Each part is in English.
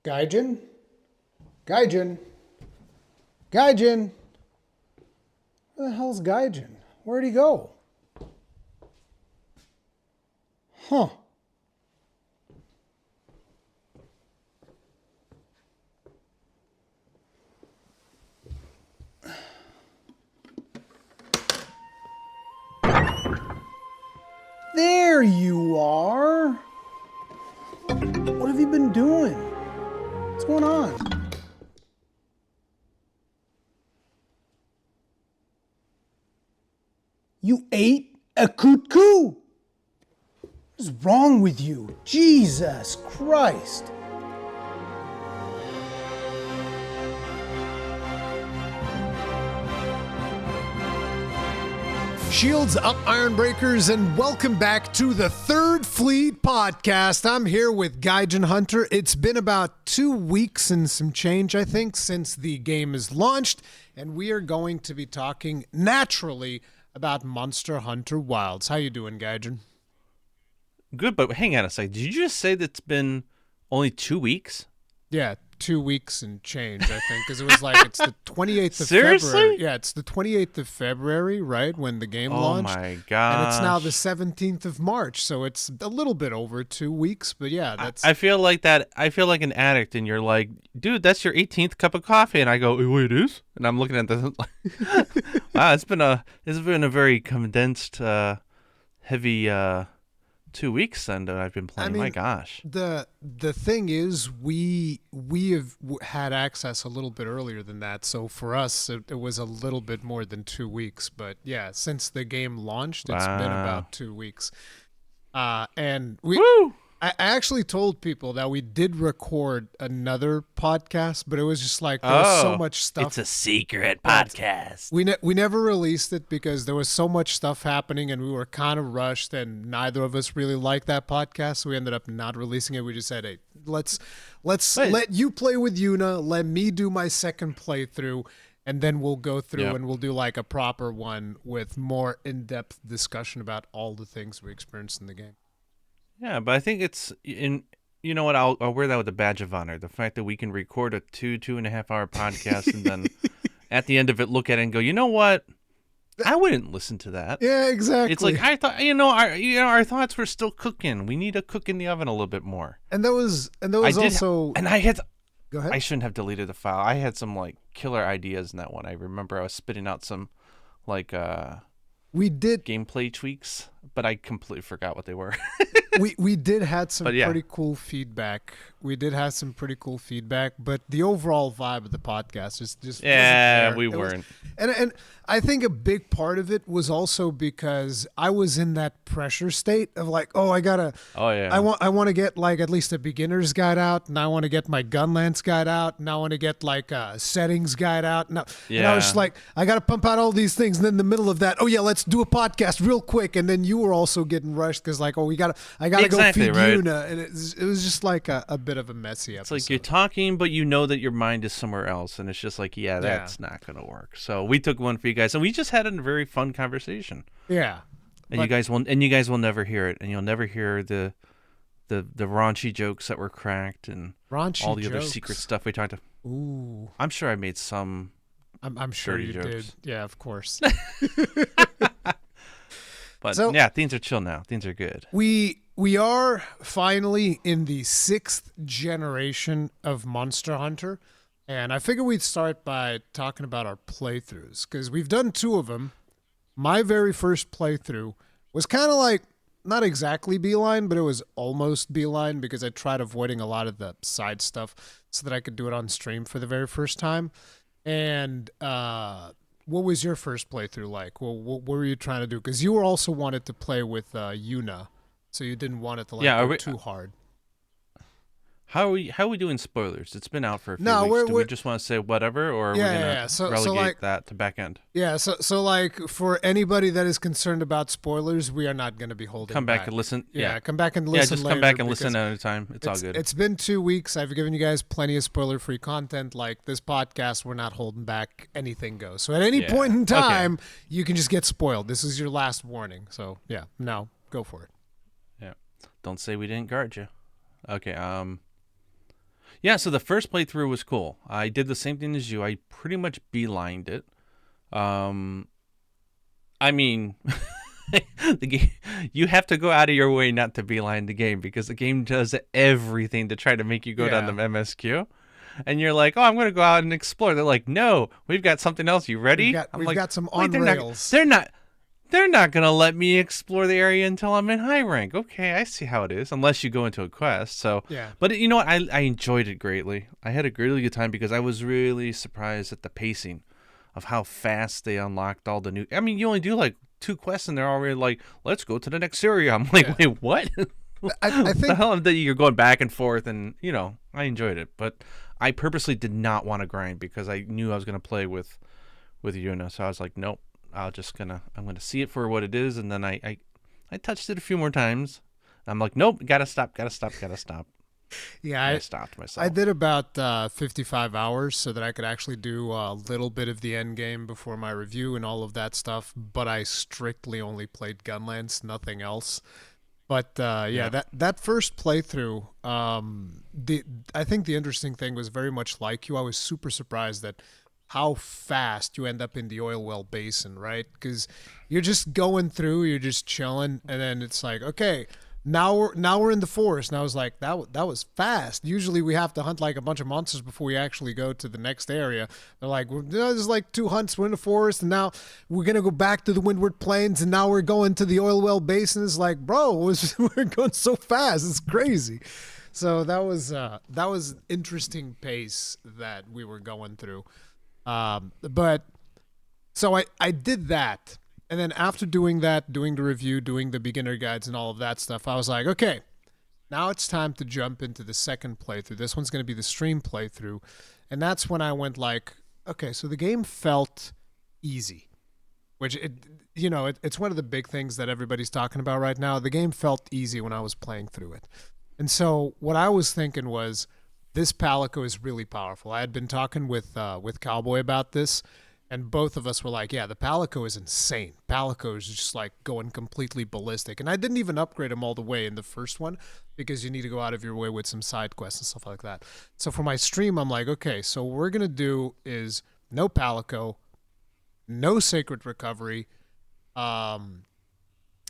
Gaijin? Gaijin? Gaijin? Where the hell's Gaijin? Where'd he go? Huh. There you are. What have you been doing? What's going on? You ate a cuckoo? What's wrong with you? Jesus Christ. Shields up, Ironbreakers, and welcome back to the Third Fleet Podcast. I'm here with Gaijin Hunter. It's been about 2 weeks and some change, I think, since the game is launched, and we are going to be talking naturally about Monster Hunter Wilds. How you doing, Gaijin? Good, but hang on a second. Did you just say that it's been only 2 weeks? Yeah, 2 weeks and change, I think, because it was like it's the 28th of Seriously? February. Yeah, it's the 28th of February, right, when the game launched. Oh my gosh. And it's now the 17th of March, so it's a little bit over 2 weeks, but yeah, that's... I feel like that. I feel like an addict, and you're like, dude, that's your 18th cup of coffee, and I go, oh, wait, it is? And I'm looking at this. Wow, it's been a very condensed, heavy 2 weeks then that I've been playing. I mean, my gosh. The thing is, we have had access a little bit earlier than that, so for us, it was a little bit more than 2 weeks. But yeah, since the game launched, it's been about 2 weeks. And Woo! I actually told people that we did record another podcast, but it was just like there was so much stuff. It's a secret podcast. We never released it because there was so much stuff happening and we were kind of rushed and neither of us really liked that podcast. So we ended up not releasing it. We just said, hey, let's let you play with Yuna. Let me do my second playthrough. And then we'll go through and we'll do like a proper one with more in-depth discussion about all the things we experienced in the game. Yeah, but I think it's in. You know what? I'll wear that with a badge of honor. The fact that we can record a 2.5 hour podcast and then at the end of it look at it and go, you know what? I wouldn't listen to that. Yeah, exactly. It's like I thought. Our thoughts were still cooking. We need to cook in the oven a little bit more. And that was also. And I had. Go ahead. I shouldn't have deleted the file. I had some like killer ideas in that one. I remember I was spitting out some like we did gameplay tweaks, but I completely forgot what they were. we did had some yeah. pretty cool feedback. But the overall vibe of the podcast is just wasn't we there. weren't. And I think a big part of it was also because I was in that pressure state of like, I want to get like at least a beginner's guide out, and I want to get my Gunlance guide out, and I want to get like a settings guide out. And I was just like, I got to pump out all these things, and then in the middle of that, let's do a podcast real quick. And then you were also getting rushed because like, I gotta go feed Yuna, and it was just like a bit of a messy episode. It's like you're talking, but you know that your mind is somewhere else, and it's just like, that's not gonna work. So we took one for you guys, and we just had a very fun conversation. Yeah, and you guys will never hear it, and you'll never hear the raunchy jokes that were cracked and all the other secret stuff we talked about. Ooh, I'm sure I made some. I'm sure you jokes. did. Yeah, of course. But things are chill now. Things are good. We are finally in the 6th generation of Monster Hunter, and I figured we'd start by talking about our playthroughs, because we've done 2 of them. My very first playthrough was kind of like, not exactly beeline, but it was almost beeline, because I tried avoiding a lot of the side stuff so that I could do it on stream for the very first time. And what was your first playthrough like? Well, what were you trying to do? Because you also wanted to play with Yuna, so you didn't want it to go too hard. How are we doing spoilers? It's been out for a few weeks. Do we just want to say whatever, or are we going to relegate that to back end? Yeah, so like for anybody that is concerned about spoilers, we are not going to be holding Come back and listen. Yeah, come back and listen just come back and listen at a time. It's all good. It's been 2 weeks. I've given you guys plenty of spoiler-free content. Like this podcast, we're not holding back. Anything goes. So at any point in time, you can just get spoiled. This is your last warning. So yeah, now go for it. Yeah. Don't say we didn't guard you. Okay, Yeah, so the first playthrough was cool. I did the same thing as you. I pretty much beelined it. Um, I mean, the game, you have to go out of your way not to beeline the game because the game does everything to try to make you go down the Yeah. MSQ. And you're like, oh, I'm going to go out and explore. They're like, no, we've got something else. You We've ready? got I'm we've like, got some wait, on rails. they're not going to let me explore the area until I'm in high rank. Okay, I see how it is, unless you go into a quest. So, Yeah. but you know what? I enjoyed it greatly. I had a really good time because I was really surprised at the pacing of how fast they unlocked all the new. I mean, you only do like 2 quests and they're already like, let's go to the next area. I'm like, Yeah. wait, what? I The think hell that you're going back and forth, and I enjoyed it, but I purposely did not want to grind because I knew I was gonna play with Yuna, so I was like, nope, I'm gonna see it for what it is, and then I touched it a few more times. I'm like, nope, gotta stop, gotta stop, gotta stop. yeah, And I I stopped I myself. did about 55 hours so that I could actually do a little bit of the end game before my review and all of that stuff, but I strictly only played Gunlance, nothing else. But yeah, Yeah. that first playthrough, the I think the interesting thing was very much like you. I was super surprised at how fast you end up in the oil well basin, right? Because you're just going through, you're just chilling, and then it's like, okay, now we're in the forest. And I was like, that was fast. Usually we have to hunt like a bunch of monsters before we actually go to the next area. They're like, there's like 2 hunts. We're in the forest, and now we're gonna go back to the Windward Plains, and now we're going to the oil well basin. It's like, bro, we're going so fast. It's crazy. So that was interesting pace that we were going through. But so I did that. And then after doing that, doing the review, doing the beginner guides and all of that stuff, I was like, okay, now it's time to jump into the second playthrough. This one's going to be the stream playthrough. And that's when I went like, okay, so the game felt easy, which it's one of the big things that everybody's talking about right now. The game felt easy when I was playing through it. And so what I was thinking was this Palico is really powerful. I had been talking with Cowboy about this, and both of us were like, "Yeah, the Palico is insane. Palico is just like going completely ballistic." And I didn't even upgrade him all the way in the first one because you need to go out of your way with some side quests and stuff like that. So for my stream, I'm like, okay, so what we're gonna do is no Palico, no Sacred Recovery, um,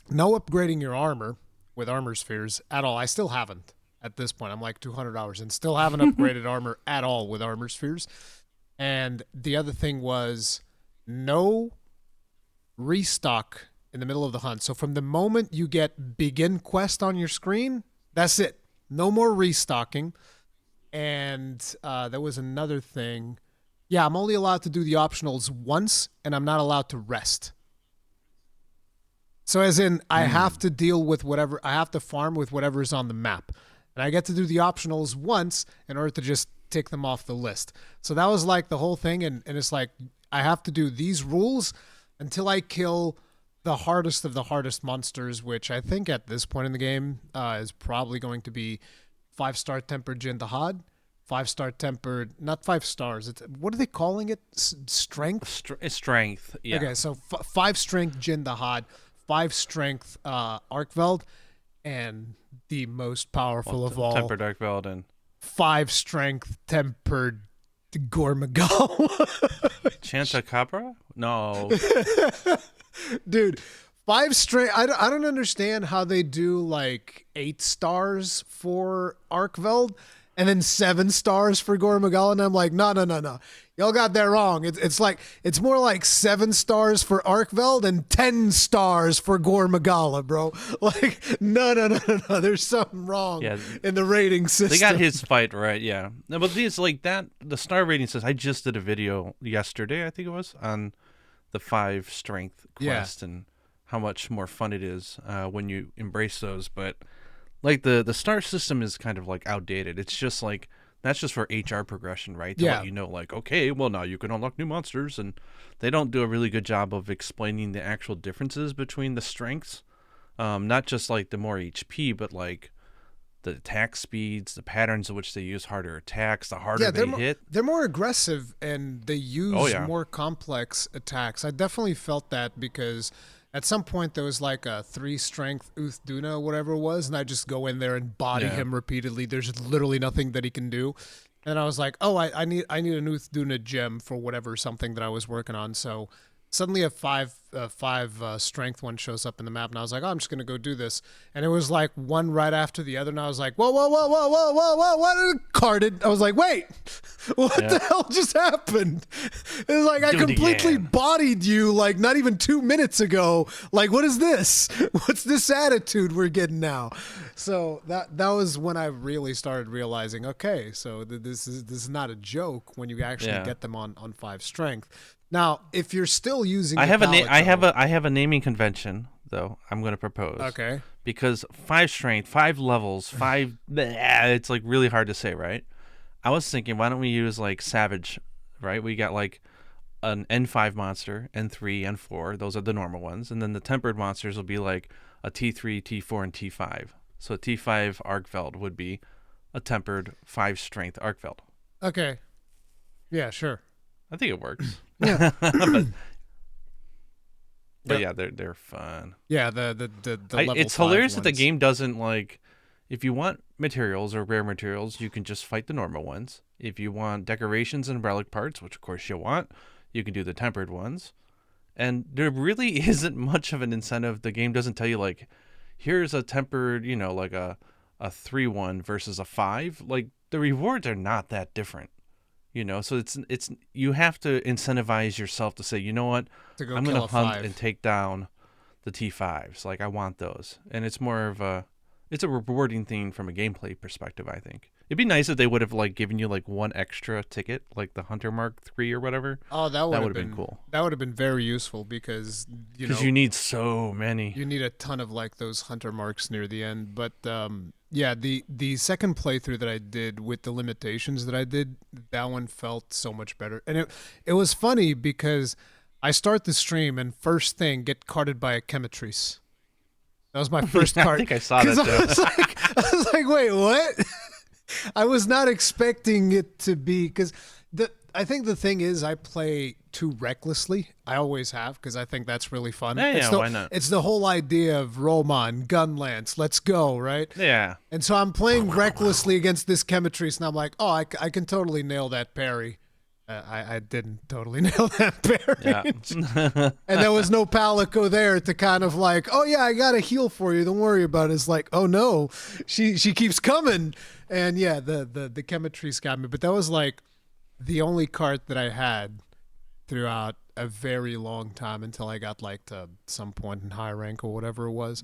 no upgrading your armor with armor spheres at all. I still haven't at this point. I'm like 200 hours and still haven't upgraded armor at all with armor spheres. And the other thing was no restock in the middle of the hunt. So from the moment you get begin quest on your screen, that's it. No more restocking. And there was another thing. Yeah, I'm only allowed to do the optionals once, and I'm not allowed to rest. So as in, I have to deal with whatever, I have to farm with whatever is on the map. And I get to do the optionals once in order to just tick them off the list. So that was like the whole thing. And it's like, I have to do these rules until I kill the hardest of the hardest monsters, which I think at this point in the game is probably going to be 5-star tempered Jindahad. 5-star tempered, not 5 stars. It's, what are they calling it? Strength? Strength, yeah. Okay, so 5 strength Jindahad, 5 strength Arkveld, and the most powerful of all, Tempered Dark Veldin. 5 strength tempered Gormagal. Chanta Capra? No. Dude, 5 strength. I don't understand how they do like 8 stars for Arkveld and then 7 stars for Gormagal. And I'm like, no. Y'all got that wrong. It's like, it's more like 7 stars for Arkveld and 10 stars for Gormagala, bro. Like, no. There's something wrong in the rating system. They got his fight right, yeah. No, but these like that, the star rating says, I just did a video yesterday, I think it was, on the 5 strength quest and how much more fun it is when you embrace those. But like the star system is kind of like outdated. It's just like, that's just for HR progression, right? To let you know, like, okay, well, now you can unlock new monsters. And they don't do a really good job of explaining the actual differences between the strengths. Not just like the more HP, but like the attack speeds, the patterns in which they use harder attacks, the harder they hit. They're more aggressive and they use more complex attacks. I definitely felt that because At some point, there was like a 3-strength Uthduna, whatever it was, and I just go in there and body Yeah. him repeatedly. There's literally nothing that he can do. And I was like, oh, I need an Uthduna gem for whatever something that I was working on. So suddenly a five strength one shows up in the map, and I was like, oh, I'm just gonna go do this. And it was like one right after the other, and I was like, whoa, whoa, whoa, whoa, whoa, whoa, whoa, what? Carded. I was like, wait, what the hell just happened? It was like I completely bodied you like not even 2 minutes ago. Like, what is this? What's this attitude we're getting now? So that was when I really started realizing, okay, so this is not a joke when you actually get them on 5 strength. Now, if you're still using, I have a naming convention though. I'm going to propose. Okay. Because 5 strength, 5 levels, 5. It's like really hard to say, right? I was thinking, why don't we use like Savage, right? We got like an N5 monster, N3, N4. Those are the normal ones, and then the tempered monsters will be like a T3, T4, and T5. So a T5 Arkfeld would be a tempered 5 strength Arkfeld. Okay. Yeah, sure. I think it works. Yeah. But yeah, they're fun. Yeah, the level it's 5 hilarious that the ones. game doesn't like. If you want materials or rare materials, you can just fight the normal ones. If you want decorations and relic parts, which of course you want, you can do the tempered ones. And there really isn't much of an incentive. The game doesn't tell you like, here's a tempered, like a 3-1 versus a 5. Like the rewards are not that different. So it's you have to incentivize yourself to say, you know what, I'm going to hunt and take down the T5s. Like I want those. And it's more of it's a rewarding thing from a gameplay perspective, I think. It'd be nice if they would have like given you like one extra ticket, like the Hunter Mark III or whatever. Oh, that would have been cool. That would have been very useful because you need so many. You need a ton of like those Hunter Marks near the end. But yeah, the second playthrough that I did with the limitations that I did, that one felt so much better. And it was funny because I start the stream and first thing get carded by a Chemitrice. That was my first card. I think I saw that. I was like, wait, what? I was not expecting it to be because I think the thing is I play too recklessly. I always have because I think that's really fun. Yeah, why not? It's the whole idea of Roman, Gunlance, let's go, right? Yeah. And so I'm playing recklessly against this Chemitrice, and I'm like, oh, I can totally nail that parry. I didn't totally nail that parry. Yeah. And there was no Palico there to kind of like, oh yeah, I got a heal for you. Don't worry about it. It's like, oh no, she keeps coming. And yeah, the Chemitrice got me. But that was like the only cart that I had throughout a very long time until I got like to some point in high rank or whatever it was.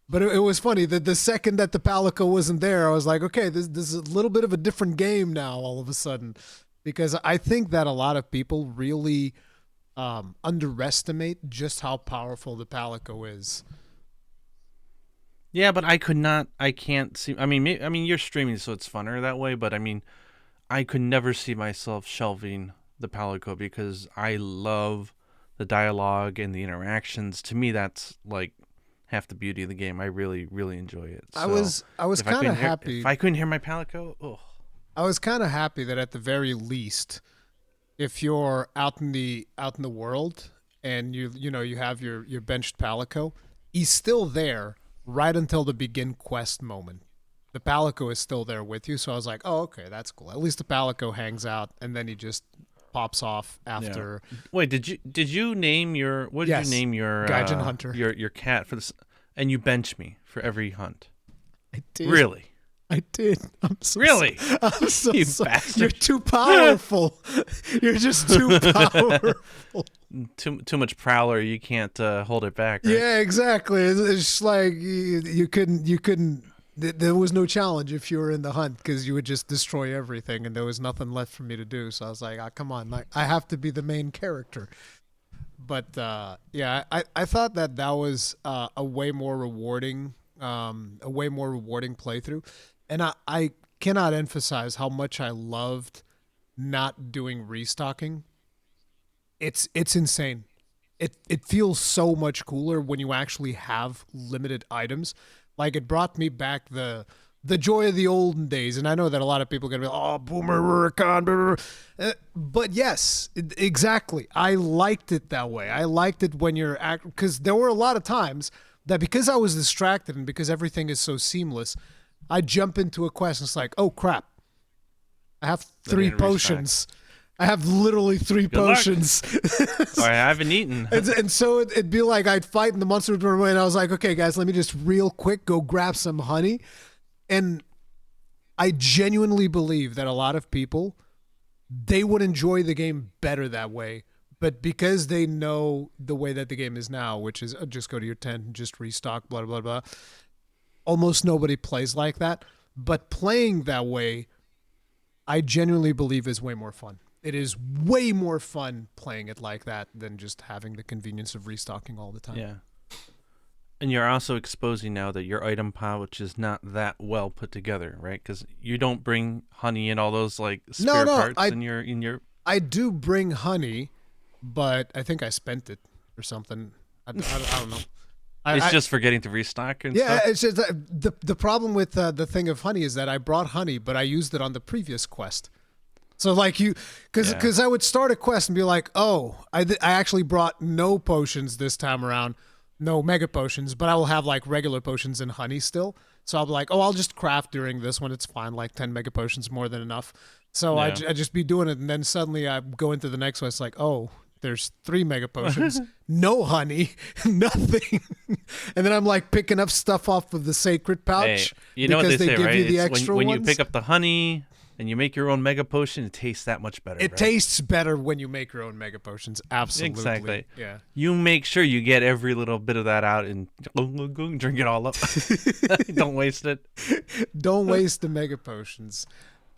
But it was funny that the second that the Palico wasn't there, I was like, okay, this is a little bit of a different game now all of a sudden. Because I think that a lot of people really underestimate just how powerful the Palico is. Yeah, but I can't see. I mean, you're streaming, so it's funner that way. But I mean, I could never see myself shelving the Palico because I love the dialogue and the interactions. To me, that's like half the beauty of the game. I really, really enjoy it. So I was kind of happy. If I couldn't hear my Palico, I was kind of happy that at the very least, if you're out in the world and you have your benched Palico, he's still there right until the begin quest moment. The Palico is still there with you, so I was like, oh, okay, that's cool. At least the Palico hangs out, and then he just pops off after. Yeah. Wait, did you name your did you name your Gaijin Hunter, your cat for this? And you bench me for every hunt. I did. Really? I did. I'm so really. I'm so you sorry. bastard. You're too powerful. You're just too powerful. Too much prowler. You can't hold it back. Right? Yeah, exactly. It's just like you couldn't. There was no challenge if you were in the hunt because you would just destroy everything, and there was nothing left for me to do. So I was like, come on, I have to be the main character. But yeah, I thought that was a way more rewarding playthrough. And I cannot emphasize how much I loved not doing restocking. It's insane. It feels so much cooler when you actually have limited items. Like it brought me back the the joy of the olden days. And I know that a lot of people are going to be, oh, boomer, Rurikhan. Blah, blah, blah. But yes, exactly. I liked it that way. I liked it when you're because there were a lot of times that because I was distracted and because everything is so seamless, I jump into a quest and it's like, oh, crap. I have 3 potions. I have literally 3 potions. Or I haven't eaten. and so it'd be like I'd fight and the monster would run away and I was like, okay, guys, let me just real quick go grab some honey. And I genuinely believe that a lot of people, they would enjoy the game better that way. But because they know the way that the game is now, which is just go to your tent and just restock, blah, blah, blah, almost nobody plays like that. But playing that way, I genuinely believe is way more fun. It is way more fun playing it like that than just having the convenience of restocking all the time. Yeah. And you're also exposing now that your item pouch is not that well put together, right? Because you don't bring honey and all those like spare parts in your. I do bring honey, but I think I spent it or something. I don't know. It's just forgetting to restock and stuff? Yeah, it's just the problem with the thing of honey is that I brought honey, but I used it on the previous quest. So like because I would start a quest and be like, oh, I actually brought no potions this time around, no mega potions, but I will have like regular potions and honey still. So I'll be like, oh, I'll just craft during this one. It's fine, like 10 mega potions more than enough. So I just be doing it, and then suddenly I go into the next one. It's like, oh, there's 3 mega potions, no honey, nothing. And then I'm like picking up stuff off of the sacred pouch. Hey, you know what they say, give right? You the extra when ones. You pick up the honey and you make your own mega potion, it tastes that much better. It tastes better when you make your own mega potions. Absolutely. Exactly. Yeah. You make sure you get every little bit of that out and drink it all up. Don't waste it. Don't waste the mega potions.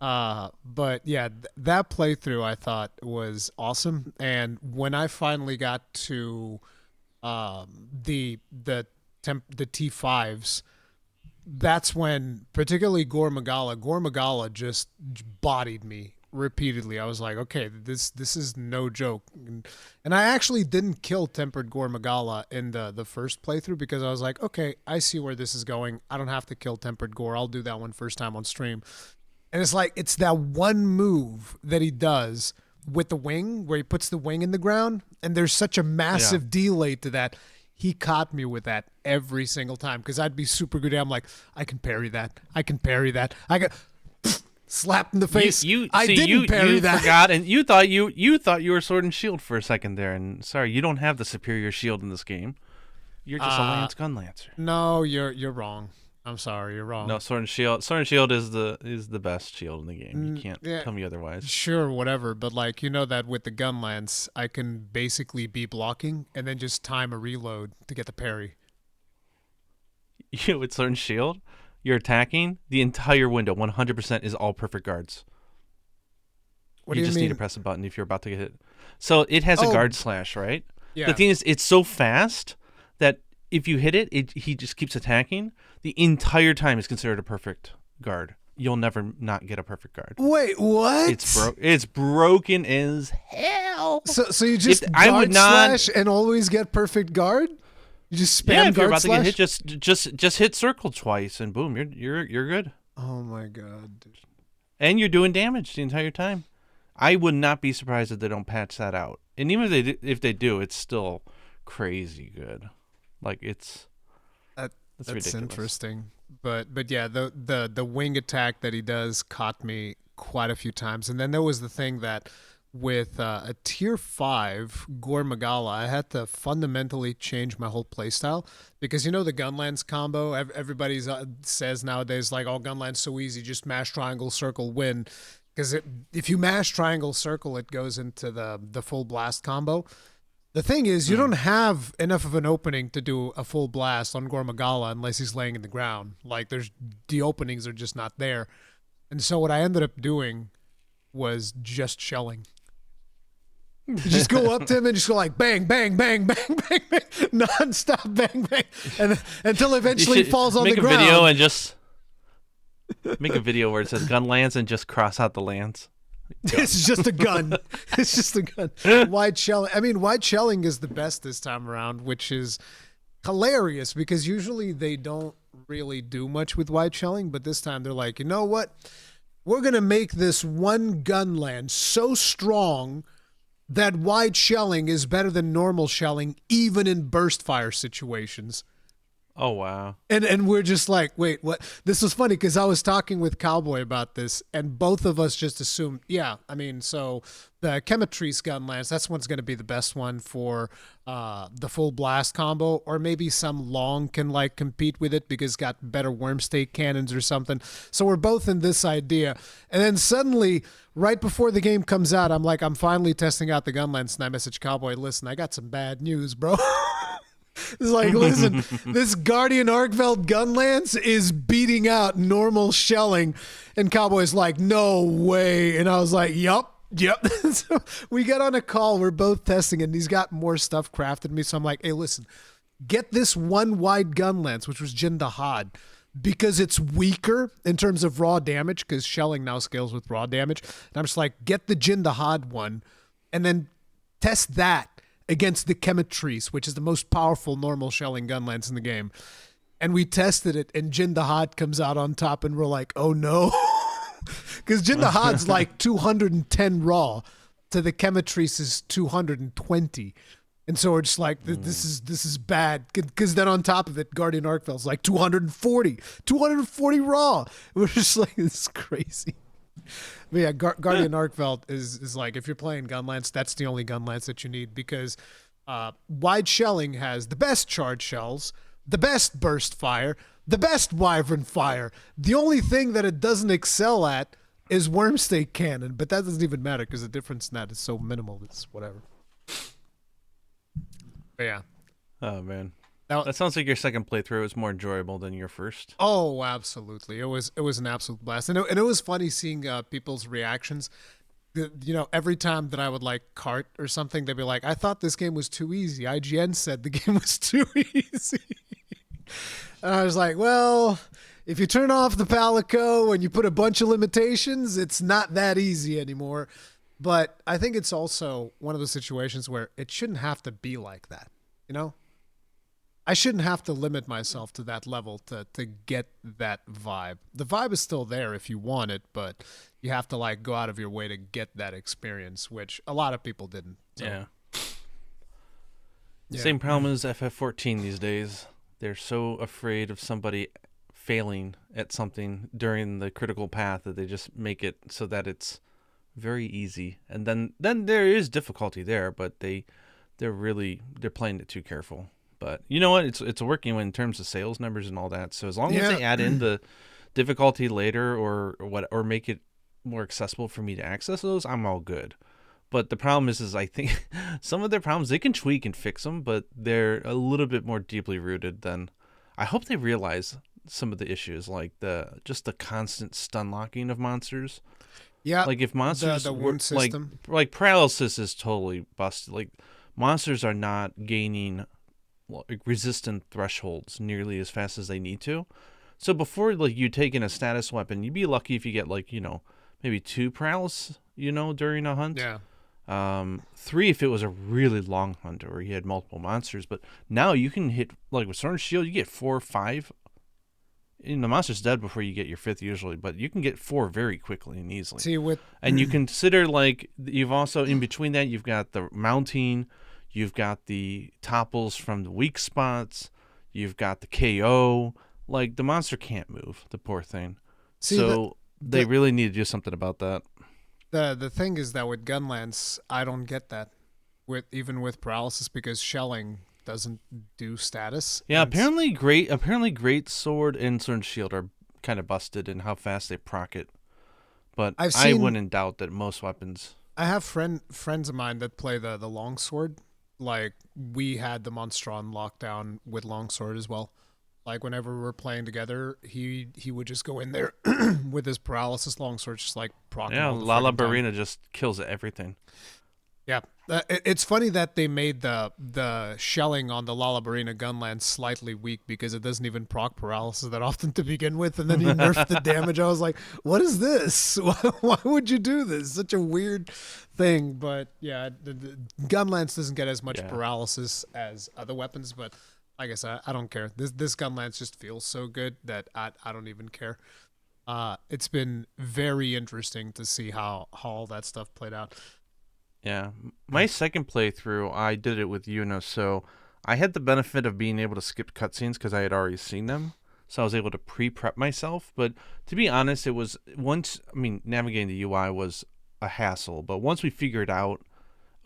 But yeah, that playthrough I thought was awesome. And when I finally got to the T5s, that's when particularly Gore Magala just bodied me repeatedly. I was like, okay, this is no joke. And I actually didn't kill Tempered Gore Magala in the first playthrough because I was like, okay, I see where this is going. I don't have to kill Tempered Gore. I'll do that one first time on stream. And it's like, it's that one move that he does with the wing where he puts the wing in the ground. And there's such a massive delay to that. He caught me with that every single time because I'd be super good. I'm like, I can parry that. I can parry that. I got slapped in the face. I didn't parry that. Forgot, and you thought you were Sword and Shield for a second there. And sorry, you don't have the superior shield in this game. You're just a Lance Gun Lancer. No, you're wrong. I'm sorry, you're wrong. No, Sword and Shield. Sword and Shield is the best shield in the game. You can't tell me otherwise. Sure, whatever. But like, you know that with the gun lance, I can basically be blocking and then just time a reload to get the parry. With Sword and Shield, you're attacking the entire window. 100% is all perfect guards. What do you just mean? need to press a button if you're about to get hit. So it has a guard slash, right? Yeah. The thing is, it's so fast that if you hit it, he just keeps attacking. The entire time is considered a perfect guard. You'll never not get a perfect guard. Wait, what? It's broken as hell. So you just guard slash and always get perfect guard? You just spam if you're about slash? to get hit, just hit circle twice and boom, you're good. Oh my god. And you're doing damage the entire time. I would not be surprised if they don't patch that out. And even if they do, it's still crazy good. Like it's that's ridiculous. Interesting. But yeah, the wing attack that he does caught me quite a few times. And then there was the thing that with a tier 5 Gore Magala, I had to fundamentally change my whole playstyle because you know the Gunlance combo. Everybody says nowadays like, oh, Gunlance so easy, just mash triangle circle win. Because if you mash triangle circle, it goes into the full blast combo. The thing is, you don't have enough of an opening to do a full blast on Gore Magala unless he's laying in the ground. Like, the openings are just not there. And so what I ended up doing was just shelling. You just go up to him and just go like bang, bang, bang, bang, bang, bang, nonstop bang, bang, and until eventually he falls on the ground. Make a video and just make a video where it says gun lands and just cross out the lands. It's just a gun. It's just a gun. Wide shelling. I mean, wide shelling is the best this time around, which is hilarious because usually they don't really do much with wide shelling, but this time they're like, you know what? We're going to make this one gunland so strong that wide shelling is better than normal shelling, even in burst fire situations. Oh, wow. And we're just like, wait, what? This was funny because I was talking with Cowboy about this, and both of us just assumed, yeah, I mean, so the Chemitrese Gunlance, that's one's going to be the best one for the full blast combo, or maybe some long can like compete with it because it's got better worm stake cannons or something. So we're both in this idea. And then suddenly, right before the game comes out, I'm like, I'm finally testing out the Gunlance, and I message Cowboy, listen, I got some bad news, bro. It's like, listen, this Guardian Arkveld Gunlance is beating out normal shelling. And Cowboy's like, no way. And I was like, yup. So we get on a call. We're both testing it, and he's got more stuff crafted than me. So I'm like, hey, listen, get this one wide Gunlance, which was Jin Dahad, because it's weaker in terms of raw damage, because shelling now scales with raw damage. And I'm just like, get the Jin Dahad one, and then test that against the Chemitrese, which is the most powerful normal shelling gunlance in the game. And we tested it, and Jin Dahad comes out on top, and we're like, oh no. Because Jin Dahad's like 210 raw to the Chemitrese's 220. And so we're just like, this is bad. Because then on top of it, Guardian Arkveld's like 240 raw. We're just like, this is crazy. But yeah, Guardian Arkveld is like, if you're playing Gunlance, that's the only Gunlance that you need, because wide shelling has the best charge shells, the best burst fire, the best wyvern fire. The only thing that it doesn't excel at is worm stake cannon, but that doesn't even matter because the difference in that is so minimal. It's whatever. But yeah. Oh, man. That sounds like your second playthrough was more enjoyable than your first. Oh, absolutely. It was an absolute blast. And it was funny seeing people's reactions. You know, every time that I would like cart or something, they'd be like, I thought this game was too easy. IGN said the game was too easy. And I was like, well, if you turn off the Palico and you put a bunch of limitations, it's not that easy anymore. But I think it's also one of those situations where it shouldn't have to be like that, you know? I shouldn't have to limit myself to that level to get that vibe. The vibe is still there if you want it, but you have to like go out of your way to get that experience, which a lot of people didn't. So. Yeah. Same problem as FF14 these days. They're so afraid of somebody failing at something during the critical path that they just make it so that it's very easy. And then there is difficulty there, but they're playing it too careful. But you know what? It's working in terms of sales numbers and all that. So as long as they add in the difficulty later or make it more accessible for me to access those, I'm all good. But the problem is I think some of their problems they can tweak and fix them, but they're a little bit more deeply rooted than. I hope they realize some of the issues, like the constant stun locking of monsters. Yeah, like if monsters the wound system, like paralysis is totally busted. Like monsters are not gaining resistant thresholds nearly as fast as they need to. So before like you take in a status weapon, you'd be lucky if you get like, you know, maybe 2 paralysis, you know, during a hunt. Yeah. 3 if it was a really long hunt or you had multiple monsters. But now you can hit, like with Sword and Shield, you get 4 or 5. And the monster's dead before you get your 5th usually, but you can get 4 very quickly and easily. See, and you consider like you've also in between that you've got the mounting. You've got the topples from the weak spots. You've got the KO. Like, the monster can't move, the poor thing. See, so they really need to do something about that. The thing is that with Gunlance, I don't get that. Even with paralysis, because shelling doesn't do status. Yeah, apparently Great Sword and Sword and Shield are kind of busted in how fast they proc it. But I wouldn't doubt that most weapons. I have friends of mine that play the longsword. Like, we had the Monstron lockdown with longsword as well. Like, whenever we were playing together, he would just go in there with his paralysis longsword, just like proc. Yeah, Lala Barina just kills everything. Yeah, it's funny that they made the shelling on the Lala Barina Gunlance slightly weak because it doesn't even proc paralysis that often to begin with, and then he nerfed the damage. I was like, what is this? Why would you do this? Such a weird thing. But yeah, the Gunlance doesn't get as much paralysis as other weapons, but like I said, I don't care. This Gunlance just feels so good that I don't even care. It's been very interesting to see how all that stuff played out. Yeah. My second playthrough, I did it with Yuna, so I had the benefit of being able to skip cutscenes because I had already seen them. So I was able to pre-prep myself. But to be honest, it was once, I mean, navigating the UI was a hassle. But once we figured out,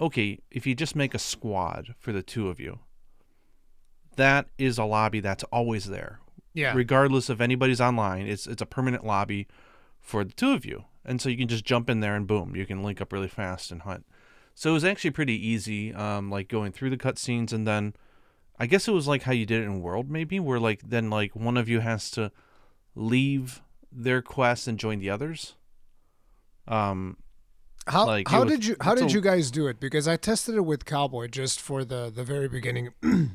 okay, if you just make a squad for the two of you, that is a lobby that's always there. Yeah. Regardless of anybody's online, it's a permanent lobby for the two of you. And so you can just jump in there and boom, you can link up really fast and hunt. So it was actually pretty easy, like going through the cutscenes, and then I guess it was like how you did it in World, maybe, where like then like one of you has to leave their quest and join the others. Um, like How did you guys do it? Because I tested it with Cowboy just for the very beginning.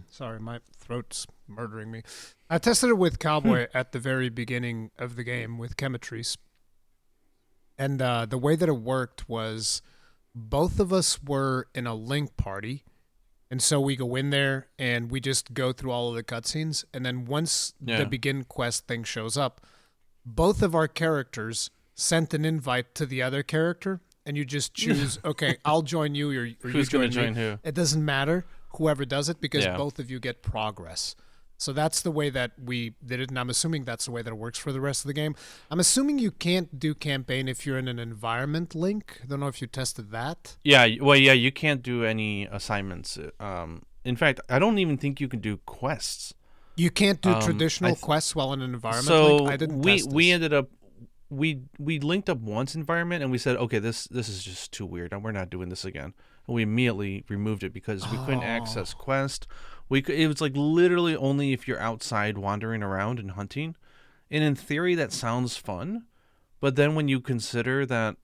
Sorry, my throat's murdering me. I tested it with Cowboy at the very beginning of the game with Chemitrese, and the way that it worked was both of us were in a link party, and so we go in there and we just go through all of the cutscenes, and then once the begin quest thing shows up, both of our characters sent an invite to the other character, and you just choose, okay, I'll join you, or who's you going to join join me. who? It doesn't matter whoever does it because Yeah. both of you get progress. So that's the way that we did it, and I'm assuming that's the way that it works for the rest of the game. I'm assuming you can't do campaign if you're in an environment link. I don't know if you tested that. Yeah, well, yeah, you can't do any assignments. In fact, I don't even think you can do quests. You can't do I traditional th- quests while in an environment So link. I didn't we test this. we ended up we linked up once environment and we said, okay, this is just too weird, and we're not doing this again. And we immediately removed it because we couldn't access quest. It was like literally only if you're outside wandering around and hunting. And in theory, that sounds fun, but then when you consider that,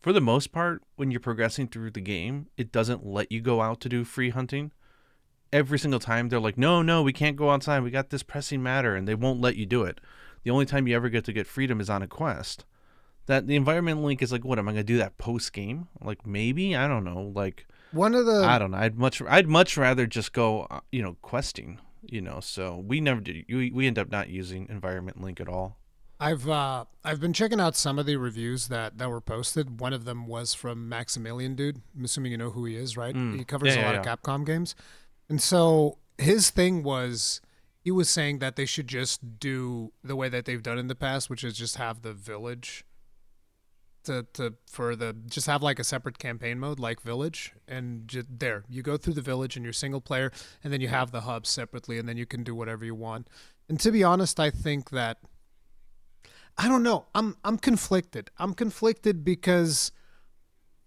for the most part, when you're progressing through the game, it doesn't let you go out to do free hunting. Every single time they're like, no, we can't go outside. We got this pressing matter, and they won't let you do it. The only time you ever get to get freedom is on a quest. That the environment link is like, what am I gonna do that post game? Like maybe, I don't know. Like One of the I don't know. I'd much rather just go questing. So we never did. We end up not using environment link at all. I've been checking out some of the reviews that were posted. One of them was from Maximilian Dude. I'm assuming you know who he is, right? He covers a lot of Capcom games. And so his thing was he was saying that they should just do the way that they've done in the past, which is just have the village just have like a separate campaign mode like village, and there you go through the village and you're single player, and then you have the hub separately, and then you can do whatever you want. And to be honest, I think that I don't know. I'm conflicted. I'm conflicted because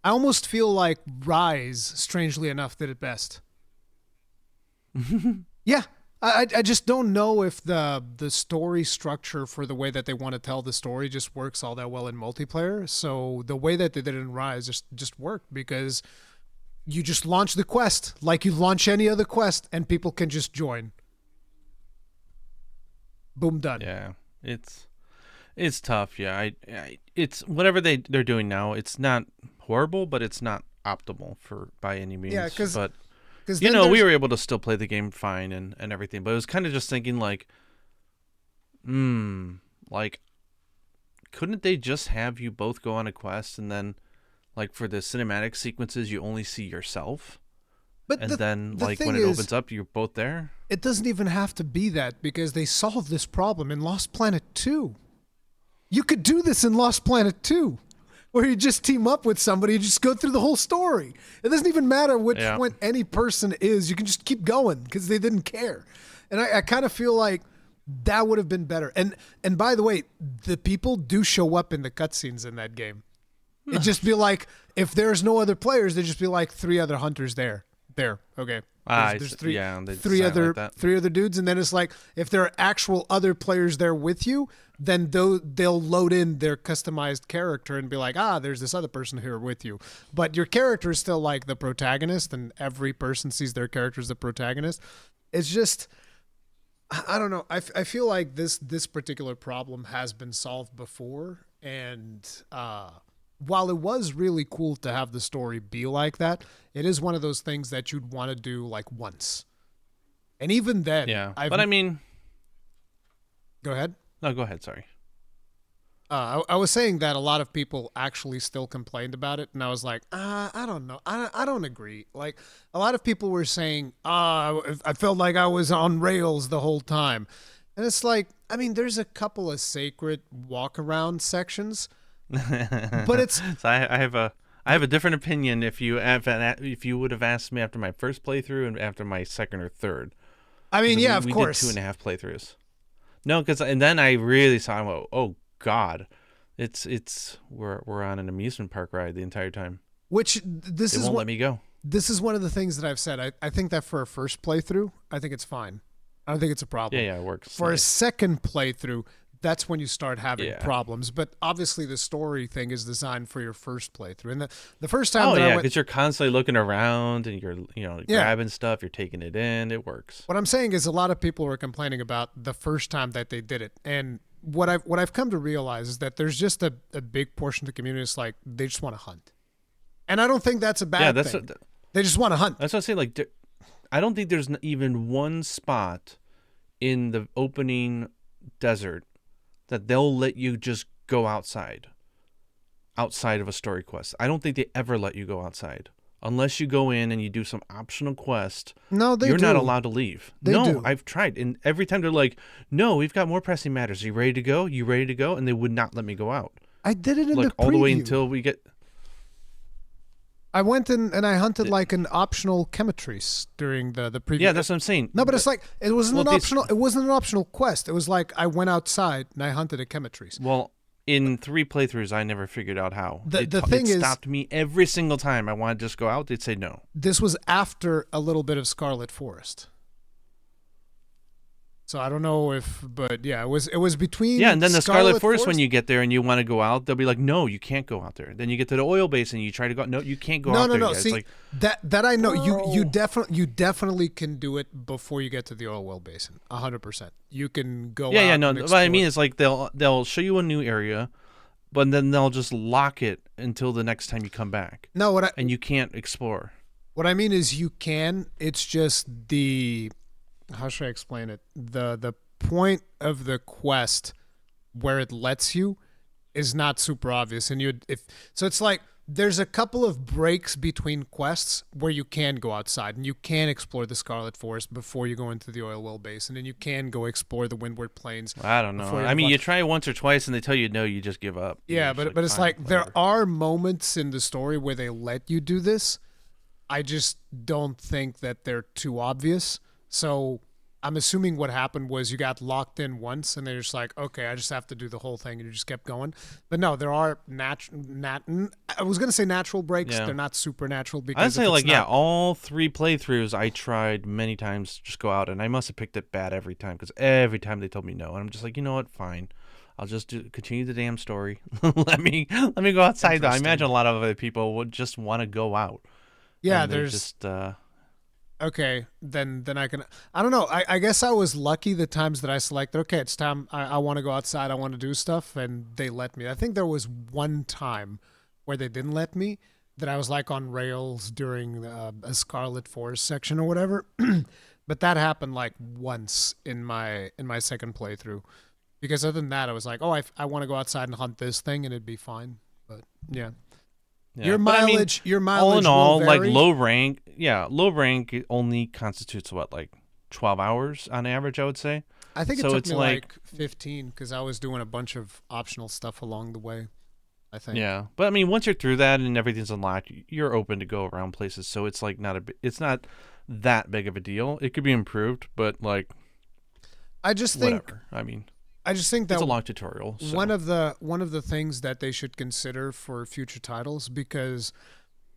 I almost feel like Rise, strangely enough, did it best. Yeah, I just don't know if the story structure for the way that they want to tell the story just works all that well in multiplayer. So the way that they did it in Rise just worked because you just launch the quest like you launch any other quest, and people can just join. Boom, done. Yeah, it's tough. Yeah, it's whatever they're doing now. It's not horrible, but it's not optimal by any means. Yeah, but because we were able to still play the game fine and everything. But it was kind of just thinking like, like, couldn't they just have you both go on a quest and then, like, for the cinematic sequences, you only see yourself? But and then, the like, thing when it is, opens up, you're both there? it doesn't even have to be that because they solved this problem in Lost Planet 2. You could do this in Lost Planet 2, where you just team up with somebody and just go through the whole story. It doesn't even matter which one any person is. You can just keep going because they didn't care. And I kind of feel like that would have been better. And by the way, the people do show up in the cutscenes in that game. It'd just be like, if there's no other players, they'd just be like 3 other hunters there. Okay. There's three other dudes, and then it's like if there are actual other players there with you, then they'll load in their customized character and be like, there's this other person here with you. But your character is still like the protagonist, and every person sees their character as the protagonist. It's just, I don't know. I feel like this particular problem has been solved before, and while it was really cool to have the story be like that, it is one of those things that you'd want to do like once. And even then, Yeah. I've But I mean, go ahead. no, go ahead. Sorry. I was saying that a lot of people actually still complained about it, and I was like, I don't know, I don't agree. Like a lot of people were saying, I felt like I was on rails the whole time, and it's like, I mean, there's a couple of sacred walk around sections, but it's So I have a different opinion if you would have asked me after my first playthrough and after my second or third. I mean, 'Cause yeah, of we course. did 2.5 playthroughs. No, because and then I really saw. Oh God, we're on an amusement park ride the entire time. Which this They is won't what let me go. this is one of the things that I've said. I think that for a first playthrough, I think it's fine. I don't think it's a problem. Yeah, it works. For a Nice. second playthrough, that's when you start having Yeah. problems. But obviously, the story thing is designed for your first playthrough. And the first time Oh that I yeah, went, because you're constantly looking around and you're Yeah. grabbing stuff, you're taking it in. It works. what I'm saying is, a lot of people were complaining about the first time that they did it. And what I've come to realize is that there's just a big portion of the community is like they just want to hunt, and I don't think that's a bad Yeah, that's thing. what, They just want to hunt. that's what I say. Like, I don't think there's even one spot in the opening desert that they'll let you just go outside of a story quest. I don't think they ever let you go outside unless you go in and you do some optional quest. No, they You're do. not allowed to leave. They No, do. I've tried, and every time they're like, "No, we've got more pressing matters. Are you ready to go? You ready to go?" And they would not let me go out. I did it in Like the preview. all the way until we get. I went in and I hunted like an optional chemitrice during the preview. Yeah, that's what I'm saying. No, but it's like it wasn't Well, an these- optional. It wasn't an optional quest. It was like I went outside and I hunted a chemitrice. Well, in 3 playthroughs, I never figured out how. The thing it is- stopped me every single time I wanted to just go out. They'd say no. This was after a little bit of Scarlet Forest. So I don't know but yeah, it was between. Yeah, and then the Scarlet Forest, when you get there and you want to go out, they'll be like, "No, you can't go out there." Then you get to the oil basin, you try to go. No, you can't go out there. No. yet. It's See, like, that I know. You Bro. definitely can do it before you get to the oil well basin. 100%. You can go. yeah, out yeah, no. and What I mean explore. is like they'll show you a new area, but then they'll just lock it until the next time you come back, No, and you can't explore. what I mean is you can. It's just how should I explain it? The point of the quest where it lets you is not super obvious, and it's like there's a couple of breaks between quests where you can go outside and you can explore the Scarlet Forest before you go into the oil well basin, and you can go explore the Windward Plains. I don't know. Before you I mean, watch- you try it once or twice and they tell you no, you just give up. Yeah, You're just but it's "Fine, like there whatever." are moments in the story where they let you do this. I just don't think that they're too obvious. So I'm assuming what happened was you got locked in once and they're just like, okay, I just have to do the whole thing, and you just kept going. But no, there are I was gonna say natural breaks. Yeah. They're not supernatural because I'd say if like it's yeah, not- all 3 playthroughs I tried many times to just go out, and I must have picked it bad every time because every time they told me no, and I'm just like, you know what, fine, I'll just continue the damn story. let me go outside. Though. I Interesting. imagine a lot of other people would just want to go out. yeah, and they're there's just okay. Then I don't know. I guess I was lucky the times that I selected. Okay, it's time. I want to go outside. I want to do stuff, and they let me. I think there was one time where they didn't let me. That I was like on rails during a Scarlet Forest section or whatever. But that happened like once in my second playthrough. Because other than that, I was like, oh, I want to go outside and hunt this thing, and it'd be fine. But yeah, yeah. your But I mean, mileage. all in will all, like vary. low rank only constitutes what, like 12 hours on average, I would say. I think it so took it's me like- like 15 because I was doing a bunch of optional stuff along the way. I think. Yeah, but I mean, once you're through that and everything's unlocked, you're open to go around places. So it's like it's not that big of a deal. It could be improved, but like I just think whatever. I mean, that it's a long tutorial. So. one of the things that they should consider for future titles, because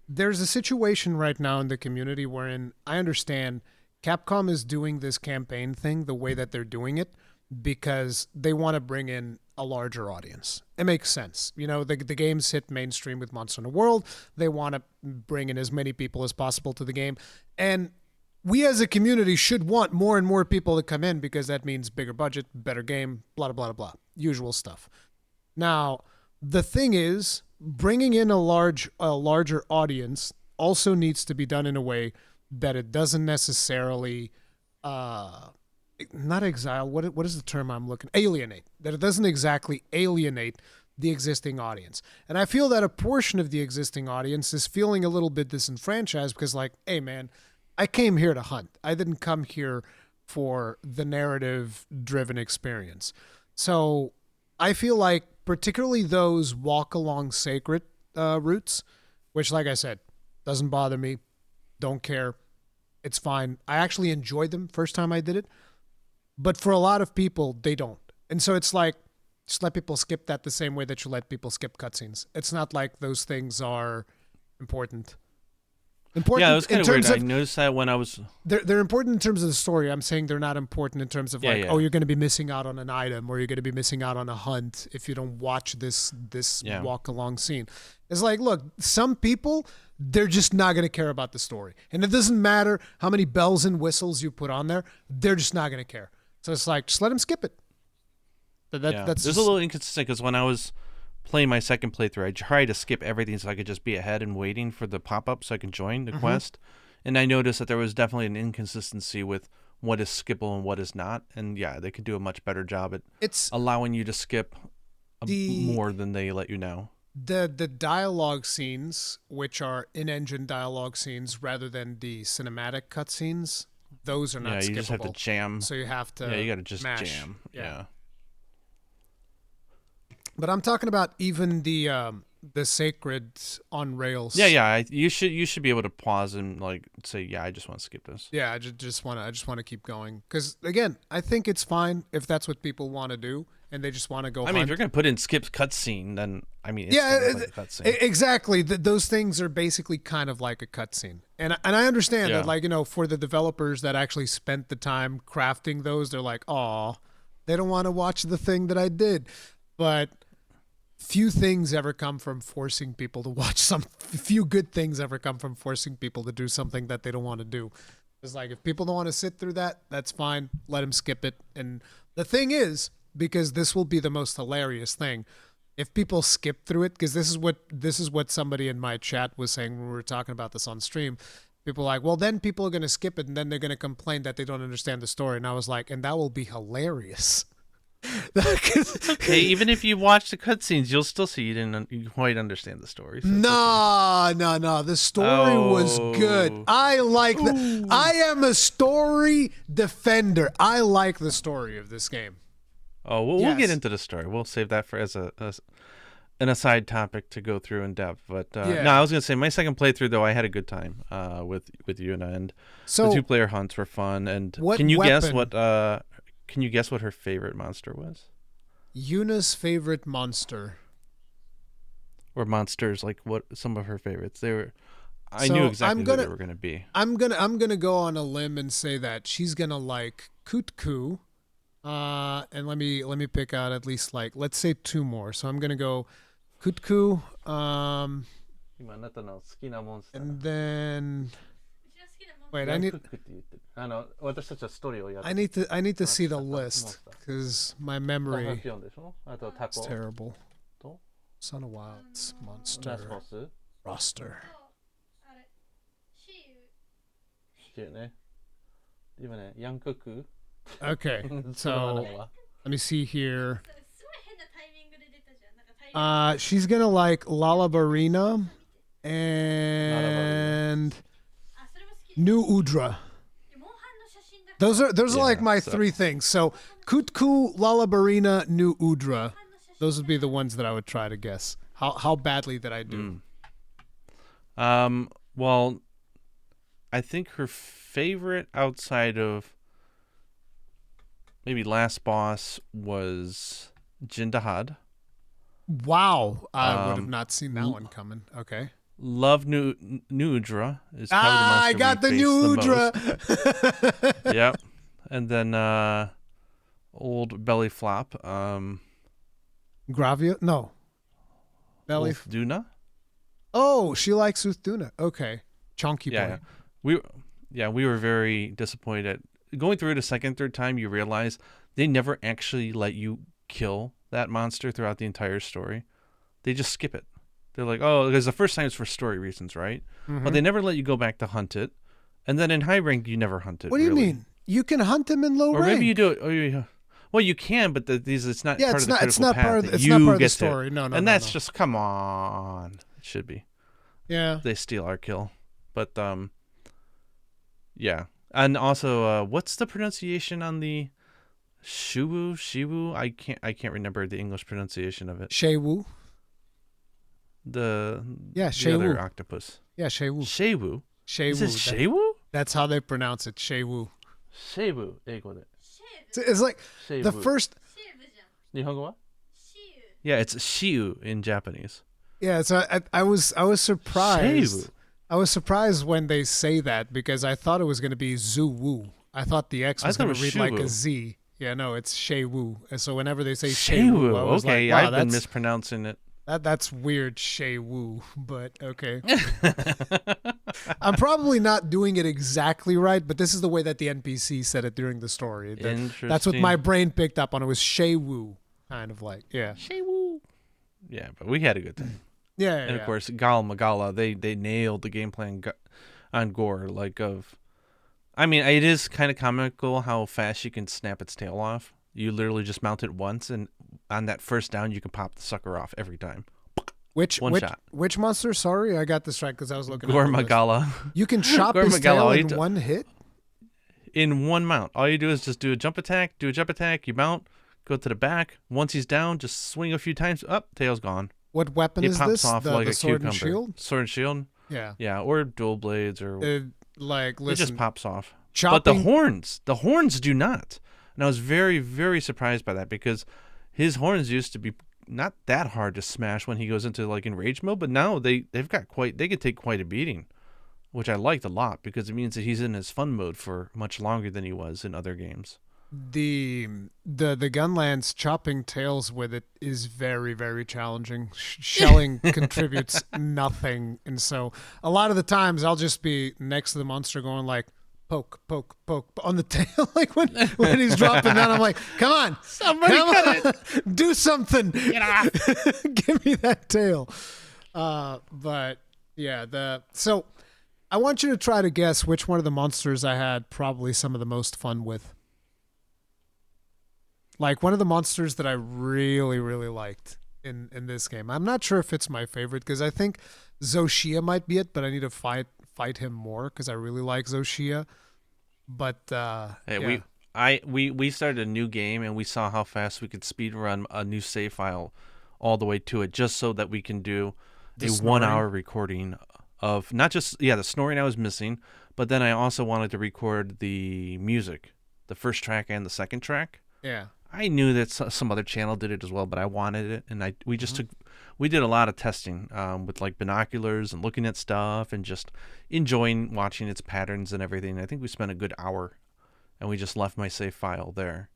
there's a situation right now in the community wherein I understand Capcom is doing this campaign thing the way that they're doing it because they want to bring in a larger audience. It makes sense. You know, the game's hit mainstream with Monster Hunter World. They want to bring in as many people as possible to the game. And we as a community should want more and more people to come in because that means bigger budget, better game, blah, blah, blah, blah. Usual stuff. Now, the thing is, bringing in a larger audience also needs to be done in a way that it doesn't necessarily uh not exile. What is the term I'm looking? Alienate. That it doesn't exactly alienate the existing audience. And I feel that a portion of the existing audience is feeling a little bit disenfranchised because, like, hey man, I came here to hunt. I didn't come here for the narrative driven experience. So I feel like particularly those walk along sacred routes, which, like I said, doesn't bother me. Don't care. It's fine. I actually enjoyed them first time I did it. But for a lot of people, they don't. And so it's like, just let people skip that the same way that you let people skip cutscenes. It's not like those things are important. Important Yeah, it was kind in of weird. terms I of noticed that when I was. they're important in terms of the story. I'm saying they're not important in terms of Yeah, like, yeah. oh, you're going to be missing out on an item or you're going to be missing out on a hunt if you don't watch this Yeah. walk along scene. It's like, look, some people they're just not going to care about the story, and it doesn't matter how many bells and whistles you put on there. They're just not going to care. So it's like, just let them skip it. Yeah. That's There's just, a little inconsistent because when I was playing my second playthrough, I tried to skip everything so I could just be ahead and waiting for the pop up so I could join the quest. And I noticed that there was definitely an inconsistency with what is skippable and what is not. And yeah, they could do a much better job at it's allowing you to skip the more than they let you know. the dialogue scenes, which are in-engine dialogue scenes rather than the cinematic cutscenes. Those are not Yeah, skippable. you just have to jam. So you have to Yeah, you got to just mash. jam. Yeah. But I'm talking about even the sacred on rails. Yeah. You should be able to pause and like say, yeah, I just want to skip this. Yeah, I just want to keep going cuz again, I think it's fine if that's what people want to do and they just want to go I mean, if you're gonna put in skip cutscene, then I mean, it's kind of like a cutscene. exactly. Those things are basically kind of like a cutscene, and I understand that, like, you know, for the developers that actually spent the time crafting those, they're like, oh, they don't want to watch the thing that I did, but few things ever come from forcing people to watch some. Few good things ever come from forcing people to do something that they don't want to do. It's like if people don't want to sit through that, that's fine. Let them skip it. And the thing is, because this will be the most hilarious thing, if people skip through it, because this is what somebody in my chat was saying when we were talking about this on stream. People are like, well, then people are going to skip it, and then they're going to complain that they don't understand the story. And I was like, and that will be hilarious. Hey, even if you watch the cutscenes, you'll still see you quite understand the story. So No. The story was good. I like that. I am a story defender. I like the story of this game. Oh, we'll get into the story. We'll save that for as an aside topic to go through in depth. But no, I was gonna say my second playthrough though, I had a good time with Yuna, and So the 2-player hunts were fun. And what can you guess weapon- what? Can you guess what her favorite monster was? Yuna's favorite monster. Or monsters, like what some of her favorites. They were. I So knew exactly I'm what gonna- they were gonna be. I'm gonna go on a limb and say that she's gonna like Kutku. And let me pick out at least like let's say two more. So I'm gonna go Kutku. And then wait, I need to see the list because my memory is terrible. Son of Wilds monster roster. Okay, so let me see here. She's gonna like Lalabarina and New Udra. Those are like my three things. So Kutku, Lalabarina, New Udra. Those would be the ones that I would try to guess. How badly did I do? Well, I think her favorite outside of maybe last boss was Jindahad. Wow, I would have not seen that one coming. Okay. Love New Udra is probably the monster I got we the New faced the most. Udra. Yep. And then old Belly Flop. Gravia? No. Belly. Duna? Oh, she likes Uthuna. Okay. Chonky boy. We were very disappointed. Going through it a second, third time, you realize they never actually let you kill that monster throughout the entire story. They just skip it. They're like, oh, because the first time it's for story reasons, right? Mm-hmm. But they never let you go back to hunt it. And then in high rank, you never hunt it. What do you really. mean? You can hunt them in low Or rank. maybe you do it. Well, you can, but it's not part of the critical it's not path part of that it's you not part of the get to. story. No, And that's no. just, come on. It should be. Yeah. They steal our kill. But, yeah. And also, what's the pronunciation on the Shiwu? I can't remember the English pronunciation of it. Sheiwu. The Sheiwu. other octopus. Yeah, Sheiwu. Sheiwu? Sheiwu. Is it Sheiwu? That's how they pronounce it. Sheiwu. Sheiwu. It's like Sheiwu. the first. Nihongo wa? Yeah, it's Shiu in Japanese. Yeah, so I was surprised. Sheiwu. I was surprised when they say that because I thought it was going to be Zuwu. I thought the X was going to read like a Z. Yeah, no, it's Sheiwu. And so whenever they say Sheiwu, I was okay, like, wow, I've been mispronouncing it. That's weird, Sheiwu, but okay. I'm probably not doing it exactly right, but this is the way that the NPC said it during the story. Interesting. That's what my brain picked up on. It was Sheiwu, kind of like, yeah. Sheiwu. Yeah, but we had a good time. Yeah, And of course, Gal Magala, they nailed the game plan on Gore. I mean, it is kind of comical how fast you can snap its tail off. You literally just mount it once, and on that first down, you can pop the sucker off every time. One shot. Which monster? Sorry, I got distracted because I was looking at Gore the list. Magala. You can chop his tail in one hit? In one mount. All you do is just do a jump attack, you mount, go to the back. Once he's down, just swing a few times. Up, tail's gone. What weapon is this? It pops off like a sword cucumber. and shield? Sword and shield? Yeah. Yeah, or dual blades or... listen, it just pops off. chopping... But the horns do not. And I was very, very surprised by that because his horns used to be not that hard to smash when he goes into enrage mode, but now they could take quite a beating, which I liked a lot because it means that he's in his fun mode for much longer than he was in other games. The Gunlance chopping tails with it is very, very challenging. Shelling contributes nothing, and so a lot of the times I'll just be next to the monster going like poke, poke, poke on the tail, like when he's dropping down. I'm like, come on, do something, get off, give me that tail. But yeah, so I want you to try to guess which one of the monsters I had probably some of the most fun with. Like one of the monsters that I really, really liked in this game. I'm not sure if it's my favorite because I think Zoshia might be it, but I need to fight him more because I really like Zoshia. But hey, yeah. we started a new game and we saw how fast we could speed run a new save file all the way to it just so that we can do a 1 hour recording of not just the snoring I was missing, but then I also wanted to record the music, the first track and the second track. Yeah. I knew that some other channel did it as well, but I wanted it, and we did a lot of testing with binoculars and looking at stuff and just enjoying watching its patterns and everything. I think we spent a good hour, and we just left my save file there.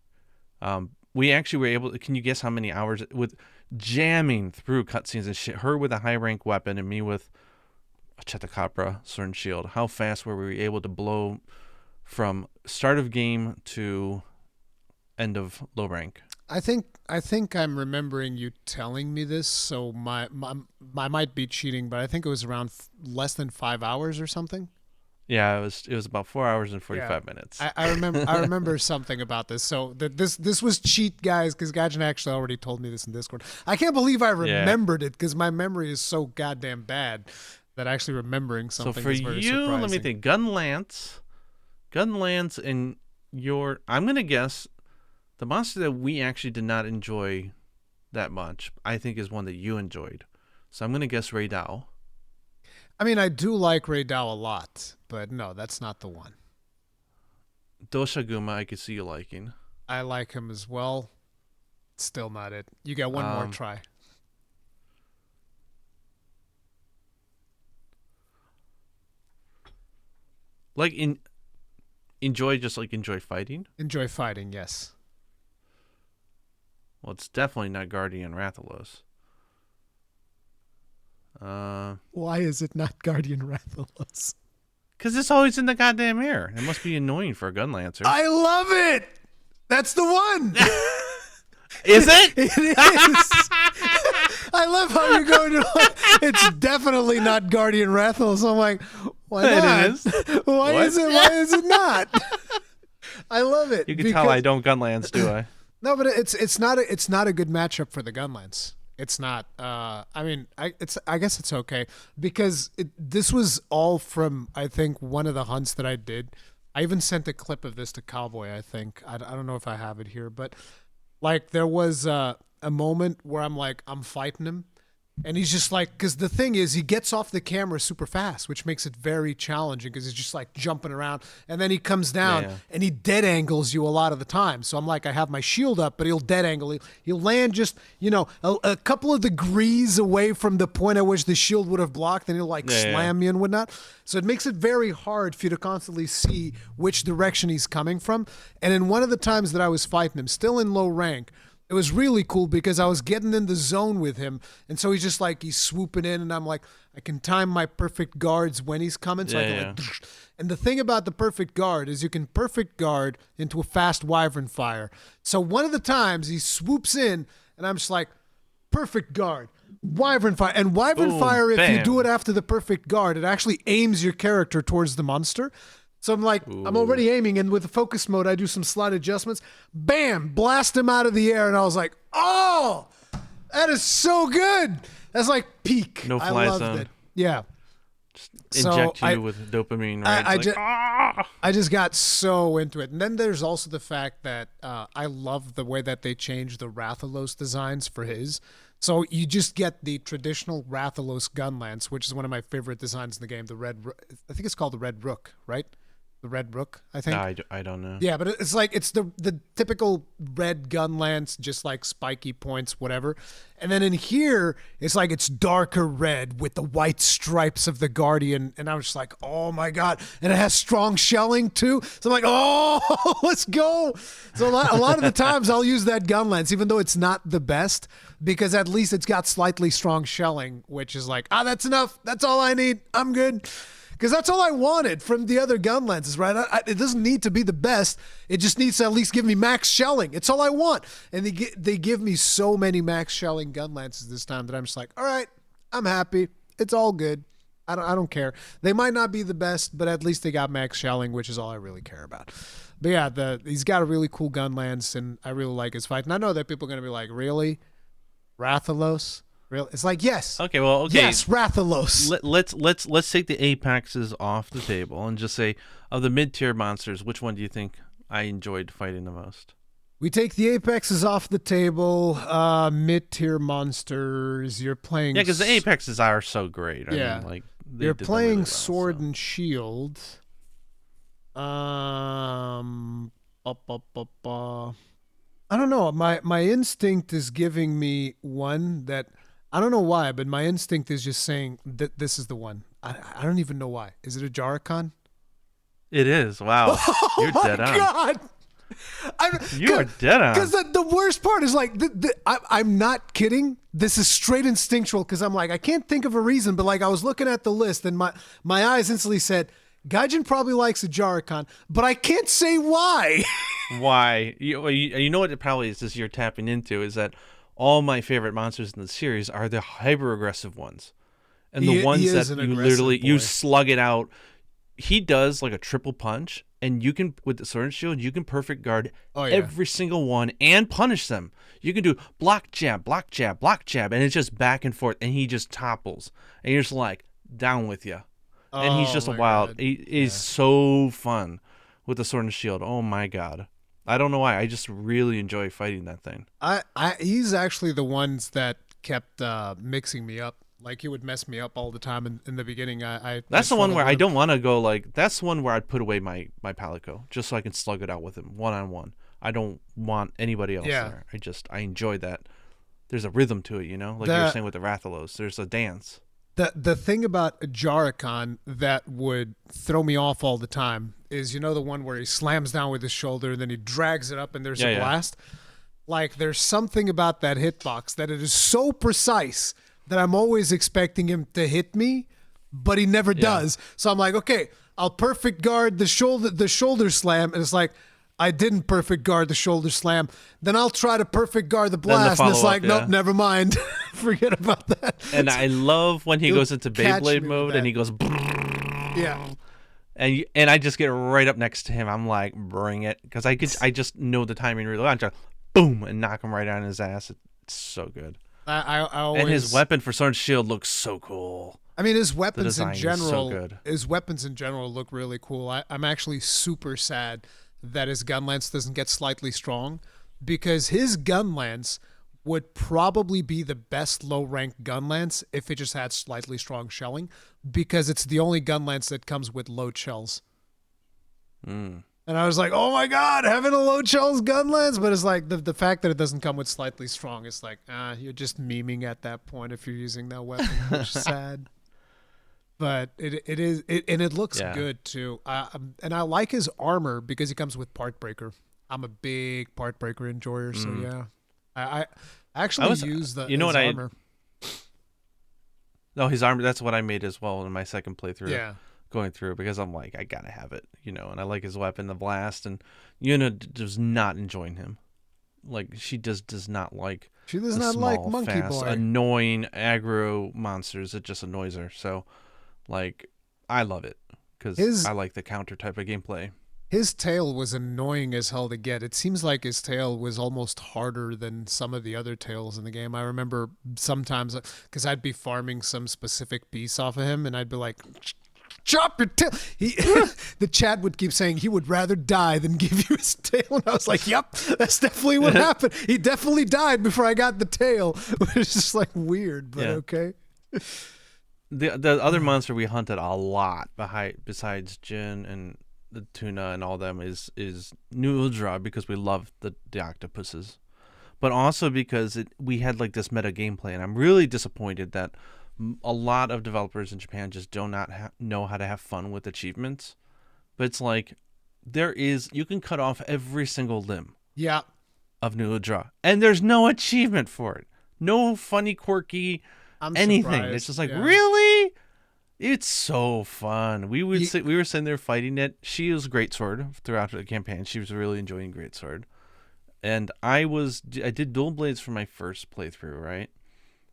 We actually were able to, can you guess how many hours with jamming through cutscenes and shit? Her with a high rank weapon and me with a Chetacabra sword and shield. How fast were we able to blow from start of game to end of low rank? I think I'm remembering you telling me this, so I might be cheating, but I think it was around less than 5 hours or something. Yeah, it was about 4 hours and 45 minutes. I remember something about this. So this was cheat, guys, because Gaijin actually already told me this in Discord. I can't believe I remembered it because my memory is so goddamn bad that actually remembering something is very surprising. Let me think. Gunlance, and I'm gonna guess. The monster that we actually did not enjoy that much, I think, is one that you enjoyed. So I'm going to guess Ray Dao. I mean, I do like Ray Dao a lot, but no, that's not the one. Doshaguma, I could see you liking. I like him as well. Still not it. You got one more try. Enjoy fighting? Enjoy fighting, yes. Well, it's definitely not Guardian Rathalos. Why is it not Guardian Rathalos? Because it's always in the goddamn air. It must be annoying for a Gunlancer. I love it! That's the one! Is it? It is! I love how you're going to... It's definitely not Guardian Rathalos. I'm like, why not? It is. Why is it not? I love it. You can tell I don't Gunlance, do I? No, but it's not a good matchup for the Gunlance. It's not. I guess it's okay because this was all from I think one of the hunts that I did. I even sent a clip of this to Cowboy. I think I don't know if I have it here, but like there was a moment where I'm fighting him. And he's just like, because the thing is, he gets off the camera super fast, which makes it very challenging because he's just like jumping around. And then he comes down and he dead angles you a lot of the time. So I'm like, I have my shield up, but he'll dead angle. He'll land just, a couple of degrees away from the point at which the shield would have blocked, and he'll slam me and whatnot. So it makes it very hard for you to constantly see which direction he's coming from. And in one of the times that I was fighting him, still in low rank, it was really cool because I was getting in the zone with him. And so he's swooping in, and I'm like, I can time my perfect guards when he's coming. So I can and the thing about the perfect guard is you can perfect guard into a fast wyvern fire. So one of the times he swoops in, and I'm just like, perfect guard, wyvern fire. And wyvern fire, if you do it after the perfect guard, it actually aims your character towards the monster. So I'm like, I'm already aiming, and with the focus mode, I do some slight adjustments. Bam! Blast him out of the air, and I was like, oh, that is so good. That's like peak. No fly I loved zone. it. Yeah. Just inject you with dopamine, right? I just got so into it. And then there's also the fact that I love the way that they changed the Rathalos designs for his. So you just get the traditional Rathalos Gunlance, which is one of my favorite designs in the game. I think it's called the Red Rook, right? The Red Rook, I think. No, I don't know. Yeah, but it's the typical red gun lance, just like spiky points, whatever. And then in here, it's darker red with the white stripes of the Guardian. And I was just like, oh my God. And it has strong shelling too. So I'm like, oh, let's go. So a lot of the times I'll use that gun lance, even though it's not the best, because at least it's got slightly strong shelling, which is like, that's enough. That's all I need. I'm good. Because that's all I wanted from the other gun lenses, right? It doesn't need to be the best. It just needs to at least give me max shelling. It's all I want. And they give me so many max shelling gun lances this time that I'm just like, all right, I'm happy. It's all good. I don't care. They might not be the best, but at least they got max shelling, which is all I really care about. But yeah, he's got a really cool gun lance, and I really like his fight. And I know that people are going to be like, really? Rathalos? Really? It's like, yes. Okay, well, okay. Yes, Rathalos. Let's take the apexes off the table and just say, of the mid-tier monsters, which one do you think I enjoyed fighting the most? We take the apexes off the table. Mid-tier monsters. You're playing. Yeah, because the apexes are so great. I mean, you're playing really well, sword and shield. I don't know. My instinct is giving me one that. I don't know why, but my instinct is just saying that this is the one. I don't even know why. Is it a Jarikon? It is. Wow. You're dead on. God. You are dead on. Because the worst part is I'm not kidding. This is straight instinctual because I'm like, I can't think of a reason, but I was looking at the list and my eyes instantly said, Gaijin probably likes a Jarikon, but I can't say why. Why? You know what it probably is you're tapping into is that all my favorite monsters in the series are the hyper-aggressive ones. And the ones that you literally, you slug it out. He does like a triple punch, and you can, with the sword and shield, you can perfect guard every single one and punish them. You can do block, jab, block, jab, block, jab, and it's just back and forth, and he just topples. And you're just like, down with you. And he's just a wild. He is so fun with the sword and shield. Oh my God. I don't know why. I just really enjoy fighting that thing. He's actually the ones that kept mixing me up. Like he would mess me up all the time in the beginning. That's the one where I don't want to go that's the one where I'd put away my Palico just so I can slug it out with him one-on-one. I don't want anybody else there. I enjoy that. There's a rhythm to it, you know? Like you were saying with the Rathalos. There's a dance. The thing about a Jarikon that would throw me off all the time is, the one where he slams down with his shoulder and then he drags it up and there's a blast. Like there's something about that hitbox that it is so precise that I'm always expecting him to hit me, but he never does. So I'm like, okay, I'll perfect guard the shoulder slam, and it's like, I didn't perfect guard the shoulder slam. Then I'll try to perfect guard the blast, and it's like, nope, never mind. Forget about that. And I love when he goes into Beyblade mode and he goes, yeah. and I just get right up next to him. I'm like, bring it, because I just know the timing really well. I just boom and knock him right on his ass. It's so good. I And his always weapon for Sword and Shield looks so cool. I mean, his The weapons in design is so general, good. look really cool. I'm actually super sad that his gun lance doesn't get slightly strong, because his gun lance would probably be the best low rank gun lance if it just had slightly strong shelling, because it's the only gun lance that comes with load shells. Mm. And I was like, oh my God, having a low shells gun lance. But it's like the fact that it doesn't come with slightly strong, it's like, you're just memeing at that point if you're using that weapon, which is sad. But and it looks Yeah. good too. And I like his armor because he comes with part breaker. I'm a big part breaker enjoyer, so yeah. I actually use you know his what I- armor. No, his armor. That's what I made as well in my second playthrough. Yeah. Going through, because I'm like, I gotta have it, and I like his weapon, the blast, and Yuna does not enjoying him. Like, she just does not like She does the not like small, Monkey fast, Boy. annoying aggro monsters. It just annoys her. So, like, I love it because I like the counter type of gameplay. His tail was annoying as hell to get. It seems like his tail was almost harder than some of the other tails in the game. I remember sometimes, because I'd be farming some specific piece off of him, and I'd be like, chop your tail. The chat would keep saying he would rather die than give you his tail. And I was like, yep, that's definitely what happened. He definitely died before I got the tail. It's just like weird, but okay. The other monster we hunted a lot besides Jin and the tuna and all them is Nudra, because we love the octopuses, but also because we had like this meta gameplay, and I'm really disappointed that a lot of developers in Japan just do not know how to have fun with achievements. But it's like you can cut off every single limb of Nudra, and there's no achievement for it. No funny, quirky anything. Surprised. It's just like, really? It's so fun. We were sitting there fighting it. She was greatsword throughout the campaign. She was really enjoying greatsword, and I did dual blades for my first playthrough, right?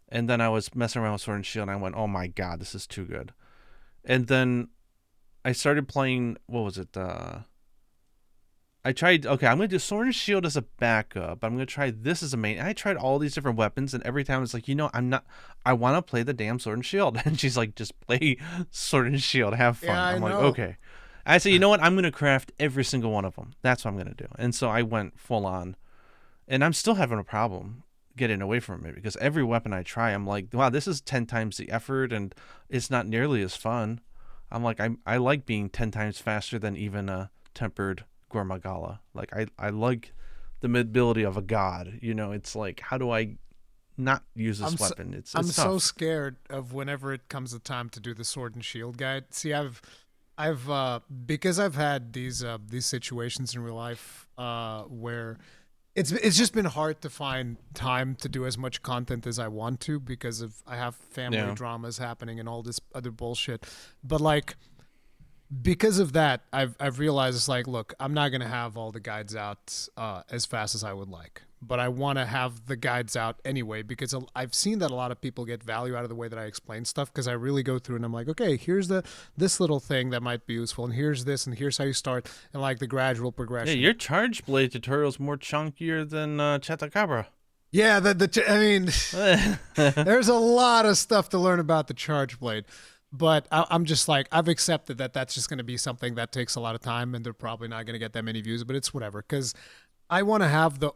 And then I was messing around with Sword and Shield, and I went, oh my God, this is too good. And then I started playing, what was it? I'm going to do Sword and Shield as a backup. I'm going to try this as a main. And I tried all these different weapons, and every time it's like, I want to play the damn Sword and Shield. And she's like, just play Sword and Shield, have fun. Yeah, I'm like, know. okay. I said, you know what? I'm going to craft every single one of them. That's what I'm going to do. And so I went full on, and I'm still having a problem getting away from it, because every weapon I try, I'm like, wow, this is 10 times the effort, and it's not nearly as fun. I'm like, I like being 10 times faster than even a tempered Gormagala. Like, I like the ability of a god. It's like, how do I not use this weapon? It's I'm tough. so scared of whenever it comes the time to do the Sword and Shield guide. See, I've because I've had these situations in real life where it's just been hard to find time to do as much content as I want to, because I have family dramas happening and all this other bullshit. But like, because of that, I've realized it's like, look, I'm not gonna have all the guides out as fast as I would like, but I want to have the guides out anyway, because I've seen that a lot of people get value out of the way that I explain stuff, because I really go through and I'm like, okay, here's this little thing that might be useful, and here's this, and here's how you start, and like the gradual progression. Yeah, your charge blade tutorial is more chunkier than Chatacabra. Yeah, I mean, there's a lot of stuff to learn about the charge blade. But I'm just like, I've accepted that that's just going to be something that takes a lot of time, and they're probably not going to get that many views, but it's whatever. Because I want to have not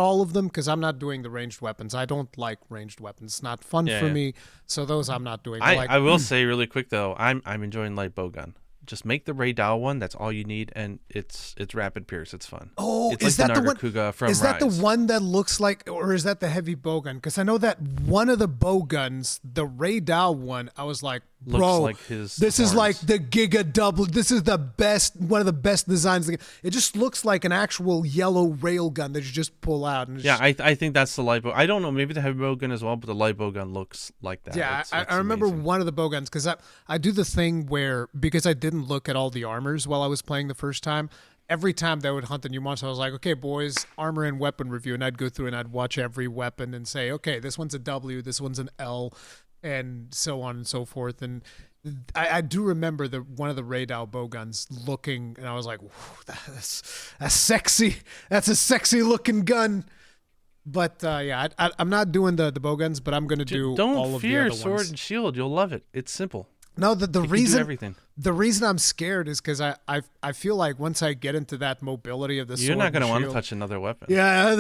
all of them, because I'm not doing the ranged weapons. I don't like ranged weapons. It's not fun for me. So those I'm not doing. I will say really quick though, I'm enjoying light bowgun. Just make the Ray Dow one. That's all you need, and it's rapid pierce. It's fun. Oh, it's is like that the one? From is that Rise. the one that looks like, or is that the heavy bowgun? Because I know that one of the bowguns, the Ray Dow one, I was like, bro, like his this horns. is like the Giga Double. This is the best, one of the best designs. It just looks like an actual yellow rail gun that you just pull out. And I think that's the light bow. I don't know, maybe the heavy bowgun as well, but the light bowgun looks like that. Yeah, it's I remember amazing. one of the bowguns, because I do the thing where, because I didn't look at all the armors while I was playing the first time, every time they would hunt a new monster, I was like, okay, boys, armor and weapon review. And I'd go through and I'd watch every weapon and say, okay, this one's a W, this one's an L, and so on and so forth. And I do remember one of the Raydal bowguns looking, and I was like, that's sexy. That's a sexy looking gun. But yeah, I'm not doing the bowguns, but I'm gonna do Don't all of the fear other Sword ones. and Shield. You'll love it. It's simple. No, the It can do reason everything. the reason I'm scared is because I feel like once I get into that mobility of the You're sword not going to and want to shield, touch another weapon. yeah,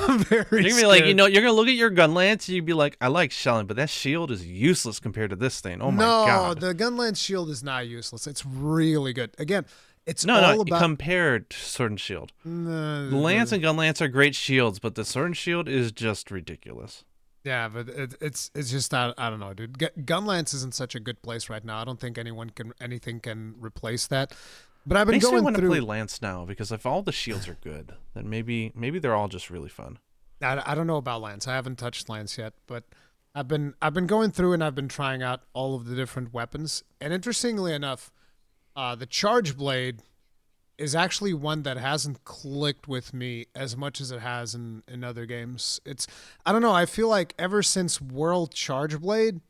I'm very. You're going to be scared. like, you're going to look at your gun lance and you'd be like, I like shelling, but that shield is useless compared to this thing. Oh my no, God. the gunlance shield is not useless. It's really good. Again, it's No, all no, about compared to Sword and Shield. The lance and gun lance are great shields, but the Sword and Shield is just ridiculous. Yeah, but it's just I don't know, dude. Gunlance is in such a good place right now. I don't think anything can replace that. But I've been Makes me going want to through. play lance now because if all the shields are good, then maybe they're all just really fun. I don't know about Lance. I haven't touched Lance yet, but I've been going through and I've been trying out all of the different weapons. And interestingly enough, the Charge Blade is actually one that hasn't clicked with me as much as it has in other games. I don't know, I feel like ever since World Charge Blade,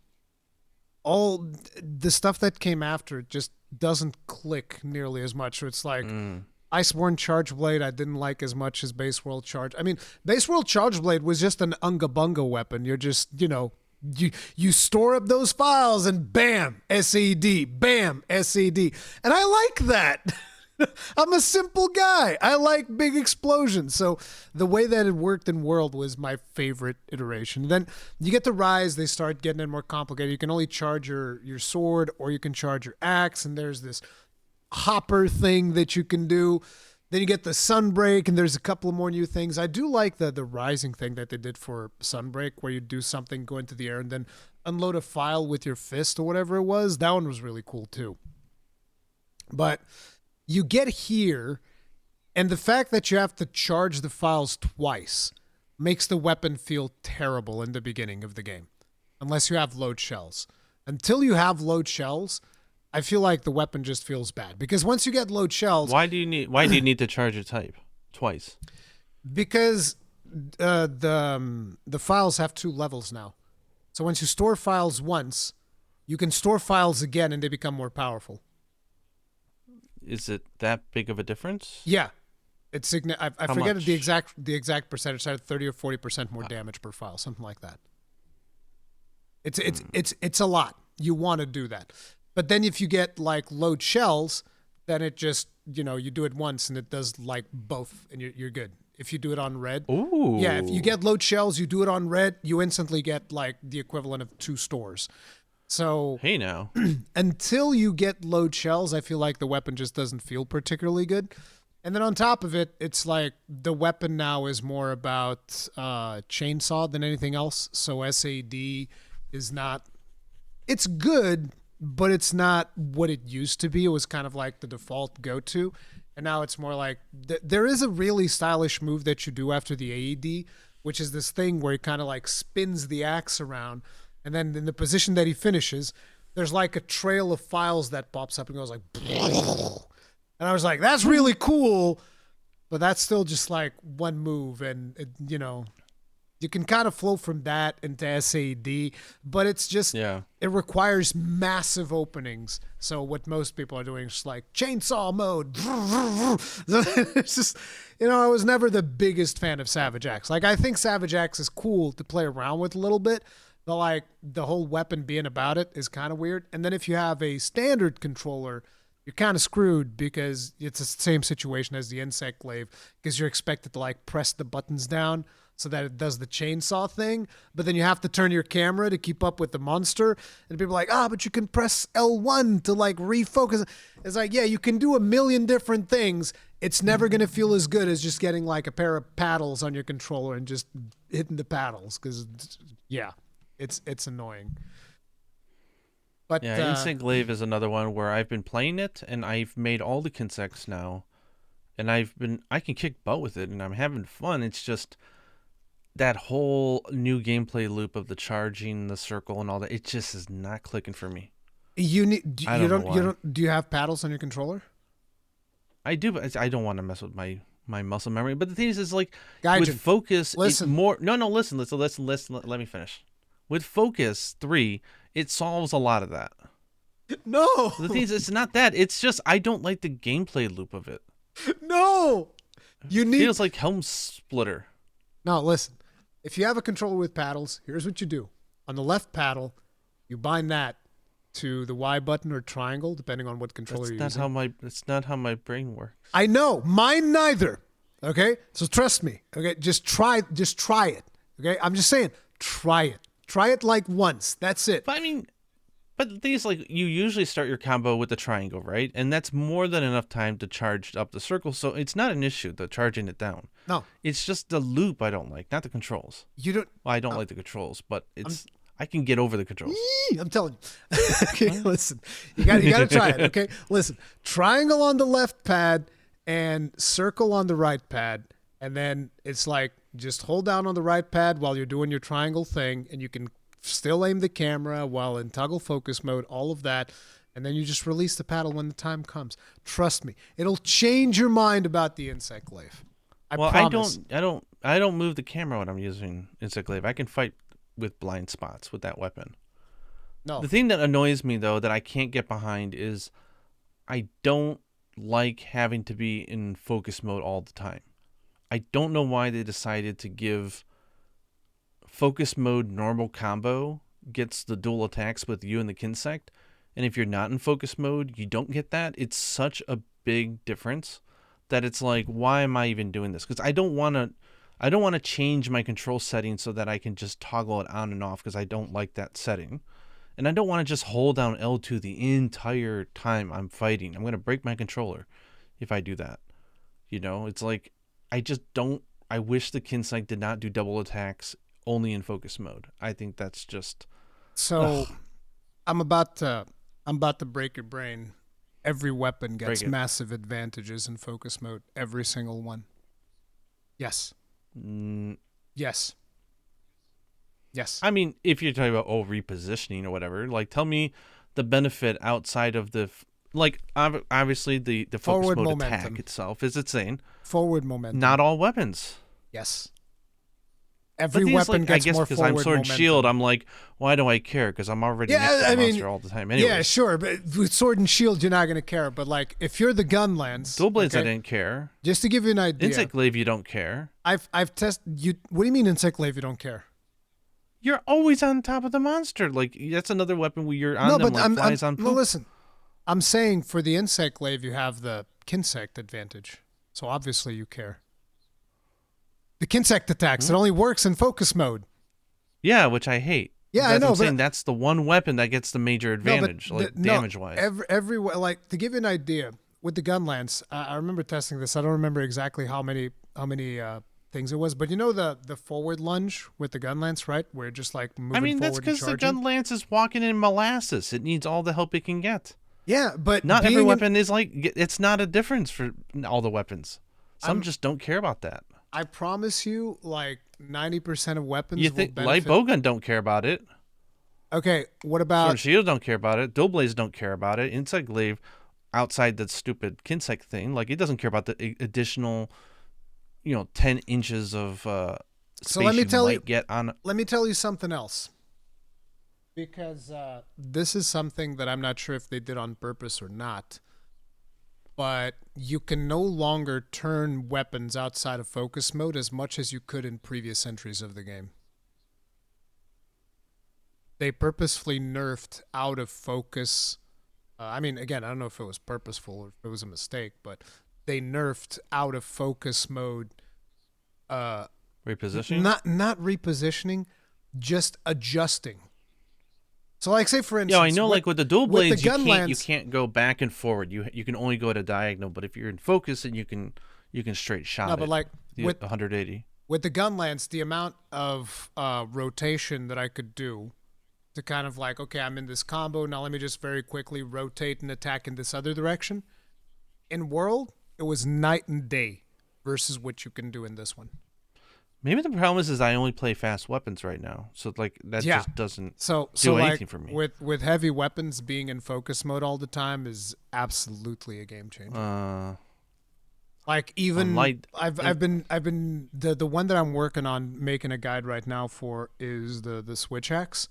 all the stuff that came after it just doesn't click nearly as much. So it's like Iceborne Charge Blade I didn't like as much as Base World Charge. I mean, Base World Charge Blade was just an unga bunga weapon. You're just, you store up those files and bam, SED, bam, SED. And I like that. I'm a simple guy. I like big explosions. So the way that it worked in World was my favorite iteration. Then you get to Rise, they start getting it more complicated. You can only charge your sword or you can charge your axe, and there's this hopper thing that you can do. Then you get the Sunbreak, and there's a couple of more new things. I do like the Rising thing that they did for Sunbreak, where you do something, go into the air, and then unload a file with your fist or whatever it was. That one was really cool too. But you get here, and the fact that you have to charge the files twice makes the weapon feel terrible in the beginning of the game, unless you have load shells. Until you have load shells, I feel like the weapon just feels bad, because once you get load shells, Why do you need to charge your type twice? because the files have 2 levels now. So once you store files once, you can store files again, and they become more powerful. Is it that big of a difference? Yeah, it's I How forget much? the exact percentage. I had 30 or 40% more damage per file, something like that. It's a lot. You want to do that, but then if you get like load shells, then it just you do it once and it does like both, and you're good. If you do it on red, Ooh. yeah. If you get load shells, you do it on red, you instantly get like the equivalent of 2 stores. So Hey now. until you get load shells, I feel like the weapon just doesn't feel particularly good. And then on top of it, it's like the weapon now is more about chainsaw than anything else. So SAD is not, it's good, but it's not what it used to be. It was kind of like the default go-to. And now it's more like, there is a really stylish move that you do after the AED, which is this thing where he kind of like spins the axe around. And then in the position that he finishes, there's like a trail of files that pops up and goes like, and I was like, that's really cool, but that's still just like one move. And, you can kind of flow from that into SAD, but it's just, Yeah. it requires massive openings. So what most people are doing is just like chainsaw mode. It's just, I was never the biggest fan of Savage Axe. Like, I think Savage Axe is cool to play around with a little bit, but like the whole weapon being about it is kind of weird. And then if you have a standard controller, you're kind of screwed, because it's the same situation as the insect glaive, because you're expected to like press the buttons down so that it does the chainsaw thing, but then you have to turn your camera to keep up with the monster, and people are like, but you can press L1 to like refocus. It's like, yeah, you can do a million different things. It's never going to feel as good as just getting like a pair of paddles on your controller and just hitting the paddles, because yeah, it's annoying. But Yeah, Instant Glaive is another one where I've been playing it and I've made all the consects now, and I can kick butt with it and I'm having fun. It's just that whole new gameplay loop of the charging, the circle, and all that. It just is not clicking for me. You I don't know why. do you have paddles on your controller? I do, but I don't want to mess with my muscle memory. But the thing is like Gaijin, with focus, listen. Listen. Let me finish. With Focus 3, it solves a lot of that. No, The thing is, it's not that. It's just I don't like the gameplay loop of it. no. You need. Feels like Helm Splitter. No, listen. If you have a controller with paddles, here's what you do. On the left paddle, you bind that to the Y button or triangle, depending on what controller you're using. It's not how my brain works. I know, mine neither. Okay, so trust me. Okay, just try it. Okay, I'm just saying, try it. Try it like once. That's it. But I mean, but the thing is, like, you usually start your combo with the triangle, right? And that's more than enough time to charge up the circle, so it's not an issue, the charging it down. No, It's just the loop I don't like, not the controls. you don't. Well, I don't like the controls, but I can get over the controls. I'm telling you. Okay, listen. You got to try it. Okay, listen. Triangle on the left pad and circle on the right pad, and then it's like just hold down on the right pad while you're doing your triangle thing, and you can still aim the camera while in toggle focus mode. All of that. And then you just release the paddle when the time comes. Trust me, it'll change your mind about the insect glaive. I promise. I don't move the camera when I'm using Insect Glaive. I can fight with blind spots with that weapon. No. The thing that annoys me though that I can't get behind is I don't like having to be in focus mode all the time. I don't know why they decided to give focus mode normal combo gets the dual attacks with you and the Kinsect, and if you're not in focus mode, you don't get that. It's such a big difference that it's like, why am I even doing this? Because I don't want to change my control settings so that I can just toggle it on and off because I don't like that setting. And I don't want to just hold down L2 the entire time I'm fighting. I'm going to break my controller if I do that. You know, it's like, I just don't, I wish the Kinsect did not do double attacks only in focus mode. I think that's just... So I'm about to break your brain. Every weapon gets massive advantages in focus mode. Every single one. Yes. Yes. Yes. I mean, if you're talking about repositioning or whatever, like tell me the benefit outside of the like obviously the focus Forward mode momentum. attack itself is insane. Forward momentum. Not all weapons. Yes. But Every these, weapon like, gets I guess more because forward I'm Sword and momentum. Shield, I'm like, why do I care? Because I'm already next to the monster all the time. Anyway, Yeah, sure, but with Sword and Shield, you're not going to care. But like, if you're the Gunlance, Dual Blades, okay, I didn't care. just to give you an idea, Insect Glaive, you don't care. I've tested you. What do you mean Insect Glaive? You don't care? You're always on top of the monster. Like that's another weapon where you're on No, them but like flies on poop. no. Listen, I'm saying for the Insect Glaive, you have the Kinsect advantage, so obviously you care. The Kinsect attacks. It only works in focus mode. Yeah, which I hate. Yeah, I know. I'm saying that's the one weapon that gets the major advantage, damage wise. Like to give you an idea, with the Gunlance, I remember testing this. I don't remember exactly how many things it was, but you know the forward lunge with the Gunlance, right? Where just like moving I mean, that's forward and because the charging. Gunlance is walking in molasses. It needs all the help it can get. Yeah, but Not every weapon is like, it's not a difference for all the weapons. Some just don't care about that. I promise you, like 90% of weapons You will think benefit. light bowgun don't care about it? Okay, what Sword about and Shield don't care about it. Dual Blades don't care about it. Insect Glaive, outside that stupid Kinsect thing, like it doesn't care about the additional, 10 inches of space So let me tell you, get on. let me tell you something else. Because this is something that I'm not sure if they did on purpose or not. But you can no longer turn weapons outside of focus mode as much as you could in previous entries of the game. They purposefully nerfed out of focus. I mean, again, I don't know if it was purposeful or if it was a mistake, but they nerfed out of focus mode. Repositioning? Not repositioning, just adjusting. So, like, say for instance, Yeah, I know. Like with the Dual Blades, the you Gunlance, can't go back and forward. You can only go at a diagonal. But if you're in focus, then you can straight shot no, it. but like with 180. with the Gunlance, the amount of rotation that I could do to kind of like, okay, I'm in this combo now. Let me just very quickly rotate and attack in this other direction. In World, it was night and day versus what you can do in this one. Maybe the problem is I only play fast weapons right now, so like that just doesn't do anything like for me. with heavy weapons being in focus mode all the time is absolutely a game changer. Like even I've been the one that I'm working on making a guide right now for is the switch axe,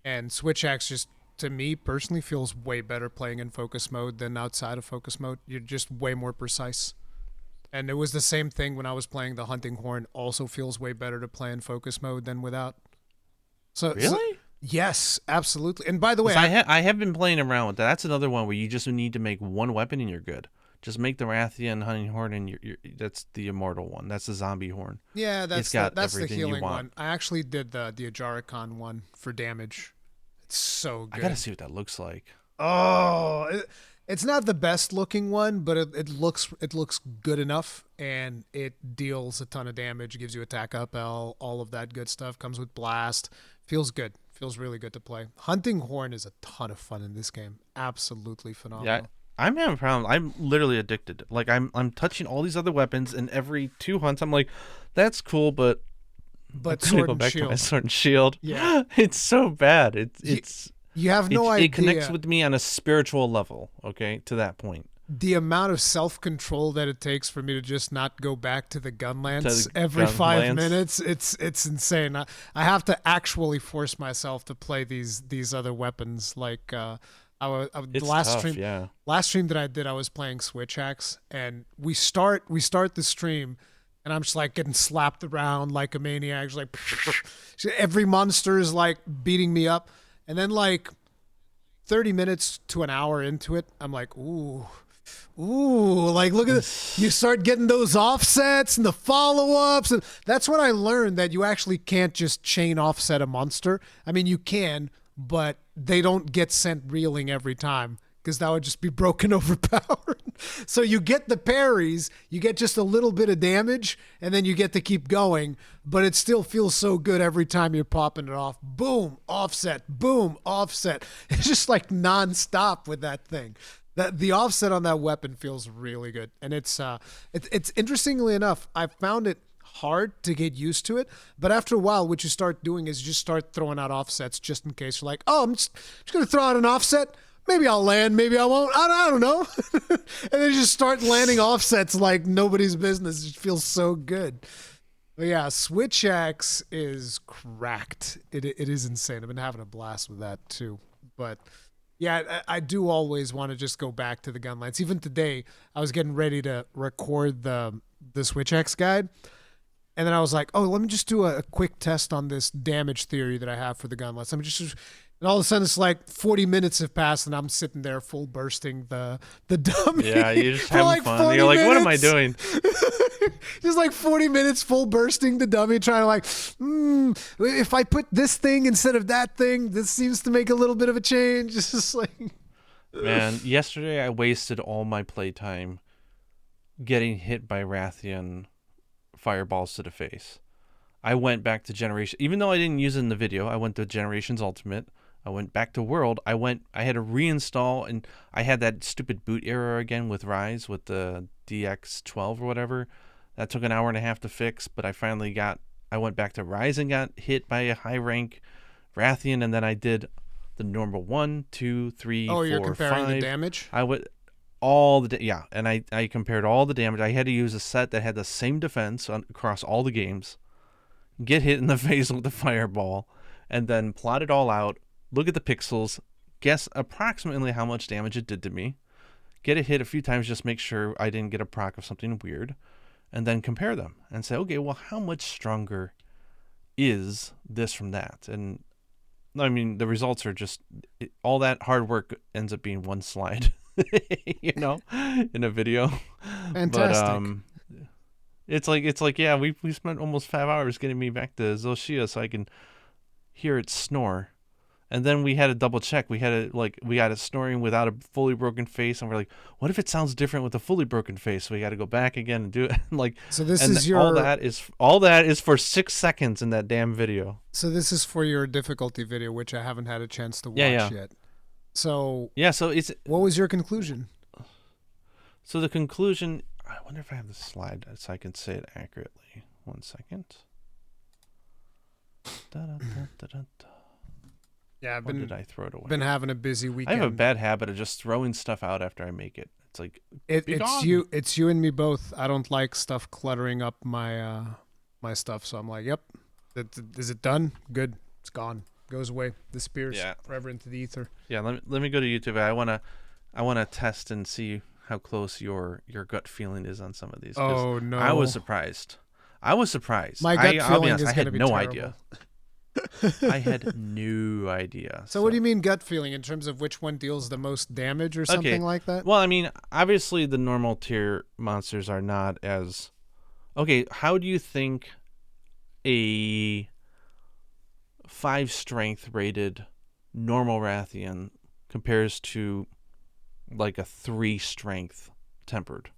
and switch axe just to me personally feels way better playing in focus mode than outside of focus mode. You're just way more precise. And it was the same thing when I was playing the hunting horn. Also feels way better to play in focus mode than without. So Really? yes, absolutely. And by the way, 'Cause I have been playing around with that. That's another one where you just need to make one weapon and you're good. Just make the Rathian hunting horn and that's the immortal one. That's the zombie horn. yeah, It's got that's the everything you healing want. one. I actually did the Ajarikon one for damage. It's so good. I gotta see what that looks like. Oh, it's not the best looking one, but it looks good enough, and it deals a ton of damage. Gives you attack up L, all of that good stuff. Comes with blast. Feels good. Feels really good to play. Hunting horn is a ton of fun in this game. Absolutely phenomenal. Yeah, I'm having a problem. I'm literally addicted. Like I'm touching all these other weapons, and every 2 hunts, I'm like, that's cool, but I'm gonna sword go and back to my shield. sword and shield. Yeah. It's so bad. It's You have no idea. it connects with me on a spiritual level. Okay, to that point. The amount of self-control that it takes for me to just not go back to the gun lance To the every gun 5 lance. minutes, it's insane. I have to actually force myself to play these other weapons. Like the It's last tough. stream, Yeah. last stream that I did, I was playing Switch Axe, and we start the stream, and I'm just like getting slapped around like a maniac, just like every monster is like beating me up, and then like 30 minutes to an hour into it, I'm like, ooh, like look at this. You start getting those offsets and the follow-ups, and that's when I learned that you actually can't just chain offset a monster. I mean, you can, but they don't get sent reeling every time, because that would just be broken overpowered. So you get the parries, you get just a little bit of damage, and then you get to keep going, but it still feels so good every time you're popping it off. Boom, offset, boom, offset. It's just like nonstop with that thing. That the offset on that weapon feels really good. And it's interestingly enough, I found it hard to get used to it, but after a while what you start doing is you just start throwing out offsets just in case. You're like, oh, I'm just gonna throw out an offset. Maybe I'll land, maybe I won't. I don't know. And then you just start landing offsets like nobody's business. It feels so good. But yeah, Switch Axe is cracked. It is insane. I've been having a blast with that too. But yeah, I do always want to just go back to the gun lines. Even today, I was getting ready to record the Switch Axe guide. And then I was like, oh, let me just do a quick test on this damage theory that I have for the gun lines. And all of a sudden, it's like 40 minutes have passed, and I'm sitting there full bursting the dummy. Yeah, you're just for having like fun. 40 You're like, what am I minutes. doing? Just like 40 minutes full bursting the dummy, trying to like, if I put this thing instead of that thing, this seems to make a little bit of a change. It's just like, Man, yesterday I wasted all my playtime getting hit by Rathian fireballs to the face. I went back to Generation, even though I didn't use it in the video, I went to Generations Ultimate. I went back to World. I had to reinstall, and I had that stupid boot error again with Rise, with the DX12 or whatever. That took an hour and a half to fix, but I went back to Rise and got hit by a high rank Rathian, and then I did the normal 1, 2, 3, 4, you're comparing 5. the damage? I would and I compared all the damage. I had to use a set that had the same defense across all the games, get hit in the face with the fireball, and then plot it all out, look at the pixels, guess approximately how much damage it did to me, get it hit a few times, just make sure I didn't get a proc of something weird, and then compare them and say, okay, well, how much stronger is this from that? And I mean, the results are just all that hard work ends up being one slide, in a video. Fantastic. But it's like yeah, we spent almost 5 hours getting me back to Zoshia so I can hear it snore. And then we had to double check. We got it snoring without a fully broken face, and we're like, what if it sounds different with a fully broken face? So we got to go back again and do it. So this and is your all that is for 6 seconds in that damn video. So this is for your difficulty video, which I haven't had a chance to watch Yeah. yet. So Yeah, so it's what was your conclusion? so the conclusion. I wonder if I have the slide so I can say it accurately. 1 second. Yeah, I've When did I throw it away? been having a busy I weekend. have a bad habit of just throwing stuff out after I make it. It's like be It's gone. it's you and me both. I don't like stuff cluttering up my my stuff, so I'm like, yep. Is it done? Good. It's gone. goes away, disappears Yeah. forever into the ether. Yeah, let me go to YouTube. I wanna test and see how close your gut feeling is on some of these. 'Cause Oh no, I was surprised. my gut I'll be feeling honest. is I going to had be no terrible. idea. I had no idea. So what do you mean gut feeling in terms of which one deals the most damage or something Okay. like that? Well, I mean, obviously the normal tier monsters are not as okay. How do you think a 5 strength rated normal Rathian compares to like a 3 strength tempered?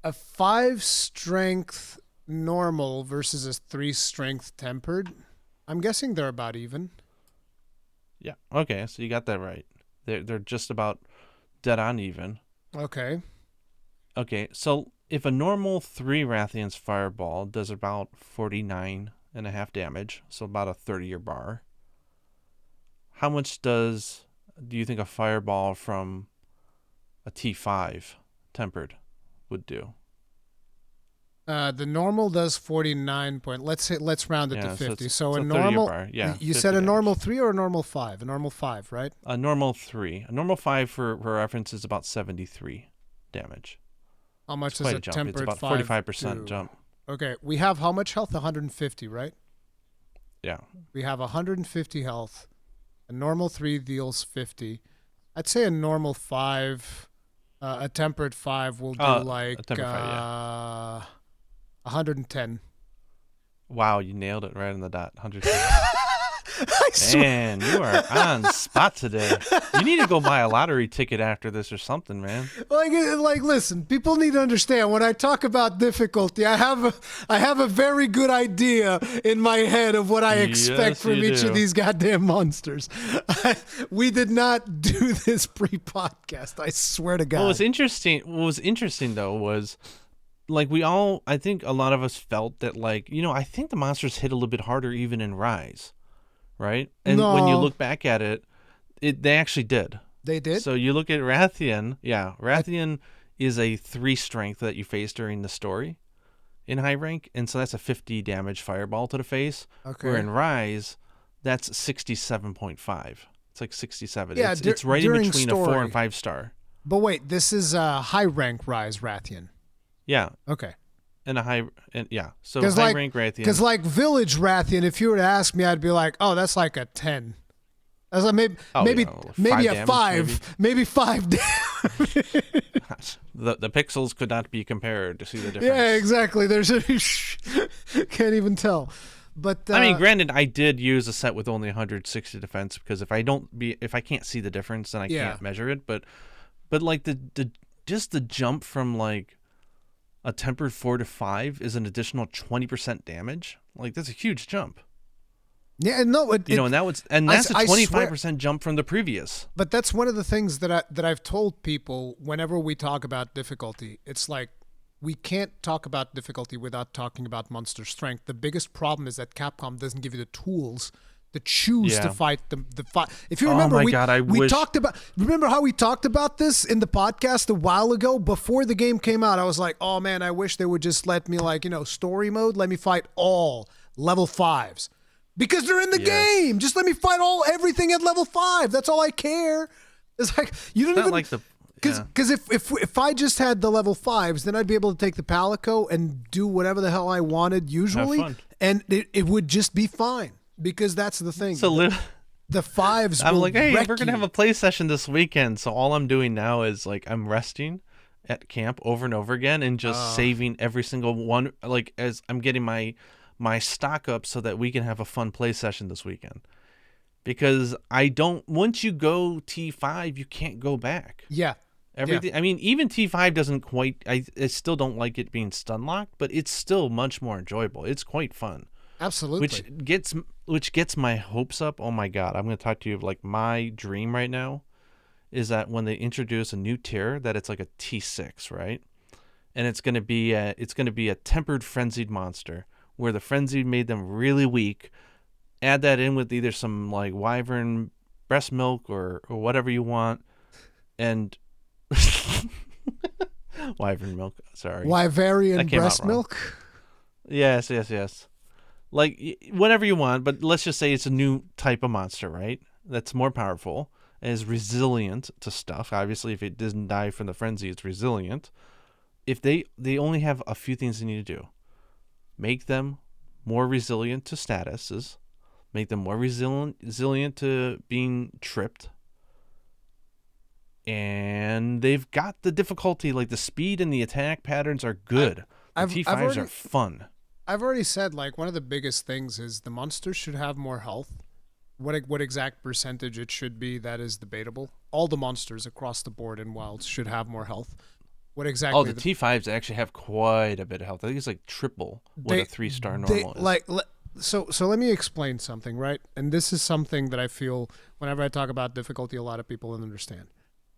A 5 strength normal versus a 3 strength tempered. I'm guessing they're about even. Yeah. Okay, so you got that right. They're just about dead on even. Okay. Okay, so if a normal 3 Rathian's fireball does about 49.5 damage, so about a 30-year bar, how much do you think a fireball from a T5 tempered would do? The normal does 49 point. Let's round it Yeah, to so 50. it's So a 30-year normal. bar. Yeah, You 50 said a damage. normal 3 or a normal 5? A normal 5, right? A normal 3. A normal 5 for reference is about 73 damage. How much It's does quite a a jump. tempered It's about 5 45% do? jump. Okay, we have how much health? 150, right? Yeah. We have 150 health. A normal 3 deals 50. I'd say a normal 5, a tempered 5 will do like a tempered 5, 110. Wow, you nailed it right on the dot. 100. I swear. Man, you are on spot today. You need to go buy a lottery ticket after this or something, man. Like, listen. People need to understand when I talk about difficulty, I have a very good idea in my head of what I expect Yes, from you each do. of these goddamn monsters. We did not do this pre-podcast. I swear to God. What was interesting though was like I think a lot of us felt that like, I think the monsters hit a little bit harder even in Rise, right? And when you No. look back at it, they actually did. They did? So you look at Rathian, Rathian is a 3 strength that you face during the story in high rank, and so that's a 50 damage fireball to the face. Okay. Where in Rise, that's 67.5. It's like 67. Yeah, it's right in during between a 4 story. and 5 star. But wait, this is a high rank Rise Rathian. Yeah, Okay. and a high, and yeah. So 'Cause high rank Rathian. Because like Village Rathian, if you were to ask me, I'd be like, oh, that's like a 10. That's like maybe Oh, maybe yeah, well, maybe 5 a damage, 5, maybe 5 damage. the pixels could not be compared to see the difference. Yeah, exactly. There's a can't even tell. But I mean, granted, I did use a set with only 160 defense because if I can't see the difference, then I Yeah. can't measure it. But like just the jump from like a tempered 4 to 5 is an additional 20% damage. Like that's a huge jump. yeah, no, And that's a I swear- 25% jump from the previous. But that's one of the things that I've told people whenever we talk about difficulty. It's like we can't talk about difficulty without talking about monster strength. The biggest problem is that Capcom doesn't give you the tools to choose to Yeah. fight the fight. If you Oh remember, my God, I we wish- talked about. Remember how we talked about this in the podcast a while ago before the game came out? I was like, oh man, I wish they would just let me story mode. Let me fight all level 5s. Because they're in the Yes. game. Just let me fight everything at level 5. That's all I care. It's like you don't Not even like the because if I just had the level 5s, then I'd be able to take the Palico and do whatever the hell I wanted usually, fun. and it would just be fine. Because that's the thing. So The 5s. I'm will like, hey, wreck we're gonna you. have a play session this weekend. So all I'm doing now is like I'm resting at camp over and over again and just saving every single one. Like as I'm getting my stock up so that we can have a fun play session this weekend. Because once you go T5, you can't go back. Yeah. Everything. I mean, even T5 doesn't quite. I still don't like it being stun locked, but it's still much more enjoyable. It's quite fun. Absolutely. Which gets my hopes up. Oh my God, I'm going to talk to you like my dream right now is that when they introduce a new tier that it's like a T6, right? And it's going to be a tempered frenzied monster where the frenzied made them really weak. Add that in with either some like wyvern breast milk or whatever you want, and wyvern milk. Sorry, Wyverian That came out breast wrong. milk. Yes. whatever you want, but let's just say it's a new type of monster, right? That's more powerful, is resilient to stuff. Obviously, if it doesn't die from the frenzy, it's resilient. If they only have a few things they need to do. Make them more resilient to statuses, make them more resilient to being tripped. And they've got the difficulty, like the speed and the attack patterns are good. The T5s are fun. I've already said, like, one of the biggest things is the monsters should have more health. What exact percentage it should be, that is debatable. All the monsters across the board in Wilds should have more health. What exactly? Oh, the T5s actually have quite a bit of health. I think it's like triple what a 3-star normal is. So let me explain something, right? And this is something that I feel whenever I talk about difficulty, a lot of people don't understand.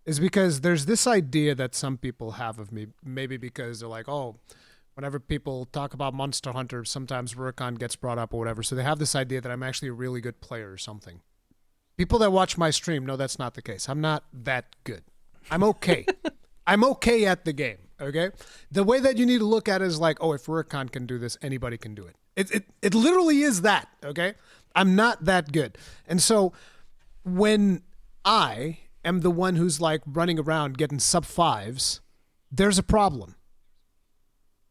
Is because there's this idea that some people have of me, maybe because they're like, oh, whenever people talk about Monster Hunter, sometimes Rurikhan gets brought up or whatever. So they have this idea that I'm actually a really good player or something. People that watch my stream know that's not the case. I'm not that good. I'm okay. I'm okay at the game, okay? The way that you need to look at it is like, oh, if Rurikhan can do this, anybody can do it. It literally is that, okay? I'm not that good. And so when I am the one who's like running around getting sub-5s, there's a problem.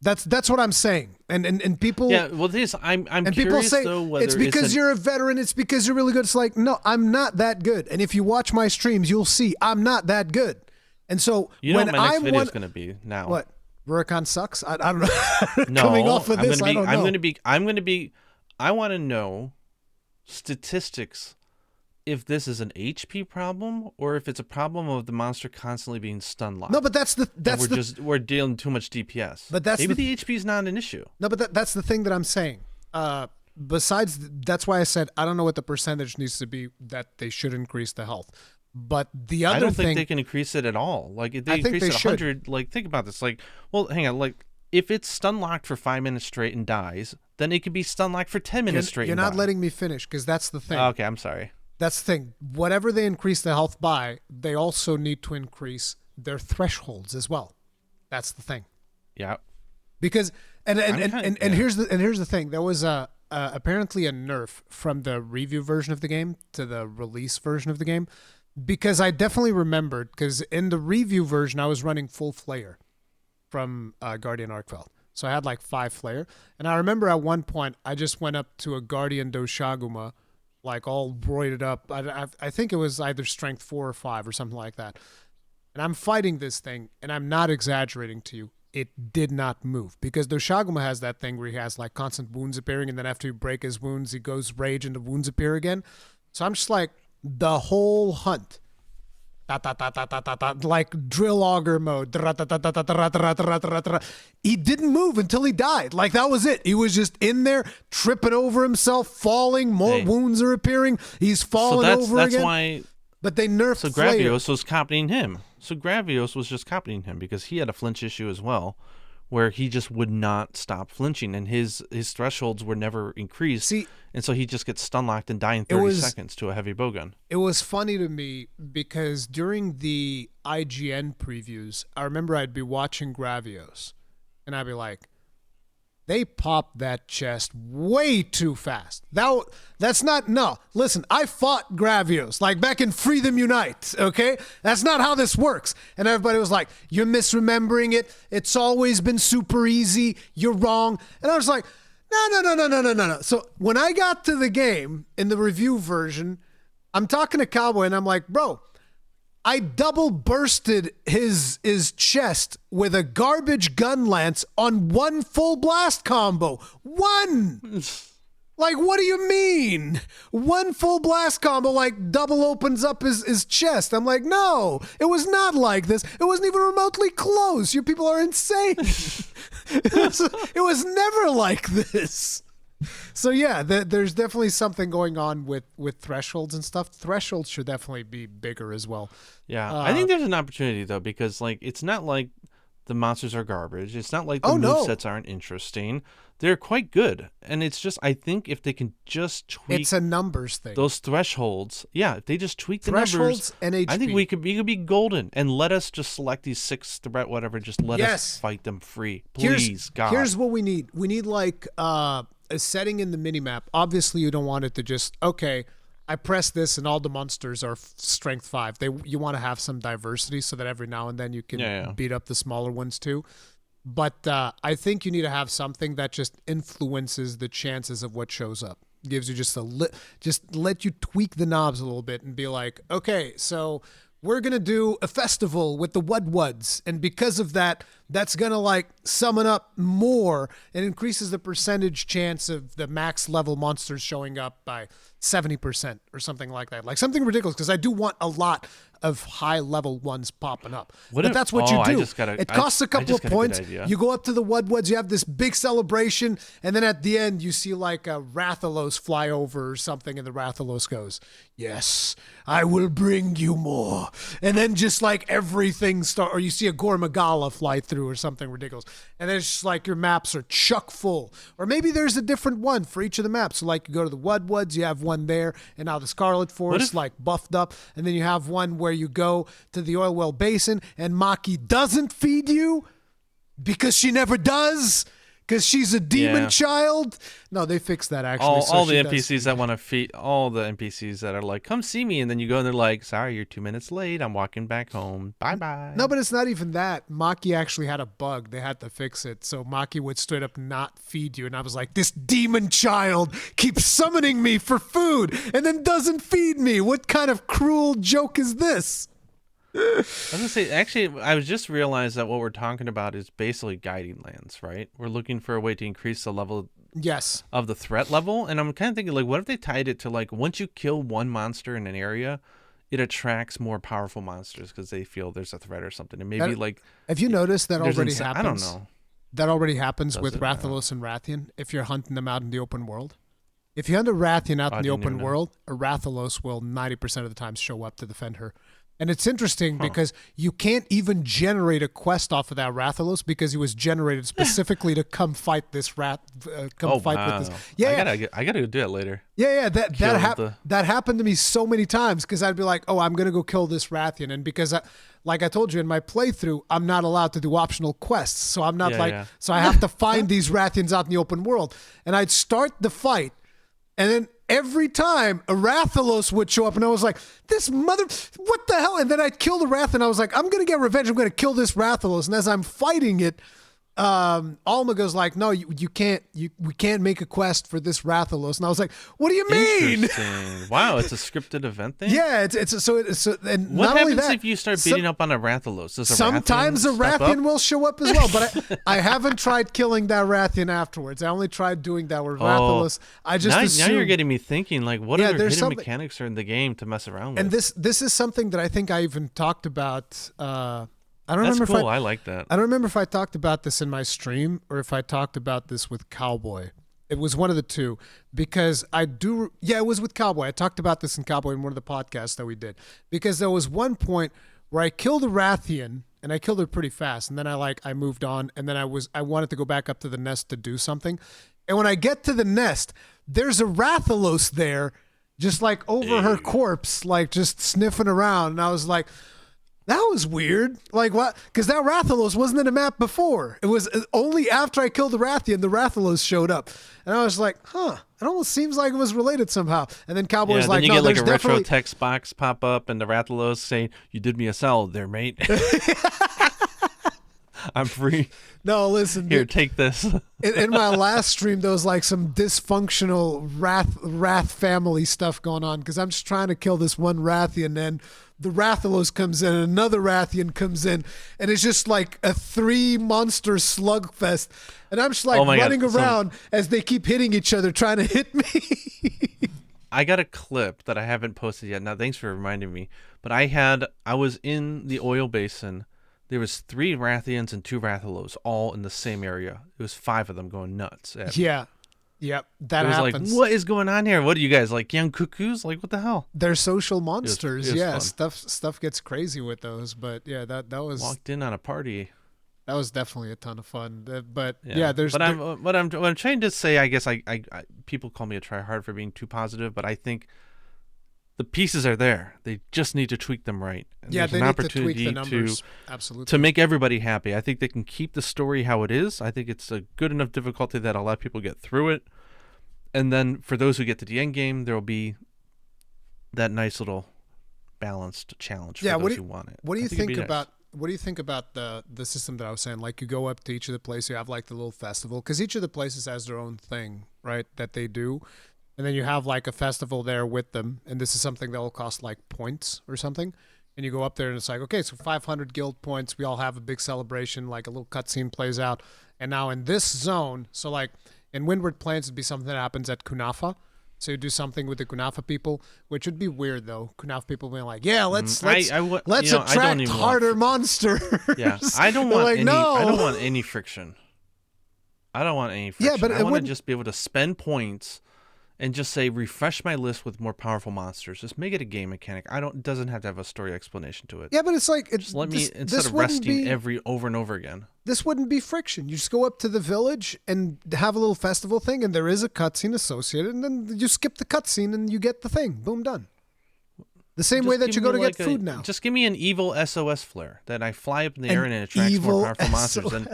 That's what I'm saying. And people... Yeah, well, I'm and curious, people say, though, whether it's because you're a veteran, it's because you're really good. It's like, no, I'm not that good. And if you watch my streams, you'll see I'm not that good. And so you know what my next video is going to be now. What? Rurikhan sucks? I don't know. No, coming off of this, I don't know. I'm going to be... I want to know statistics if this is an HP problem or if it's a problem of the monster constantly being stun locked. No, but we're dealing too much DPS. But maybe the HP is not an issue. No, but that's the thing that I'm saying. Besides, that's why I said I don't know what the percentage needs to be that they should increase the health. But the other thing, I don't think they can increase it at all. Like if they increase it 100, like think about this. Like, well, hang on. Like if it's stun locked for 5 minutes straight and dies, then it could be stun locked for 10 minutes straight. You're not letting me finish because that's the thing. Okay, I'm sorry. That's the thing. Whatever they increase the health by, they also need to increase their thresholds as well. That's the thing. Yeah. Because here's the thing. There was apparently a nerf from the review version of the game to the release version of the game. Because I definitely remembered, because in the review version, I was running full Flayer from Guardian Arkfeld. So I had like 5 Flayer. And I remember at one point, I just went up to a Guardian Doshaguma, like all roided up. I think it was either strength 4 or 5 or something like that. And I'm fighting this thing, and I'm not exaggerating to you. It did not move. Because Doshaguma has that thing where he has like constant wounds appearing, and then after you break his wounds, he goes rage and the wounds appear again. So I'm just like, the whole hunt, like drill auger mode. He didn't move until he died. Like that was it. He was just in there tripping over himself, falling. More wounds are appearing. He's falling over again. That's why. But they nerfed. So Gravios was copying him. So Gravios was just copying him because he had a flinch issue as well, where he just would not stop flinching, and his thresholds were never increased. See, and so he just gets stun locked and die in 30 seconds to a heavy bowgun. It was funny to me because during the IGN previews, I remember I'd be watching Gravios, and I'd be like, they popped that chest way too fast. That's not, no. Listen, I fought Gravios, like back in Free Them Unite, okay? That's not how this works. And everybody was like, you're misremembering it. It's always been super easy. You're wrong. And I was like, no. So when I got to the game in the review version, I'm talking to Cowboy, and I'm like, bro, I double bursted his chest with a garbage gun lance on one full blast combo. One! Like, what do you mean? One full blast combo, like, double opens up his chest. I'm like, no, it was not like this. It wasn't even remotely close. You people are insane. It was never like this. So yeah, there's definitely something going on with thresholds and stuff. Thresholds should definitely be bigger as well. Yeah, I think there's an opportunity though, because like it's not like the monsters are garbage. It's not like the movesets aren't interesting. They're quite good, and it's just I think if they can just tweak, it's a numbers thing. Those thresholds, yeah, if they just tweak the thresholds numbers, and HP. I think we could be golden, and let us just select these 6 threat whatever. Just let us fight them free, please, God. Here's what we need. We need like a setting in the minimap, obviously you don't want it to just, okay, I press this and all the monsters are strength 5. You want to have some diversity so that every now and then you can beat up the smaller ones too. But I think you need to have something that just influences the chances of what shows up. Gives you just just let you tweak the knobs a little bit and be like, okay, so we're going to do a festival with the Wudwuds. And because of that, that's going to like summon up more. It increases the percentage chance of the max level monsters showing up by 70% or something like that. Like something ridiculous, because I do want a lot of high level ones popping up. But that's what you do. It costs a couple of points. You go up to the Wudwuds, you have this big celebration, and then at the end you see like a Rathalos fly over or something, and the Rathalos goes, yes, I will bring you more. And then just like everything or you see a Gormagala fly through or something ridiculous. And then it's just like your maps are chock full. Or maybe there's a different one for each of the maps. So like you go to the Wudwuds, you have one there, and now the Scarlet Forest like buffed up, and then you have one where you go to the Oil Well Basin and Maki doesn't feed you because she never does. Because she's a demon child? No, they fixed that actually. All the NPCs that want to feed, all the NPCs that are like, come see me. And then you go and they're like, sorry, you're 2 minutes late. I'm walking back home. Bye-bye. No, but it's not even that. Maki actually had a bug. They had to fix it. So Maki would straight up not feed you. And I was like, this demon child keeps summoning me for food and then doesn't feed me. What kind of cruel joke is this? I was gonna say, actually, I was just realized that what we're talking about is basically guiding lands, right? We're looking for a way to increase the level of the threat level. And I'm kind of thinking, like, what if they tied it to, like, once you kill one monster in an area, it attracts more powerful monsters because they feel there's a threat or something. And maybe, have you noticed that already happens? I don't know. That already happens with Rathalos and Rathian if you're hunting them out in the open world. If you hunt a Rathian out in the open world, a Rathalos will 90% of the time show up to defend her. And it's interesting because you can't even generate a quest off of that Rathalos because he was generated specifically to come fight this with this. Yeah, I gotta go do it later. Yeah, that happened to me so many times because I'd be like, oh, I'm gonna go kill this Rathian, and because like I told you in my playthrough, I'm not allowed to do optional quests, so I'm not so I have to find these Rathians out in the open world, and I'd start the fight, and then every time a Rathalos would show up, and I was like, this what the hell? And then I'd kill the Rath, and I was like, I'm going to get revenge. I'm going to kill this Rathalos. And as I'm fighting it, Alma goes like, no, you can't, we can't make a quest for this Rathalos. And I was like, what do you mean? Wow, it's a scripted event thing? Yeah, and what not only happens that, if you start beating up on a Rathalos? Sometimes a Rathian will show up as well, but I haven't tried killing that Rathian afterwards. I only tried doing that with Rathalos. I just assumed, now you're getting me thinking, like, what other hidden mechanics are in the game to mess around with? And this is something that I think I even talked about. I don't That's remember cool. I like that. I don't remember if I talked about this in my stream or if I talked about this with Cowboy. It was one of the two because it was with Cowboy. I talked about this in Cowboy in one of the podcasts that we did because there was one point where I killed a Rathian and I killed her pretty fast. And then I moved on and then I wanted to go back up to the nest to do something. And when I get to the nest, there's a Rathalos there just like over her corpse, like just sniffing around. And I was like, that was weird. Like what? Because that Rathalos wasn't in the map before. It was only after I killed the Rathian, the Rathalos showed up, and I was like, "Huh." It almost seems like it was related somehow. And then Cowboy's like, "No, you get like a retro text box pop up, and the Rathalos saying, "You did me a solid there, mate. I'm free. No, listen. Here, take this." In my last stream, there was like some dysfunctional Wrath family stuff going on because I'm just trying to kill this one Rathian, and then the Rathalos comes in, and another Rathian comes in, and it's just like a 3-monster slugfest. And I'm just like running around as they keep hitting each other, trying to hit me. I got a clip that I haven't posted yet. Now, thanks for reminding me. But I was in the oil basin. There was 3 Rathians and 2 Rathalos all in the same area. It was 5 of them going nuts. Yeah. Yep, that happens. Like, what is going on here? What are you guys, like young cuckoos? Like, what the hell? They're social monsters. It was yeah, fun. Stuff gets crazy with those. But yeah, that was walked in on a party. That was definitely a ton of fun. But there's. But what I'm trying to say, I guess I people call me a tryhard for being too positive, but I think the pieces are there. They just need to tweak them right. And yeah, there's they an need opportunity to tweak the numbers. Absolutely. To make everybody happy. I think they can keep the story how it is. I think it's a good enough difficulty that a lot of people get through it. And then for those who get to the end game, there will be that nice little balanced challenge for those who want it. What do I you think it'd think be about what do you think about the system that I was saying? Like you go up to each of the places, you have like the little festival because each of the places has their own thing, right? That they do, and then you have like a festival there with them, and this is something that will cost like points or something. And you go up there and it's like, okay, so 500 guild points. We all have a big celebration, like a little cutscene plays out, and now in this zone, so like in Windward Plains, it'd be something that happens at Kunafa. So you do something with the Kunafa people, which would be weird though. Kunafa people being like, "Yeah, let's attract harder monsters." Yeah, I don't want like, any. no. I don't want any friction. I don't want any friction. Yeah, but I want to just be able to spend points and just say refresh my list with more powerful monsters. Just make it a game mechanic. It doesn't have to have a story explanation to it. Yeah, but it's like just let me instead of resting over and over again. This wouldn't be friction. You just go up to the village and have a little festival thing, and there is a cutscene associated, and then you skip the cutscene and you get the thing. Boom, done. The same way that you go to get food now. Just give me an evil SOS flare that I fly up in the air and it attracts more powerful monsters. And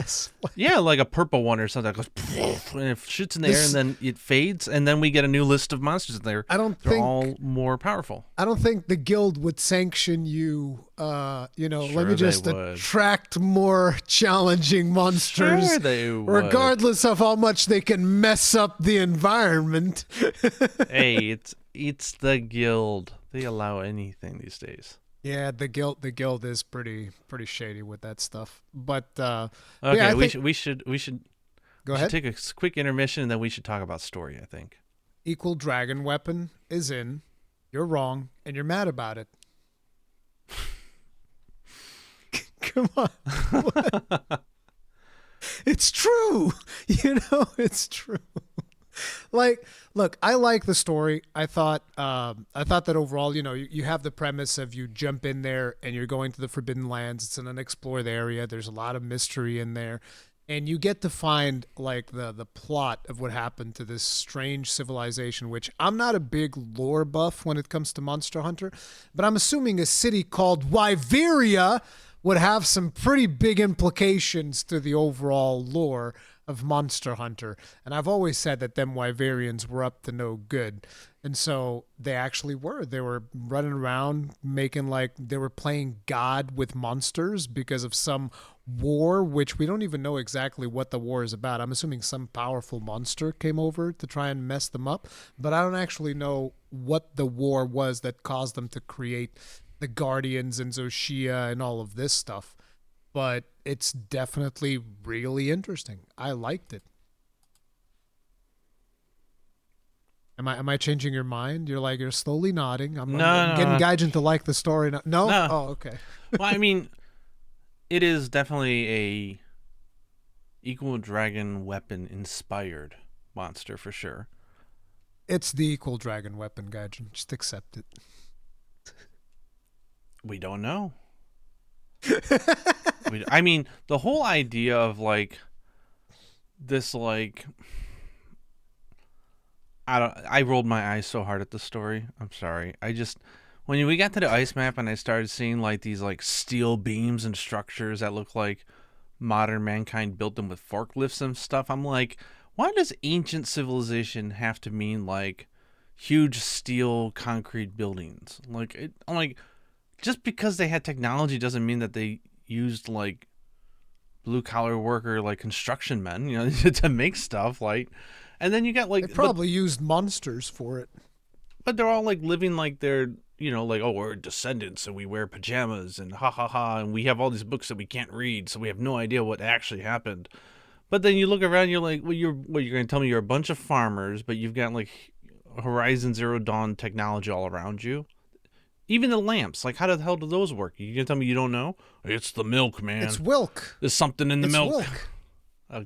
yeah, like a purple one or something that goes and it shoots in the air and then it fades and then we get a new list of monsters in there. They're all more powerful. I don't think the guild would sanction you. Let me just attract more challenging monsters. Sure they would. Regardless of how much they can mess up the environment. Hey, it's the guild. They allow anything these days. Yeah, the guild is pretty shady with that stuff. But okay, yeah, we should go ahead. Take a quick intermission and then we should talk about story. I think equal dragon weapon is in. You're wrong and you're mad about it. Come on, it's true. It's true. Like, look, I like the story. I thought that overall, you have the premise of you jump in there and you're going to the Forbidden Lands. It's an unexplored area. There's a lot of mystery in there, and you get to find like the plot of what happened to this strange civilization. Which I'm not a big lore buff when it comes to Monster Hunter, but I'm assuming a city called Wyveria would have some pretty big implications to the overall lore of Monster Hunter. And I've always said that them Wyverians were up to no good. And so they actually were. They were running around making like they were playing God with monsters because of some war, which we don't even know exactly what the war is about. I'm assuming some powerful monster came over to try and mess them up, but I don't actually know what the war was that caused them to create the Guardians and Zoshia and all of this stuff. But it's definitely really interesting. I liked it. Am I changing your mind? You're slowly nodding. I'm getting Gaijin to like the story. No? Oh, okay. Well, I mean, it is definitely a Equal Dragon weapon inspired monster for sure. It's the Equal Dragon weapon, Gaijin. Just accept it. We don't know. I mean, the whole idea of like this, like, I rolled my eyes so hard at the story. I'm sorry. When we got to the ice map and I started seeing like these like steel beams and structures that look like modern mankind built them with forklifts and stuff, I'm like, why does ancient civilization have to mean like huge steel concrete buildings? I'm like, just because they had technology doesn't mean that they used like blue collar worker like construction men, to make stuff like. And then you got like they probably used monsters for it. But they're all like living like they're like, oh, we're descendants and we wear pajamas and ha ha ha, and we have all these books that we can't read, so we have no idea what actually happened. But then you look around, you're like, you're going to tell me you're a bunch of farmers, but you've got like Horizon Zero Dawn technology all around you. Even the lamps, like how the hell do those work? You gonna tell me you don't know? It's the milk, man. It's Wilk. There's something in the milk. Wilk. Oh,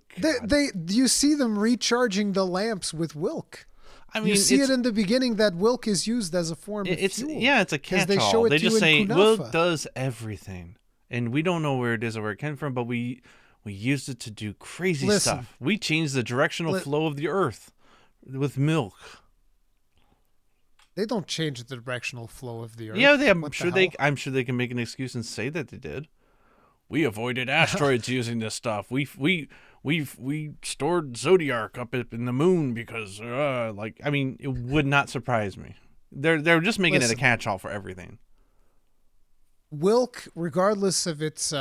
you see them recharging the lamps with Wilk. I mean, you see it in the beginning that Wilk is used as a form of fuel. Yeah, it's a catch-all. They just say Wilk does everything, and we don't know where it is or where it came from, but we used it to do crazy stuff. We changed the directional flow of the earth with milk. They don't change the directional flow of the earth. Yeah, I'm sure they can make an excuse and say that they did. We avoided asteroids using this stuff. We we stored Zodiac up in the moon because I mean, it would not surprise me. They're just making it a catch-all for everything. Wilk, regardless of its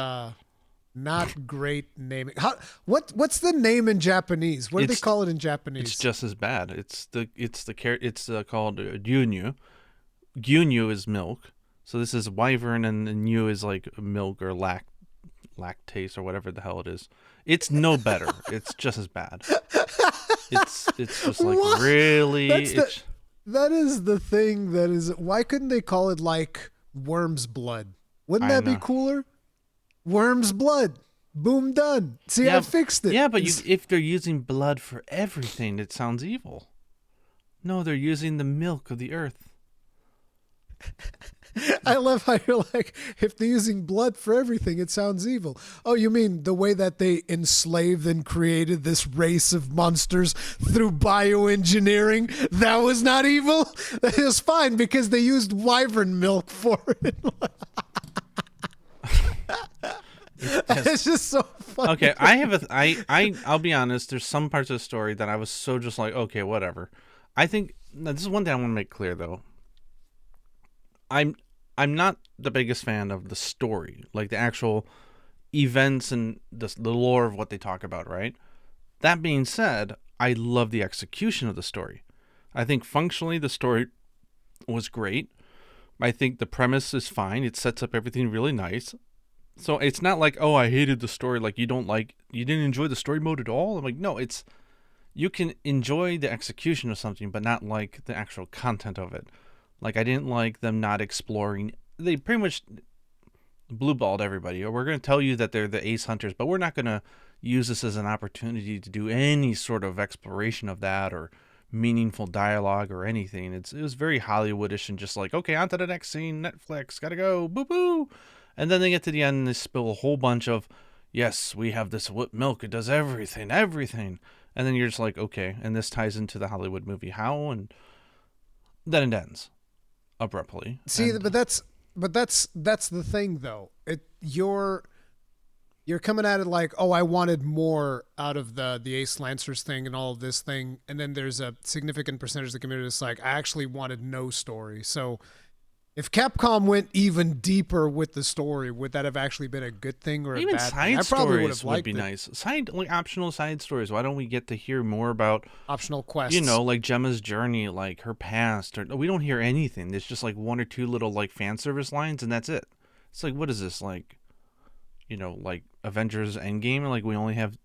not great naming. What's the name in Japanese? What do they call it in Japanese? It's just as bad. It's called gyunyu. Gyunyu is milk. So this is wyvern, and nyu is like milk or lactase or whatever the hell it is. It's no better. It's just as bad. It's just like What? really. That is the thing. That is. Why couldn't they call it like worm's blood? Wouldn't that be cooler? Worm's blood. Boom, done. See, I fixed it. Yeah, but if they're using blood for everything, it sounds evil. No, they're using the milk of the earth. I love how you're like, if they're using blood for everything, it sounds evil. Oh, you mean the way that they enslaved and created this race of monsters through bioengineering? That was not evil? That is fine because they used wyvern milk for it. It's just so funny. Okay, I'll be honest, there's some parts of the story that I was so just like, okay, whatever. I think this is one thing I want to make clear though. I'm not the biggest fan of the story, like the actual events and the lore of what they talk about, right? That being said, I love the execution of the story. I think functionally the story was great. I think the premise is fine. It sets up everything really nice. So it's not like, oh, I hated the story. Like you didn't enjoy the story mode at all. I'm like, no, you can enjoy the execution of something, but not like the actual content of it. Like I didn't like them not exploring. They pretty much blue-balled everybody. Or we're going to tell you that they're the ace hunters, but we're not going to use this as an opportunity to do any sort of exploration of that or meaningful dialogue or anything. It was very Hollywoodish and just like, okay, on to the next scene. Netflix, gotta go. Boo boo. And then they get to the end and they spill a whole bunch of, yes, we have this milk. It does everything. And then you're just like, okay. And this ties into the Hollywood movie. How? And then it ends abruptly. See, but that's the thing though. You're coming at it like, oh, I wanted more out of the Ace Lancers thing and all of this thing. And then there's a significant percentage of the community that's like, I actually wanted no story. So if Capcom went even deeper with the story, would that have actually been a good thing or even a bad side thing? I probably would have liked be nice. Optional side stories. Why don't we get to hear more about optional quests? Like Gemma's journey, like her past. Or we don't hear anything. There's just like one or two little like fan service lines, and that's it. It's like, what is this like? Like Avengers Endgame. Like we only have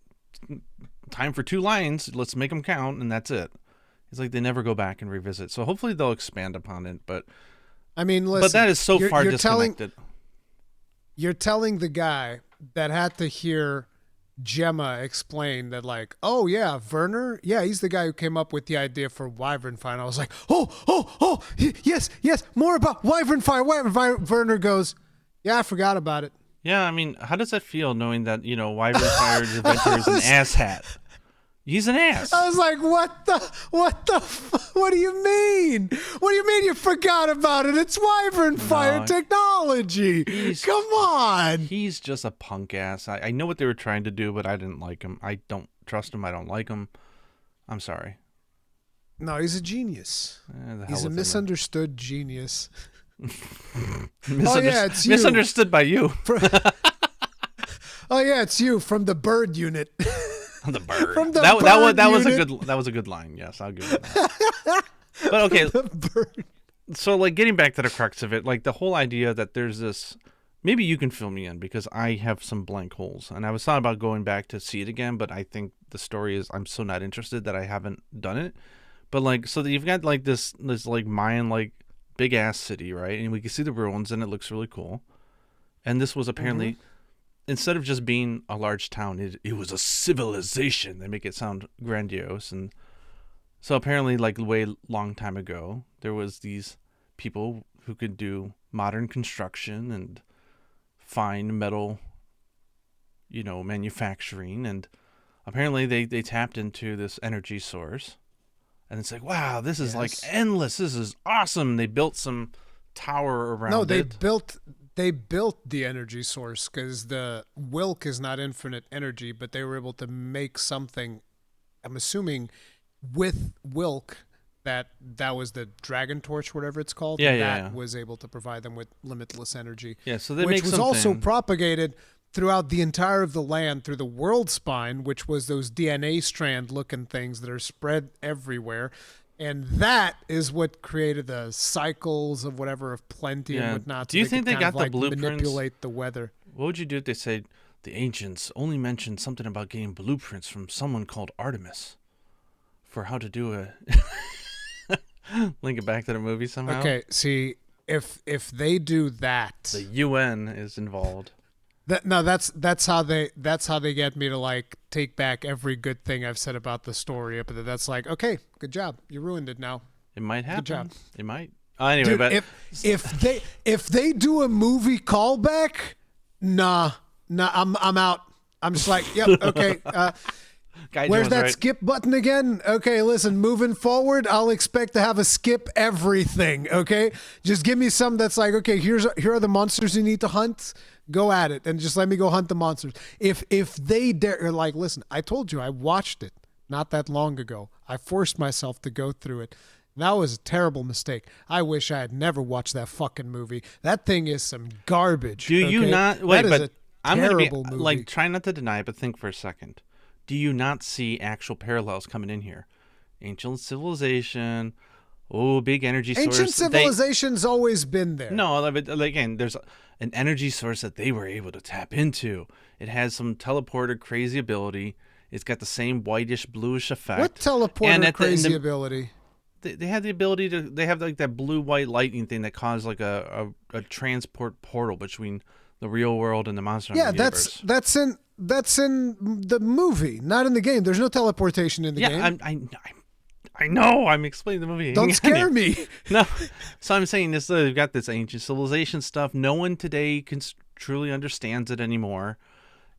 time for 2 lines. Let's make them count, and that's it. It's like they never go back and revisit. So hopefully they'll expand upon it, but. I mean, listen, but that is so far disconnected. You're telling the guy that had to hear Gemma explain that, like, oh, yeah, Werner? Yeah, he's the guy who came up with the idea for Wyvern Fire. And I was like, oh, yes, more about Wyvern Fire. Werner goes, yeah, I forgot about it. Yeah, I mean, how does that feel knowing that, Wyvern Fire's adventure is an asshat? He's an ass. I was like, what do you mean? What do you mean you forgot about it? It's Wyvern Fire technology. Come on. He's just a punk ass. I know what they were trying to do, but I didn't like him. I don't trust him. I don't like him. I'm sorry. No, he's a genius. He's a misunderstood genius. It's you. Misunderstood by you. Oh yeah, it's you from the bird unit. The bird. From the that bird was a good line. Yes, I'll give you that. But okay. The bird. So like getting back to the crux of it, like the whole idea that there's this. Maybe you can fill me in because I have some blank holes, and I was thought about going back to see it again, but I think the story is I'm so not interested that I haven't done it. But like, so you've got like this like Mayan like big ass city, right? And we can see the ruins, and it looks really cool. And this was apparently. Instead of just being a large town, it was a civilization. They make it sound grandiose. And so apparently, like way long time ago, there was these people who could do modern construction and fine metal, manufacturing. And apparently they tapped into this energy source. And it's like, wow, this is like endless. This is awesome. They built some tower around it. No, they they built the energy source because the Wilk is not infinite energy, but they were able to make something. I'm assuming with Wilk that was the Dragon Torch, whatever it's called. Yeah, and yeah, that yeah. was able to provide them with limitless energy. Yeah, so they which make was something. also propagated throughout the entire of the land through the world spine, which was those DNA strand looking things that are spread everywhere. And that is what created the cycles of whatever of plenty and Yeah. whatnot. Do you so think could they kind got of the like blueprints? manipulate the weather? What would you do if they said the ancients only mentioned something about getting blueprints from someone called Artemis for how to do a link it back to the movie somehow? Okay, see, if they do that, The UN is involved. that's how they get me to like take back every good thing I've said about the story. But that's like, okay, good job, you ruined it now. It might happen. job. It might. Anyway, Dude, but if they do a movie callback, nah, I'm out. I'm just like, yep, okay. Gaijin Where's was that right. skip button again? Okay, listen, moving forward, I'll expect to have a skip everything, okay? Just give me some that's like, okay, here are the monsters you need to hunt. Go at it and just let me go hunt the monsters. If they dare, like, listen, I told you I watched it not that long ago. I forced myself to go through it. That was a terrible mistake. I wish I had never watched that fucking movie. That thing is some garbage. Do you okay? not wait? That is But a I'm gonna be terrible movie. like try not to deny it, but think for a second. Do you not see actual parallels coming in here? Ancient civilization, big energy source. Ancient civilization's always been there. No, but again, there's an energy source that they were able to tap into. It has some teleporter crazy ability. It's got the same whitish bluish effect. What teleporter And at the- in crazy the- ability? They have the ability to. They have like that blue white lightning thing that caused like a transport portal between the real world and the Monster Hunter universe. That's in the movie, not in the game. There's no teleportation in the game. I know. I'm explaining the movie. Don't scare me. No, so I'm saying this. We've got this ancient civilization stuff. No one today truly understands it anymore.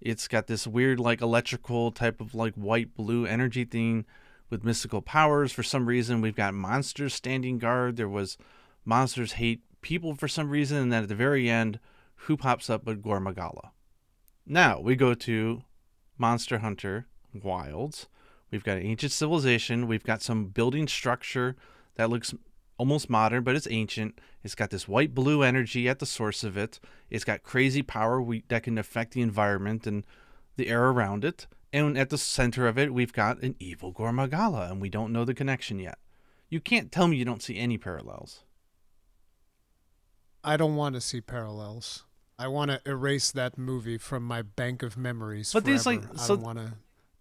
It's got this weird like electrical type of like white blue energy thing with mystical powers. For some reason, we've got monsters standing guard. There was monsters hate people for some reason, and then at the very end, who pops up but Gore Magala? Now we go to Monster Hunter Wilds. We've got an ancient civilization. We've got some building structure that looks almost modern, but it's ancient. It's got this white blue energy at the source of it. It's got crazy power that can affect the environment and the air around it. And at the center of it, we've got an evil Gore Magala, and we don't know the connection yet. You can't tell me you don't see any parallels. I don't want to see parallels. I want to erase that movie from my bank of memories. But these, forever. like, I so- don't want to.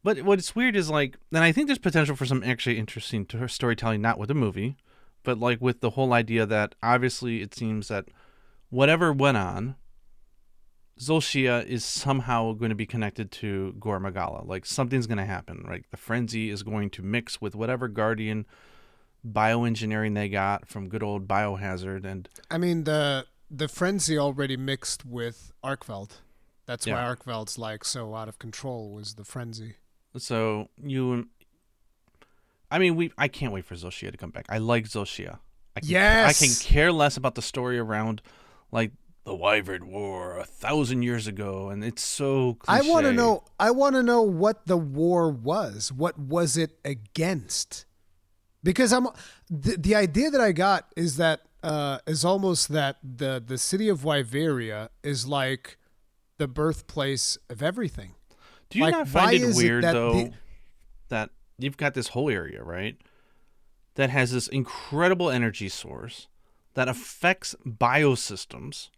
But what's weird is like, and I think there's potential for some actually interesting storytelling, not with the movie, but like with the whole idea that obviously it seems that whatever went on, Zulshia is somehow going to be connected to Gore Magala. Like something's going to happen. Like the frenzy is going to mix with whatever Guardian bioengineering they got from good old Biohazard. And I mean, the frenzy already mixed with Arkveld. That's why Arkveld's like so out of control was the frenzy. so I can't wait for Zulshia to come back. I like Zulshia. I can care less about the story around like the Wyvern War 1,000 years ago, and it's so cliche. I want to know what the war was. What was it against? Because the idea that I got is that is almost that the city of Wyveria is like the birthplace of everything. Do you like, not why find it is weird that though that you've got this whole area, right, that has this incredible energy source that affects biosystems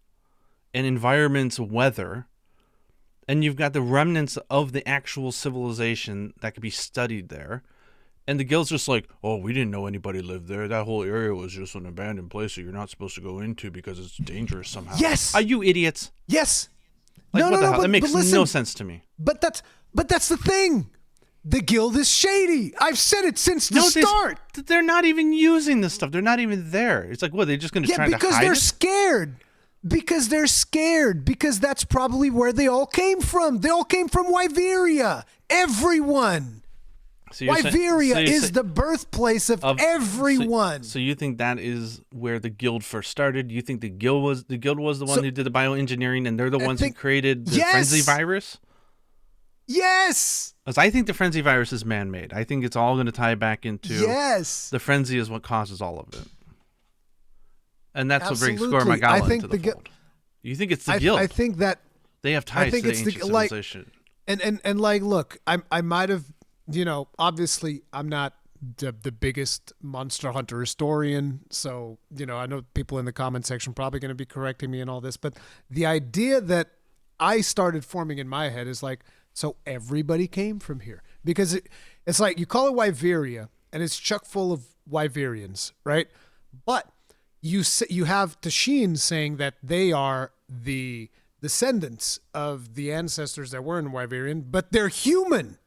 and environments, weather, and you've got the remnants of the actual civilization that could be studied there. And the guild's just like, oh, we didn't know anybody lived there. That whole area was just an abandoned place that you're not supposed to go into because it's dangerous somehow. Yes! Are you idiots? Yes. Like, no, what the hell? but, That makes but listen, no sense to me. But that's the thing. The guild is shady. I've said it since the start. They're not even using this stuff. They're not even there. It's like, what, they're just going to try to hide because they're it? scared. Because they're scared. Because that's probably where they all came from. They all came from Wyveria. Everyone. So you're Wyveria is the birthplace of everyone. So you think that is where the guild first started? You think the guild was the one who did the bioengineering, and they're the ones who created the frenzy virus? Yes. Because I think the frenzy virus is man-made. I think it's all going to tie back into the frenzy is what causes all of it, and that's what brings Gormagala into the fold. You think it's the guild? I think that they have ties to the ancient civilization. And like, look, I might have, obviously I'm not the biggest Monster Hunter historian, so I know people in the comment section probably going to be correcting me and all this, but the idea that I started forming in my head is like, so everybody came from here, because it's like you call it Wyveria and it's chock full of Wyverians, right? But you have Tashin saying that they are the descendants of the ancestors that were in Wyverian, but they're human.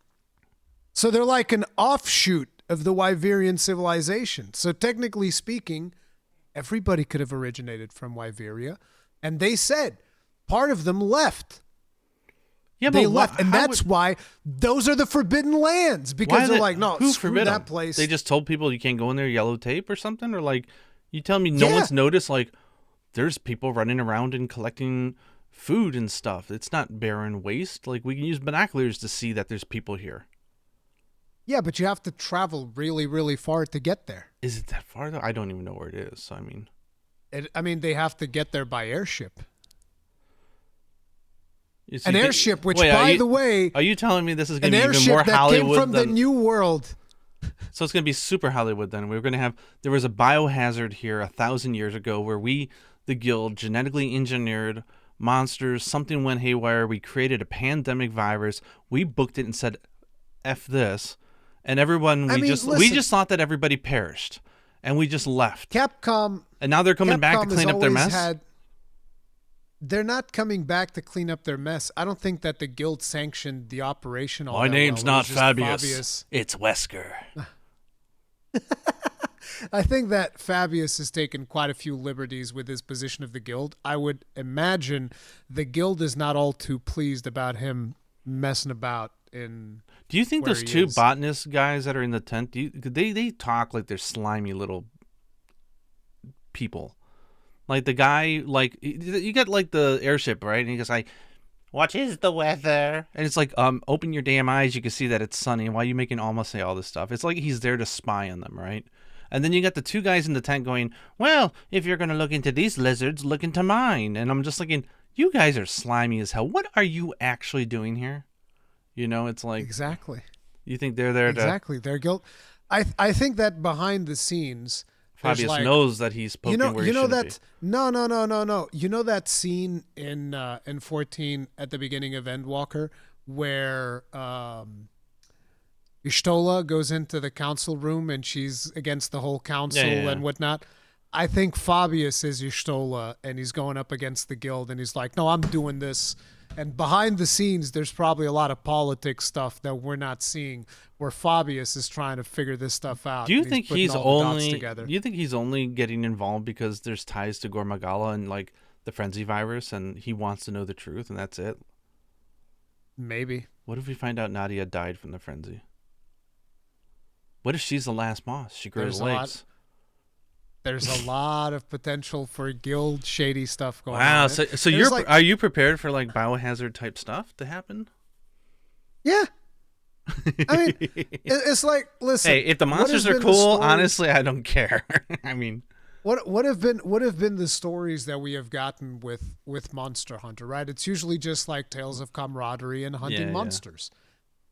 So they're like an offshoot of the Wyverian civilization. So technically speaking, everybody could have originated from Wyveria. And they said part of them left. Yeah, they left. And that's why those are the forbidden lands. Because they're like, no, screw that place. They just told people you can't go in there, yellow tape or something? Or like, you tell me no one's noticed, like, there's people running around and collecting food and stuff. It's not barren waste. Like, we can use binoculars to see that there's people here. Yeah, but you have to travel really, really far to get there. Is it that far though? I don't even know where it is. So, I mean, they have to get there by airship. An airship, which, by the way, are you telling me this is going to be even more Hollywood? An airship that came from the New World. So it's going to be super Hollywood then. We're going to have, there was a biohazard here 1,000 years ago where we, the guild, genetically engineered monsters. Something went haywire. We created a pandemic virus. We booked it and said, F this. And everyone, we just thought that everybody perished. And we just left. Capcom. And now they're coming back to clean up their mess? They're not coming back to clean up their mess. I don't think that the guild sanctioned the operation. My name's not Fabius. It's Wesker. I think that Fabius has taken quite a few liberties with his position of the guild. I would imagine the guild is not all too pleased about him messing about in. Do you think those two botanist guys that are in the tent, they talk like they're slimy little people? Like the guy, like you get like the airship, right? And he goes like, "What is the weather?" And it's like, open your damn eyes. You can see that it's sunny. Why are you making Alma say all this stuff? It's like he's there to spy on them, right? And then you got the two guys in the tent going, "Well, if you're gonna look into these lizards, look into mine." And I'm just thinking, you guys are slimy as hell. What are you actually doing here? It's like exactly. You think they're there to their guild? I think that behind the scenes, Fabius knows that he's poking where he shouldn't be. No. You know that scene in 14 at the beginning of Endwalker where Ishtola goes into the council room and she's against the whole council and whatnot? I think Fabius is Ishtola and he's going up against the guild and he's like, no, I'm doing this. And behind the scenes, there's probably a lot of politics stuff that we're not seeing, where Fabius is trying to figure this stuff out. Do you think he's only? Do you think he's only getting involved because there's ties to Gormagala and like the frenzy virus, and he wants to know the truth, and that's it? Maybe. What if we find out Nadia died from the frenzy? What if she's the last boss? She grows legs. There's a lot of potential for guild shady stuff going on. Wow, so are you prepared for like biohazard type stuff to happen? Yeah. I mean, it's like, listen. Hey, if the monsters are cool, honestly, I don't care. I mean, what have been the stories that we have gotten with Monster Hunter, right? It's usually just like tales of camaraderie and hunting monsters.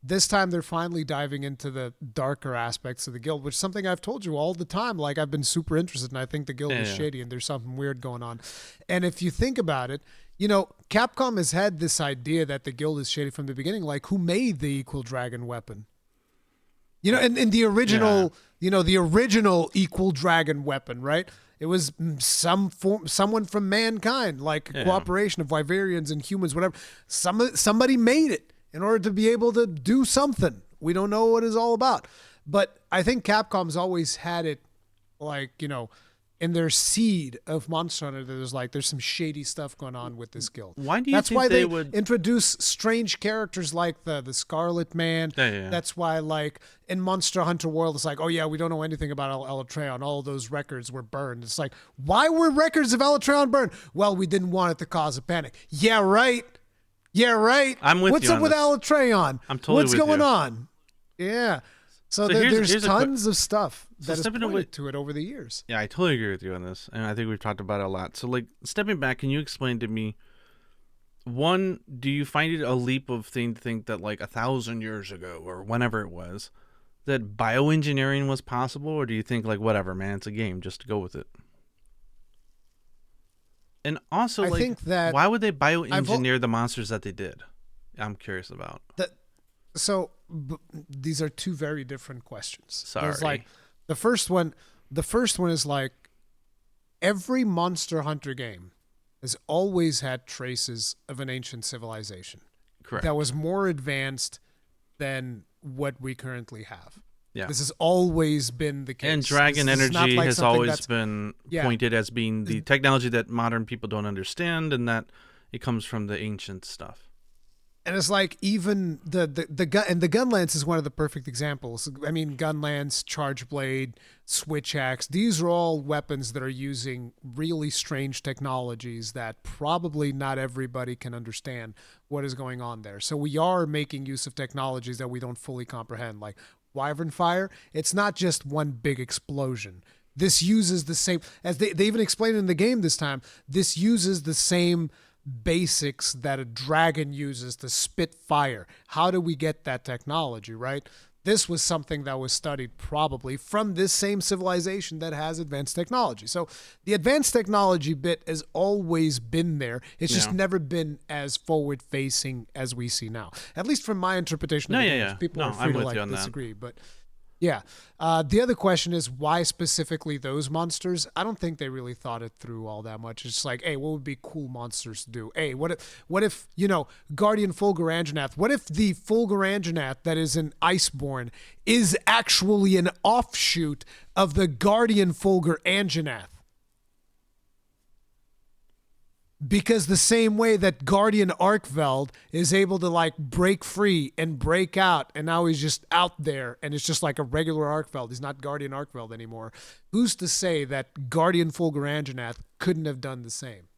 This time they're finally diving into the darker aspects of the guild, which is something I've told you all the time. Like, I've been super interested, and I think the guild is shady, and there's something weird going on. And if you think about it, Capcom has had this idea that the guild is shady from the beginning. Like, who made the Equal Dragon weapon? In the original, the original Equal Dragon weapon, right? It was someone from mankind, like a cooperation of Wyverians and humans, whatever. Somebody made it in order to be able to do something. We don't know what it's all about. But I think Capcom's always had it like, in their seed of Monster Hunter, there's some shady stuff going on with this guild. Why do you That's think why they they would? introduce strange characters like the Scarlet Man. Yeah, yeah, yeah. That's why, like, in Monster Hunter World, it's like, oh yeah, we don't know anything about Elatreon. All of those records were burned. It's like, why were records of Elatreon burned? Well, we didn't want it to cause a panic. Yeah, right. Yeah, right. I'm with What's you up on with this. Elatreon? I'm totally What's with going you. on? Yeah. So, So there's here's a tons of stuff So that has stepping away- pointed to it over the years. Yeah, I totally agree with you on this, and I think we've talked about it a lot. So, like, stepping back, can you explain to me? One, do you find it a leap of thing to think that, like, 1,000 years ago or whenever it was, that bioengineering was possible, or do you think, like, whatever, man, it's a game, just go with it? And also, I like, think that why would they bioengineer the monsters that they did? I'm curious about. So these are two very different questions. There's Sorry. like the first one is like every Monster Hunter game has always had traces of an ancient civilization Correct. that was more advanced than what we currently have. Yeah. This has always been the case. And Dragon This is not Energy like has something always that's- been Yeah. pointed as being the technology that modern people don't understand, and that it comes from the ancient stuff. And it's like even the gun, and the gun lance is one of the perfect examples. I mean, gun lance, charge blade, switch axe. These are all weapons that are using really strange technologies that probably not everybody can understand what is going on there. So we are making use of technologies that we don't fully comprehend, like Wyvern Fire. It's not just one big explosion. This uses the same, as they even explained in the game this time, this uses the same basics that a dragon uses to spit fire. How do we get that technology, right? This was something that was studied probably from this same civilization that has advanced technology. So the advanced technology bit has always been there. It's just Yeah. never been as forward facing as we see now. At least from my interpretation of No, the yeah, games. yeah. People No, are free I'm to with like you on that. disagree, but yeah. The other question is why specifically those monsters? I don't think they really thought it through all that much. It's like, hey, what would be cool monsters to do? Hey, what if Guardian Fulguranganath? What if the Fulguranganath that is in Iceborne is actually an offshoot of the Guardian Fulguranganath? Because the same way that Guardian Arkveld is able to like break free and break out, and now he's just out there and it's just like a regular Arkveld. He's not Guardian Arkveld anymore. Who's to say that Guardian Fulguranganath couldn't have done the same?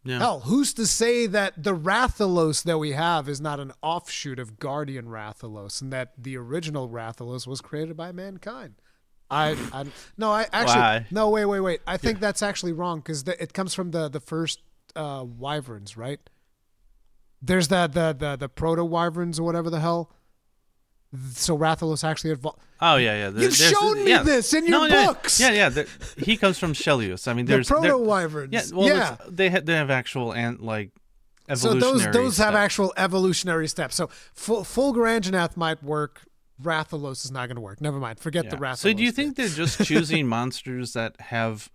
Yeah. Hell, who's to say that the Rathalos that we have is not an offshoot of Guardian Rathalos, and that the original Rathalos was created by mankind? I Why? no, wait. I think that's actually wrong because it comes from the first wyverns, right? There's the proto wyverns or whatever the hell. So Rathalos actually evolved. Oh yeah. You've shown me this in your books. Yeah. He comes from Shelius. I mean, The there's proto wyverns. Yeah. Well, they have actual like So evolutionary. those have steps. actual evolutionary steps. So Fulguranganath might work. Rathalos is not going to work. Never mind. Forget the Rathalos. So do you bit. think they're just choosing monsters that have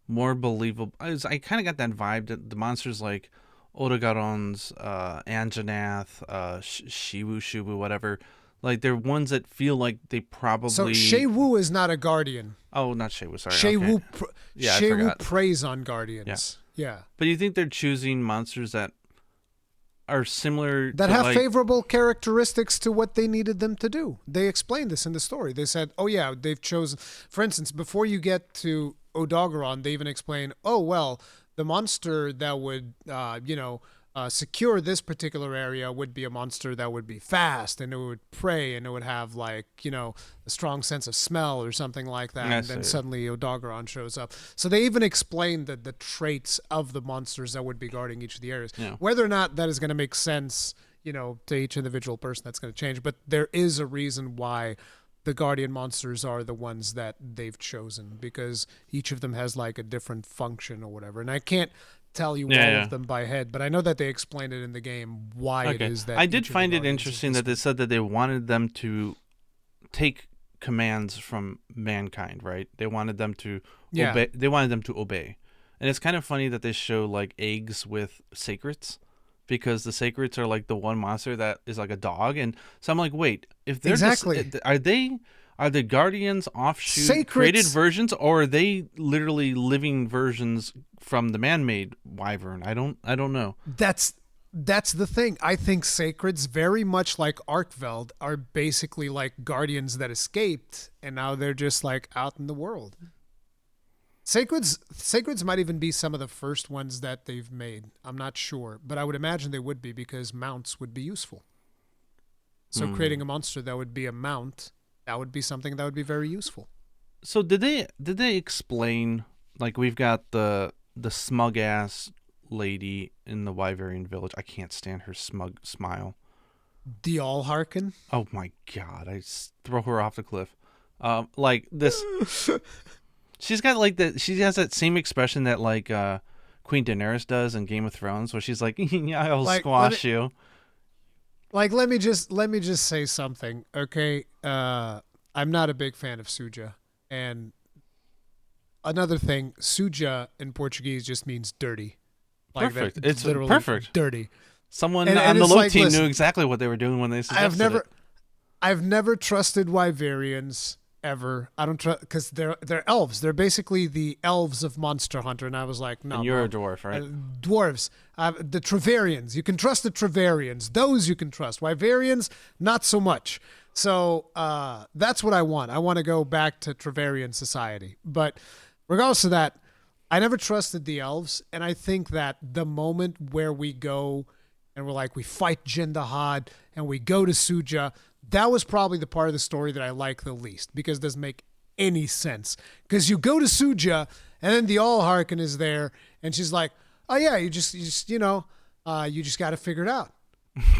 more believable? I kind of got that vibe that the monsters like Odogaron's, Anjanath, Shiwu, Shubu, whatever, like they're ones that feel like they probably. So Shaywu is not a guardian. Oh, not Shaywu. Sorry. Shaywu, Okay. Yeah, I Shaywu forgot. preys on guardians. Yeah. But do you think they're choosing monsters that are similar That to have like, favorable characteristics to what they needed them to do. They explained this in the story. They said, oh yeah, they've chosen, for instance, before you get to Odogaron, they even explain, oh well, the monster that would, secure this particular area would be a monster that would be fast and it would prey and it would have like, a strong sense of smell or something like that. And then suddenly Odogaron shows up. So they even explained the traits of the monsters that would be guarding each of the areas. Yeah. Whether or not that is going to make sense, to each individual person, that's going to change. But there is a reason why the guardian monsters are the ones that they've chosen, because each of them has like a different function or whatever. And I can't tell you all of them by head, but I know that they explain it in the game why it is that I did each of the find it guardians is interesting this that they said that they wanted them to take commands from mankind, right? They wanted them to obey. They wanted them to obey. And it's kind of funny that they show like eggs with sacrets, because the sacrets are like the one monster that is like a dog. And so I'm like, wait, if they're Exactly. are Are the Guardians offshoot Sacred's- created versions, or are they literally living versions from the man-made wyvern? I don't know. That's the thing. I think Sacreds, very much like Arkveld, are basically like guardians that escaped, and now they're just like out in the world. Sacreds might even be some of the first ones that they've made. I'm not sure, but I would imagine they would be because mounts would be useful. So creating a monster that would be a mount, that would be something that would be very useful. So did they explain, like, we've got the smug ass lady in the Wyverian village. I can't stand her smug smile. The All Harken. Oh my god, throw her off the cliff. Like this she's got like she has that same expression that like Queen Daenerys does in Game of Thrones, where she's like, yeah, I'll Like, squash you. Like, let me just say something, okay? I'm not a big fan of suja, and another thing, suja in Portuguese just means dirty. Like Perfect. that, It's literally perfect. dirty. Someone And on the it's low like, team listen, knew exactly what they were doing when they suggested it. I've never trusted Wyverians ever. I don't trust because they're elves. They're basically the elves of Monster Hunter, and I was like, no. And you're bro. a dwarf, right? Dwarves. The Trevarians. You can trust the Trevarians. Those you can trust. Wyverians, not so much. So that's what I want. I want to go back to Trevarian society. But regardless of that, I never trusted the elves, and I think that the moment where we go and we're like, we fight Jindahad and we go to Suja, that was probably the part of the story that I like the least, because it doesn't make any sense. Because you go to Suja and then the All Harken is there and she's like, oh yeah, you just you got to figure it out.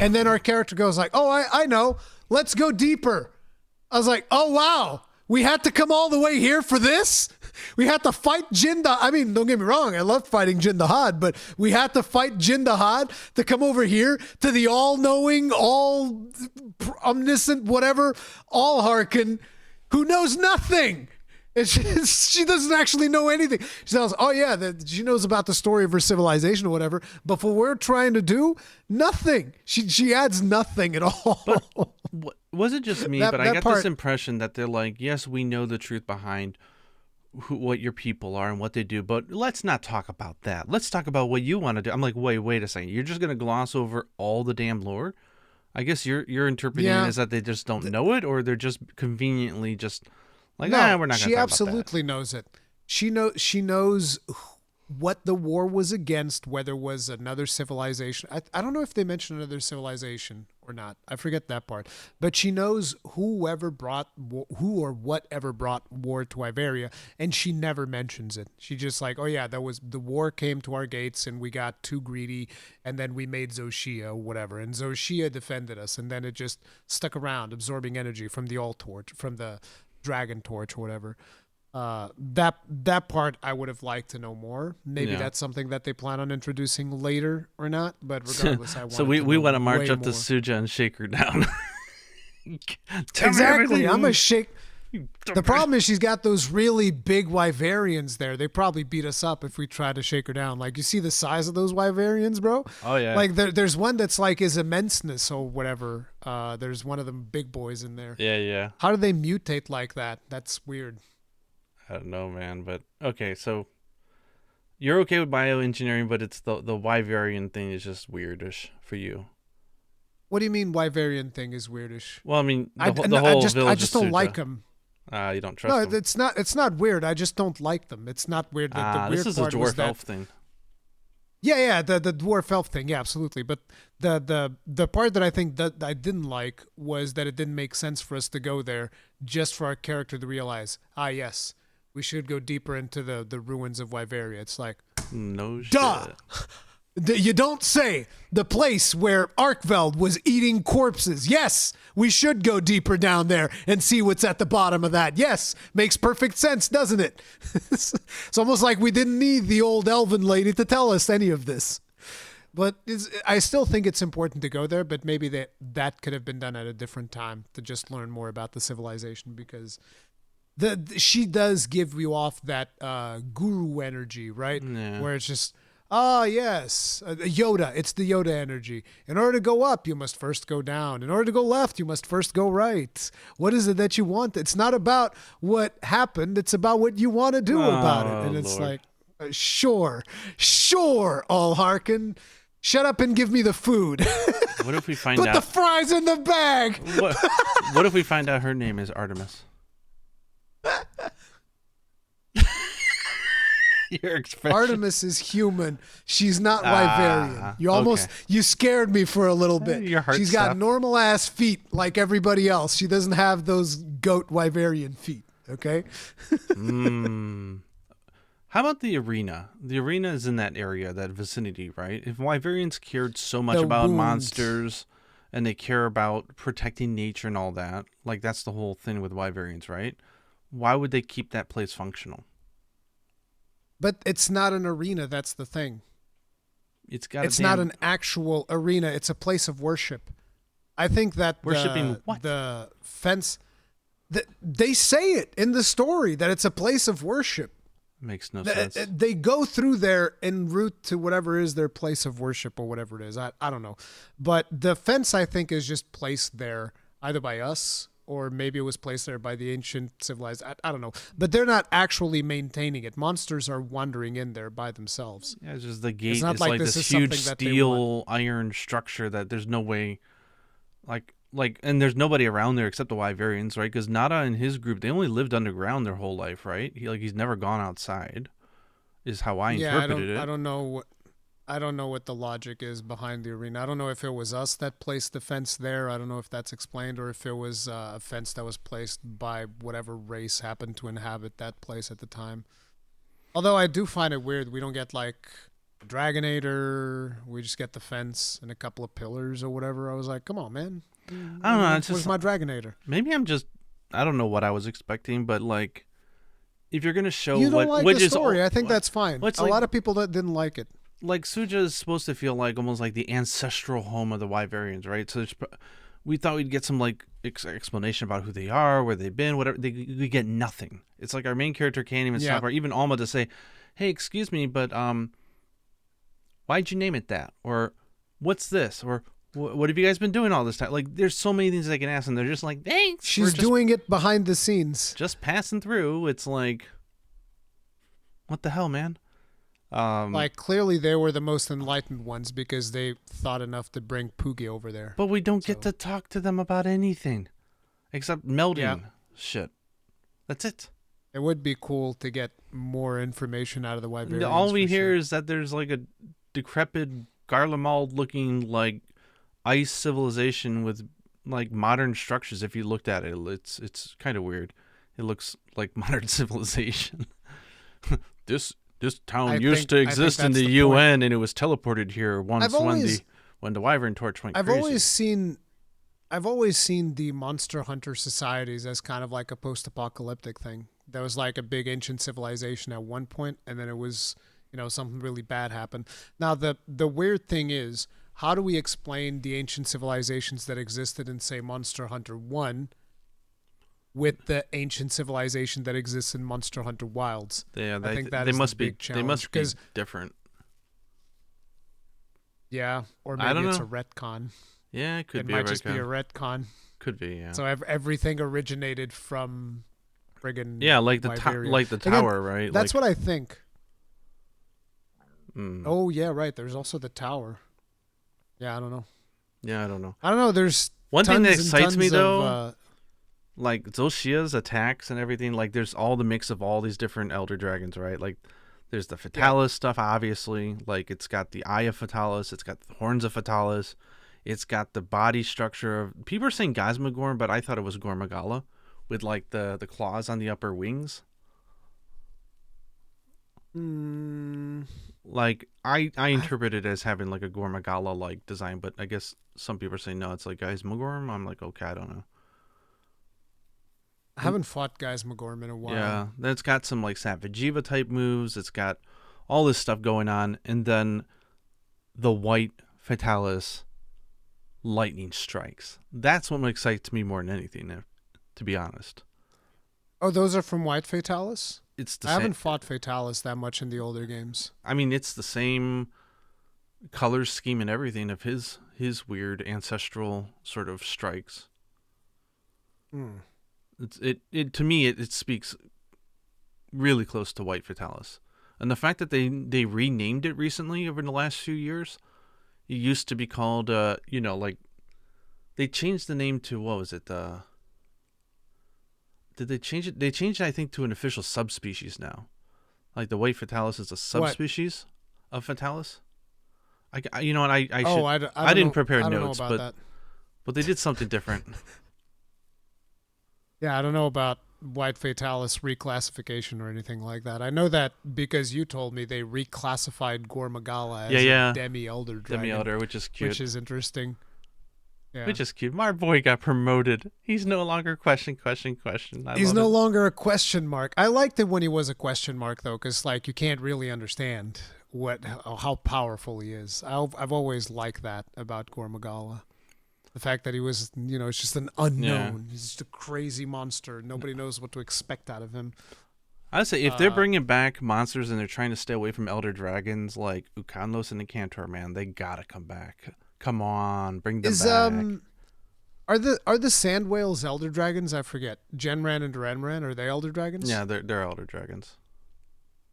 And then our character goes like, oh, I know. Let's go deeper. I was like, oh, wow. We had to come all the way here for this? We had to fight Jinda. I mean, don't get me wrong. I love fighting Jindahad, but we had to fight Jindahad to come over here to the all-knowing, all-omniscient, whatever, All-Harken, who knows nothing. And she doesn't actually know anything. She tells, oh, yeah, she knows about the story of her civilization or whatever. But for what we're trying to do, nothing. She adds nothing at all. But was it just me? But I got this impression that they're like, yes, we know the truth behind what your people are and what they do, but let's not talk about that. Let's talk about what you want to do. I'm like, wait a second. You're just going to gloss over all the damn lore? I guess you're interpreting it as that they just don't know it, or they're just conveniently just like, we're not going to talk about that. She absolutely knows it. She knows what the war was against, whether it was another civilization. I don't know if they mentioned another civilization or not. I forget that part. But she knows who or whatever brought war to Iberia, and she never mentions it. She just like, oh yeah, the war came to our gates and we got too greedy, and then we made Xochitl, whatever, and Xochitl defended us, and then it just stuck around, absorbing energy from the All-Torch, from the Dragon Torch or whatever. That part I would have liked to know more. Maybe that's something that they plan on introducing later or not. But regardless, I want. So we want to march up to Suja and shake her down. Exactly, I'm a shake. The problem is she's got those really big Wyverians there. They probably beat us up if we try to shake her down. Like, you see the size of those Wyverians, bro? Oh yeah. Like there's one that's like his immenseness or whatever. There's one of them big boys in there. Yeah. How do they mutate like that? That's weird. I don't know, man, but okay, so you're okay with bioengineering, but it's the Wyverian thing is just weirdish for you. What do you mean Wyverian thing is weirdish? Well, I mean, the whole village I just don't like them. You don't trust them. No, it's not weird. I just don't like them. It's not weird. The weird this is a part was dwarf elf thing. Yeah, the dwarf elf thing. Yeah, absolutely. But the part that I think that I didn't like was that it didn't make sense for us to go there just for our character to realize, yes, we should go deeper into the ruins of Wyveria. It's like, no shit. Duh! You don't say. The place where Arkveld was eating corpses. Yes, we should go deeper down there and see what's at the bottom of that. Yes, makes perfect sense, doesn't it? It's almost like we didn't need the old elven lady to tell us any of this. But I still think it's important to go there, but maybe that could have been done at a different time to just learn more about the civilization, because she does give you off that guru energy, right? Yeah. Where it's just, Ah, yes. Yoda. It's the Yoda energy. In order to go up, you must first go down. In order to go left, you must first go right. What is it that you want? It's not about what happened. It's about what you want to do about it. Oh And it's Lord. like, sure, sure, all hearken. Shut up and give me the food. What if we find Put the out? fries in the bag. What, what if we find out her name is Artemis? Your expression. Artemis is human. She's not Ah, Wyverian. You almost okay. you scared me for a little bit. Your heart She's got stopped. normal ass feet like everybody else. She doesn't have those goat Wyverian feet. Okay. How about the arena? The arena is in that area, that vicinity, right? If Wyverians cared so much The about wound. monsters and they care about protecting nature and all that, like that's the whole thing with Wyverians, right? Why would they keep that place functional? But it's not an arena. That's the thing. It's got It's a not damn an actual arena. It's a place of worship. I think that Worshipping what? the fence. They say it in the story that it's a place of worship. makes no sense. They go through there en route to whatever is their place of worship or whatever it is. I don't know. But the fence, I think, is just placed there either by us or maybe it was placed there by the ancient civilized. I don't know. But they're not actually maintaining it. Monsters are wandering in there by themselves. Yeah, it's just the gate. It's not like, like this this is huge something that they steel iron structure that there's no way, and there's nobody around there except the Wyverians, right? Because Nada and his group, they only lived underground their whole life, right? He's never gone outside, is how I interpreted it. I don't know what the logic is behind the arena. I don't know if it was us that placed the fence there. I don't know if that's explained or if it was a fence that was placed by whatever race happened to inhabit that place at the time. Although I do find it weird we don't get like a Dragonator. We just get the fence and a couple of pillars or whatever. I was like, come on, man. I don't know. It's Where's just my Dragonator? maybe I don't know what I was expecting, but like, if you're gonna show You don't like which the is story. I think that's fine. Well, it's A like- lot of people that didn't like it. like Suja is supposed to feel like almost like the ancestral home of the Wyverians, right? So we thought we'd get some like explanation about who they are, where they've been, whatever. We get nothing. It's like our main character can't even stop, or even Alma to say, "Hey, excuse me, but why'd you name it that?" Or "What's this?" Or "What have you guys been doing all this time?" Like, there's so many things they can ask, and they're just like, "Thanks." She's we're just, doing it behind the scenes. just passing through. It's like, what the hell, man? Like, clearly they were the most enlightened ones because they thought enough to bring Poogie over there. But we don't get to talk to them about anything except melding shit. That's it. It would be cool to get more information out of the Wyverians. All we for hear sure. is that there's like a decrepit Garlemald looking like ice civilization with like modern structures. If you looked at it, it's kind of weird. It looks like modern civilization. This town used to exist in the UN, and it was teleported here once when the Wyvern torch went crazy. I've always seen the Monster Hunter societies as kind of like a post-apocalyptic thing. There was like a big ancient civilization at one point, and then it was, something really bad happened. Now, the weird thing is, how do we explain the ancient civilizations that existed in, say, Monster Hunter 1 with the ancient civilization that exists in Monster Hunter Wilds? Yeah, I think that they is must the be big challenge, they must be 'cause- different. Yeah, or I maybe don't it's know. a retcon. Yeah, it could It be might a just be a retcon. retcon. Could be, yeah. So everything originated from friggin' Yeah, like the Wyveria. Again, tower, right? That's like, what I think. mm, Oh yeah, right. There's also the tower. Yeah, I don't know. yeah, I don't know. There's One thing that tons and excites me tons though, of, like Zoshia's attacks and everything, like there's all the mix of all these different elder dragons, right? Like there's the Fatalis stuff, obviously. Like it's got the Eye of Fatalis, it's got the Horns of Fatalis, it's got the body structure of, people are saying Gazmagorn, but I thought it was Gormagala with like the claws on the upper wings. Like I interpret it as having like a Gormagala like design, but I guess some people are saying no, it's like Gazmagorn. I'm like, okay, I don't know. I haven't fought guys Magorm in a while. Yeah, then it's got some like Savajiva type moves. It's got all this stuff going on, and then the white Fatalis lightning strikes. That's what excites me more than anything, to be honest. Oh, those are from White Fatalis? it's the I same. haven't fought Fatalis that much in the older games. I mean, it's the same color scheme and everything of his weird ancestral sort of strikes. Hmm. It to me it speaks really close to White Fatalis, and the fact that they renamed it recently over the last few years. It used to be called like they changed the name to what was it? Did they change it? They changed it, I think, to an official subspecies now. Like the White Fatalis is a What? subspecies of Fatalis. You know what? I should. Oh, I didn't prepare I don't notes, know about that. but they did something different. Yeah, I don't know about White Fatalis reclassification or anything like that. I know that because you told me they reclassified Gormagala as a Demi-Elder Dragon. Demi-Elder, which is cute. Which is interesting. Yeah. Which is cute. My boy got promoted. He's no longer question. He's no longer a question mark. I liked it when he was a question mark, though, because like you can't really understand how powerful he is. I've always liked that about Gormagala. The fact that he was, it's just an unknown. Yeah. He's just a crazy monster. Nobody knows what to expect out of him. I'd say if they're bringing back monsters and they're trying to stay away from elder dragons like Ukanlos and the Cantor, man, they gotta come back. Come on, bring them back. Are the sand whales elder dragons? I forget. Genran and Duranran, are they elder dragons? Yeah, they're elder dragons.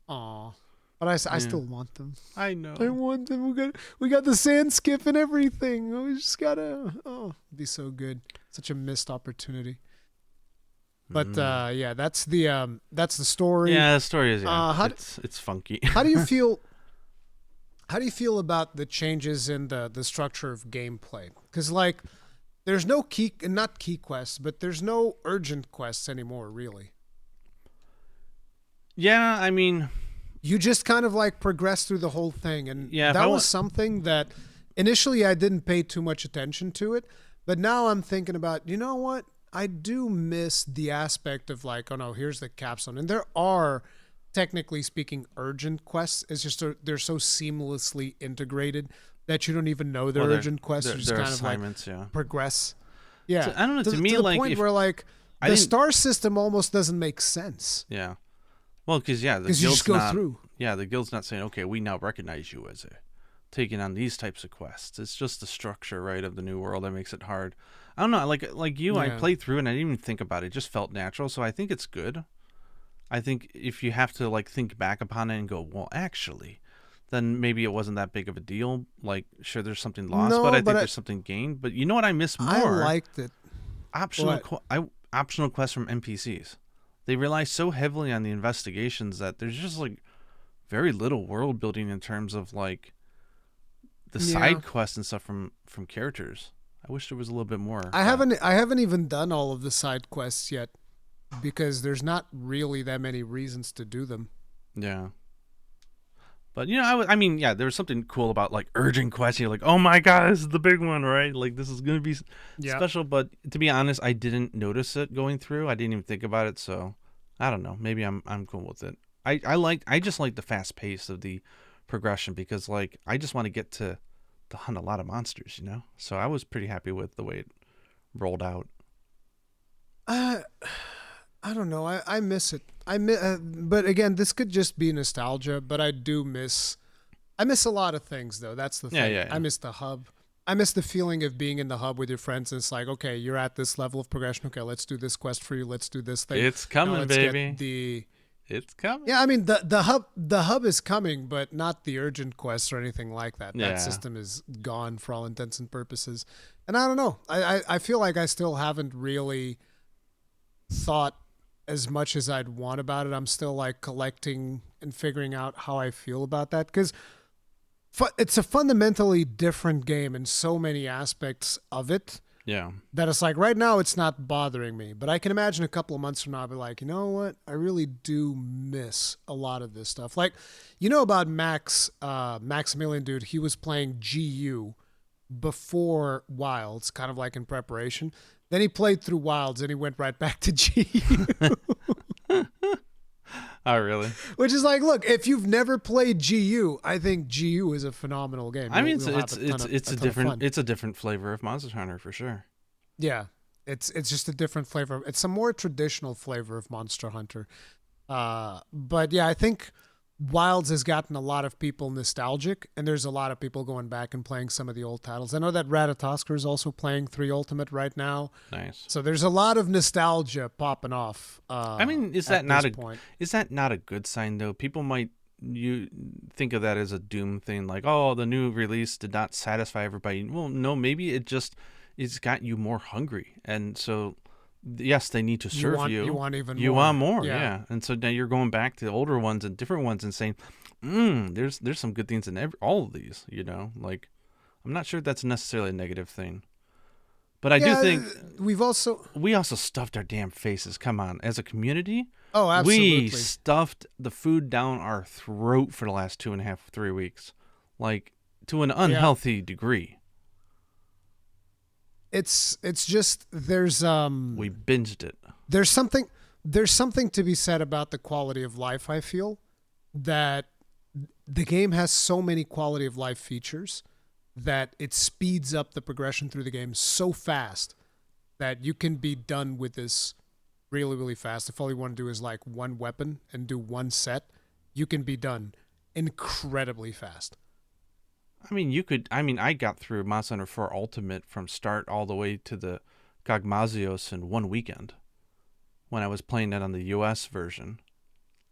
Aw. But I still want them. I know. I want them. We got the sand skip and everything. We just gotta. Oh, it'd be so good. Such a missed opportunity. But yeah, that's the story. Yeah, the story is it's funky. How do you feel? How do you feel about the changes in the structure of gameplay? Because like, there's no not key quests, but there's no urgent quests anymore, really. Yeah, I mean. You just kind of like progress through the whole thing. And yeah, that was something that initially I didn't pay too much attention to it. But now I'm thinking about, you know what? I do miss the aspect of like, oh no, here's the capstone. And there are, technically speaking, urgent quests. It's just they're so seamlessly integrated that you don't even know they're urgent quests. You just kind of like progress. Yeah. So, I don't know. To me, the like, point where like the star system almost doesn't make sense. Yeah. Well, because the guild's you just go through. Yeah, the guild's not saying, okay, we now recognize you as taking on these types of quests. It's just the structure, right, of the new world that makes it hard. I don't know, like you, I played through and I didn't even think about it. It just felt natural, so I think it's good. I think if you have to like think back upon it and go, well, actually, then maybe it wasn't that big of a deal. Like, sure, there's something lost, but I think there's something gained. But you know what I miss more? I liked it. Optional quests from NPCs. They rely so heavily on the investigations that there's just like very little world building in terms of like the side quests and stuff from characters. I wish there was a little bit more. I haven't even done all of the side quests yet because there's not really that many reasons to do them. Yeah. But I mean, there was something cool about like urgent quests. You're like, oh my god, this is the big one, right? Like this is gonna be special. But to be honest, I didn't notice it going through. I didn't even think about it. So I don't know. Maybe I'm cool with it. I just like the fast pace of the progression because like I just want to get to hunt a lot of monsters, So I was pretty happy with the way it rolled out. I don't know. I miss it. But again, this could just be nostalgia. But I do miss. I miss a lot of things, though. That's the thing. Yeah. I miss the hub. I miss the feeling of being in the hub with your friends. And it's like, okay, you're at this level of progression. Okay, let's do this quest for you. Let's do this thing. It's coming, baby. It's coming. Yeah, I mean the hub is coming, but not the urgent quests or anything like that. That system is gone for all intents and purposes. And I don't know. I feel like I still haven't really thought as much as I'd want about it. I'm still like collecting and figuring out how I feel about that because it's a fundamentally different game in so many aspects of it. Yeah. That it's like right now it's not bothering me, but I can imagine a couple of months from now I'll be like, you know what? I really do miss a lot of this stuff. Like, about Maximilian, dude, he was playing GU before Wilds, kind of like in preparation. Then he played through Wilds and he went right back to GU. Oh, really? Which is like, look, if you've never played GU, I think GU is a phenomenal game. I mean, it's a different flavor of Monster Hunter for sure. Yeah, it's just a different flavor. It's a more traditional flavor of Monster Hunter. But yeah, I think Wilds has gotten a lot of people nostalgic, and there's a lot of people going back and playing some of the old titles. I know that Ratatoskr is also playing 3 Ultimate right now. Nice. So there's a lot of nostalgia popping off. I mean, is that not a good sign though? People might you think of that as a doom thing, like, oh, the new release did not satisfy everybody. Well, no, maybe it's got you more hungry, and so yes, they need to serve you. You want even more. You want more, yeah. And so now you're going back to the older ones and different ones and saying, there's some good things in all of these. Like, I'm not sure that's necessarily a negative thing. But I do think we also stuffed our damn faces. Come on, as a community, oh, absolutely, we stuffed the food down our throat for the last 2.5, 3 weeks, like to an unhealthy degree. It's just there's we binged it. There's something to be said about the quality of life. I feel that the game has so many quality of life features that it speeds up the progression through the game so fast that you can be done with this really, really fast. If all you want to do is like one weapon and do one set, you can be done incredibly fast. I mean, I got through Monster Hunter 4 Ultimate from start all the way to the Gagmazios in one weekend when I was playing it on the US version.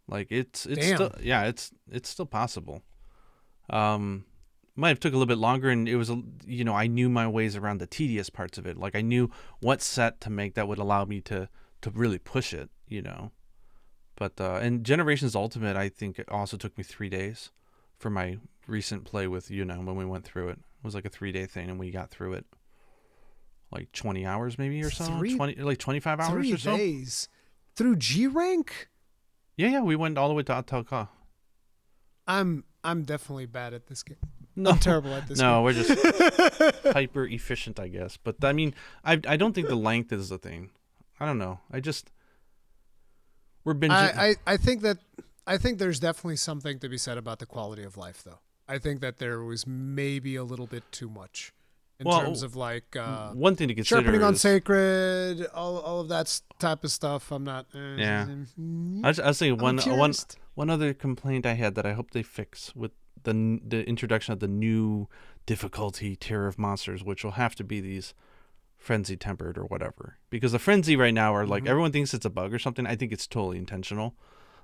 Like it's still, it's still possible. Might have took a little bit longer, and it was, I knew my ways around the tedious parts of it. Like I knew what set to make that would allow me to really push it, But and Generations Ultimate, I think it also took me 3 days for my recent play with when we went through it. It was like a 3-day thing, and we got through it like 20 hours maybe or so, 25 hours 3 or so. 3 days through G rank. Yeah, we went all the way to Atalca. I'm definitely bad at this game. No, I'm terrible at this game. No, we're just hyper efficient, I guess. But I mean, I don't think the length is the thing. I don't know. We're binging. I think there's definitely something to be said about the quality of life, though. I think that there was maybe a little bit too much in terms of like one thing to consider sharpening on sacred, all of that type of stuff. I'm not. Yeah, I was saying one other complaint I had that I hope they fix with the introduction of the new difficulty tier of monsters, which will have to be these frenzy tempered or whatever, because the frenzy right now are like everyone thinks it's a bug or something. I think it's totally intentional.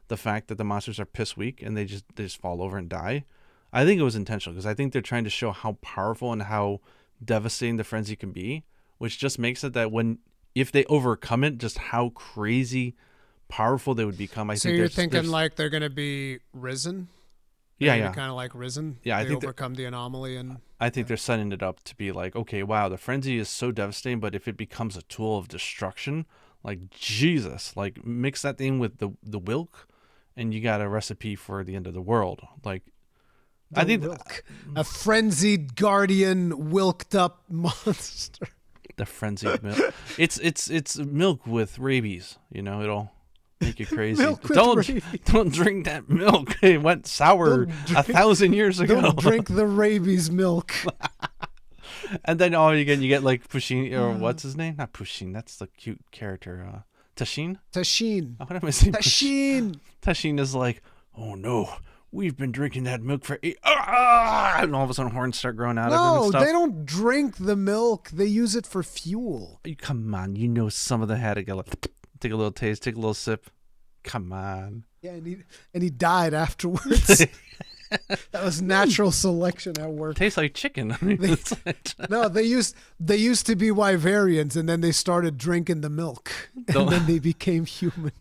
The fact that the monsters are piss weak and they just fall over and die, I think it was intentional, because I think they're trying to show how powerful and how devastating the frenzy can be, which just makes it that if they overcome it, just how crazy powerful they would become. I think you're thinking like they're gonna be risen. Yeah. Kind of like risen. Yeah, I think overcome the anomaly, and I think they're setting it up to be like, okay, wow, the frenzy is so devastating, but if it becomes a tool of destruction, like Jesus, like mix that thing with the Wilk, and you got a recipe for the end of the world. Like, I think a frenzied guardian wilked up monster. The frenzied milk. It's milk with rabies. It'll make you crazy. Don't drink that milk. It went sour 1,000 years ago. Don't drink the rabies milk. And then all you get like Pusheen, or what's his name? Not Pusheen. That's the cute character. Tashin. Oh, what am I saying? Tashin. Tashin is like, oh no, we've been drinking that milk for 8. And all of a sudden horns start growing out of him and stuff. No, they don't drink the milk. They use it for fuel. Come on, some of the had to go like, take a little taste, take a little sip. Come on. Yeah, and he died afterwards. That was natural selection at work. Tastes like chicken. No, they used to be Wyverians, and then they started drinking the milk, and then they became human.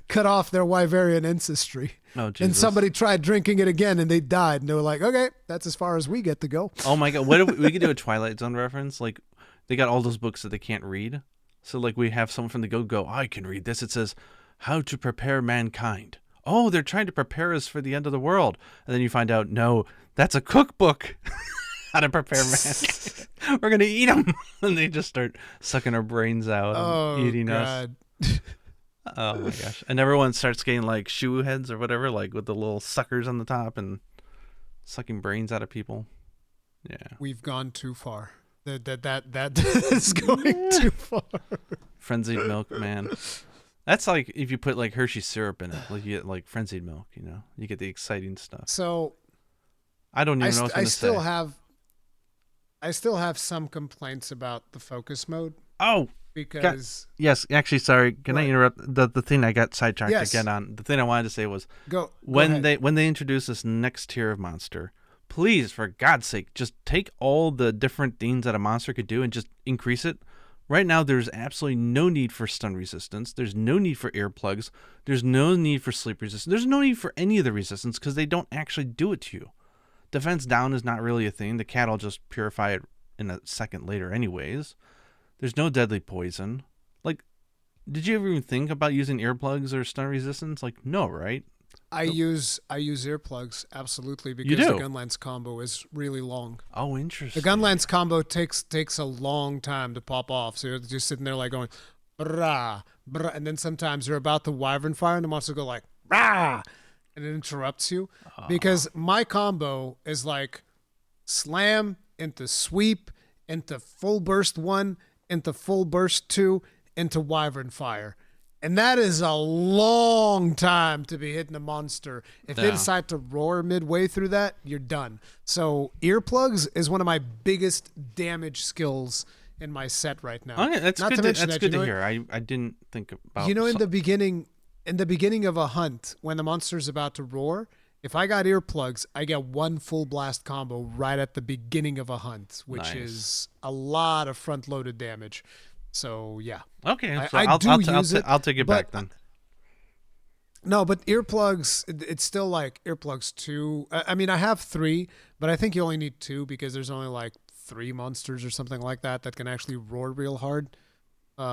Cut off their Wyverian ancestry. Oh, Jesus. And somebody tried drinking it again, and they died. And they were like, okay, that's as far as we get to go. Oh my God. What if we could do a Twilight Zone reference? Like, they got all those books that they can't read. So like we have someone from the go, I can read this. It says, How to Prepare Mankind. Oh, they're trying to prepare us for the end of the world. And then you find out, no, that's a cookbook. How to prepare mankind. We're going to eat them. And they just start sucking our brains out and eating us. Oh my gosh. And everyone starts getting like shoe heads or whatever, like with the little suckers on the top and sucking brains out of people. Yeah. We've gone too far. That is going too far. Frenzied milk, man. That's like if you put like Hershey syrup in it, like you get like frenzied milk. You get the exciting stuff. So I don't even know what I was going to say. I still have some complaints about the focus mode Oh, because yes. Actually, sorry. Can I what? interrupt? The thing I got sidetracked Yes, again on. The thing I wanted to say was go ahead. when they introduce this next tier of monster, please, for God's sake, just take all the different things that a monster could do and just increase it. Right now, there's absolutely no need for stun resistance. There's no need for earplugs. There's no need for sleep resistance. There's no need for any of the resistance because they don't actually do it to you. Defense down is not really a thing. The cat will just purify it in a second later anyways. There's no deadly poison. Like, did you ever even think about using earplugs or stun resistance? Like, no, right? I use earplugs absolutely You because the do? gun lance combo is really long. Oh, The interesting. gun lance combo takes a long time to pop off. So you're just sitting there like going, brah, brah, and then sometimes you're about to wyvern fire and the monster go like, brah, and it interrupts you because my combo is like slam into sweep into full burst 1 into full burst 2 into wyvern fire. And that is a long time to be hitting a monster. If they Yeah. decide to roar midway through that, you're done. So earplugs is one of my biggest damage skills in my set right now. Okay, that's Not good. to mention That's that, good to hear. I didn't think about. in the beginning of a hunt, when the monster's about to roar, if I got earplugs, I get one full blast combo right at the beginning of a hunt, which Nice. is a lot of front loaded damage. So yeah. Okay, I- so I I'll do I'll, use it, I'll take it but back then. No, but earplugs, it's still like earplugs 2. I mean, I have 3, but I think you only need 2 because there's only like 3 monsters or something like that that can actually roar real hard. But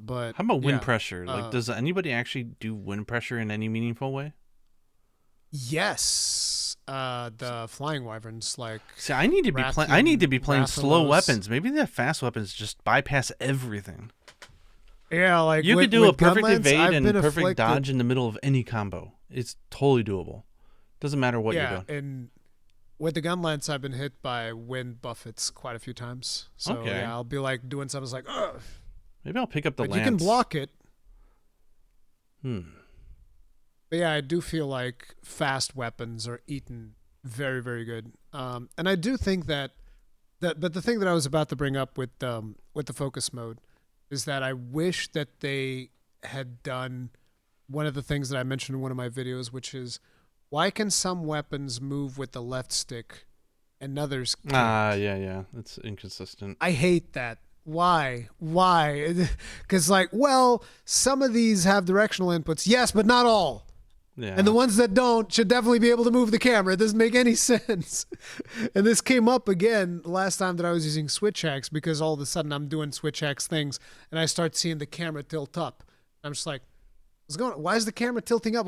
How about wind yeah. pressure? Like, does anybody actually do wind pressure in any meaningful way? Yes, the flying wyverns like See, I need to be playing. I need to be playing slow Rathalos. weapons. Maybe the fast weapons just bypass everything. yeah, like You with, could do a with perfect gunlance, evade I've and been perfect afflicted- dodge in the middle of any combo. It's totally doable. Doesn't matter what you're Yeah, doing. and with the gun lance, I've been hit by wind buffets quite a few times. So Okay. yeah, I'll be like doing something it's like, ugh. Maybe I'll pick up the But lance. you can block it. Hmm. But yeah, I do feel like fast weapons are eaten very, very good. And I do think that but the thing that I was about to bring up with the focus mode is that I wish that they had done one of the things that I mentioned in one of my videos, which is why can some weapons move with the left stick and others can't? Yeah. It's inconsistent. I hate that. Why? Why? Because like, well, some of these have directional inputs, yes, but not all. Yeah. And the ones that don't should definitely be able to move the camera. It doesn't make any sense. And this came up again last time that I was using switch hacks because all of a sudden I'm doing switch hacks things and I start seeing the camera tilt up. I'm just like, what's going on? Why is the camera tilting up?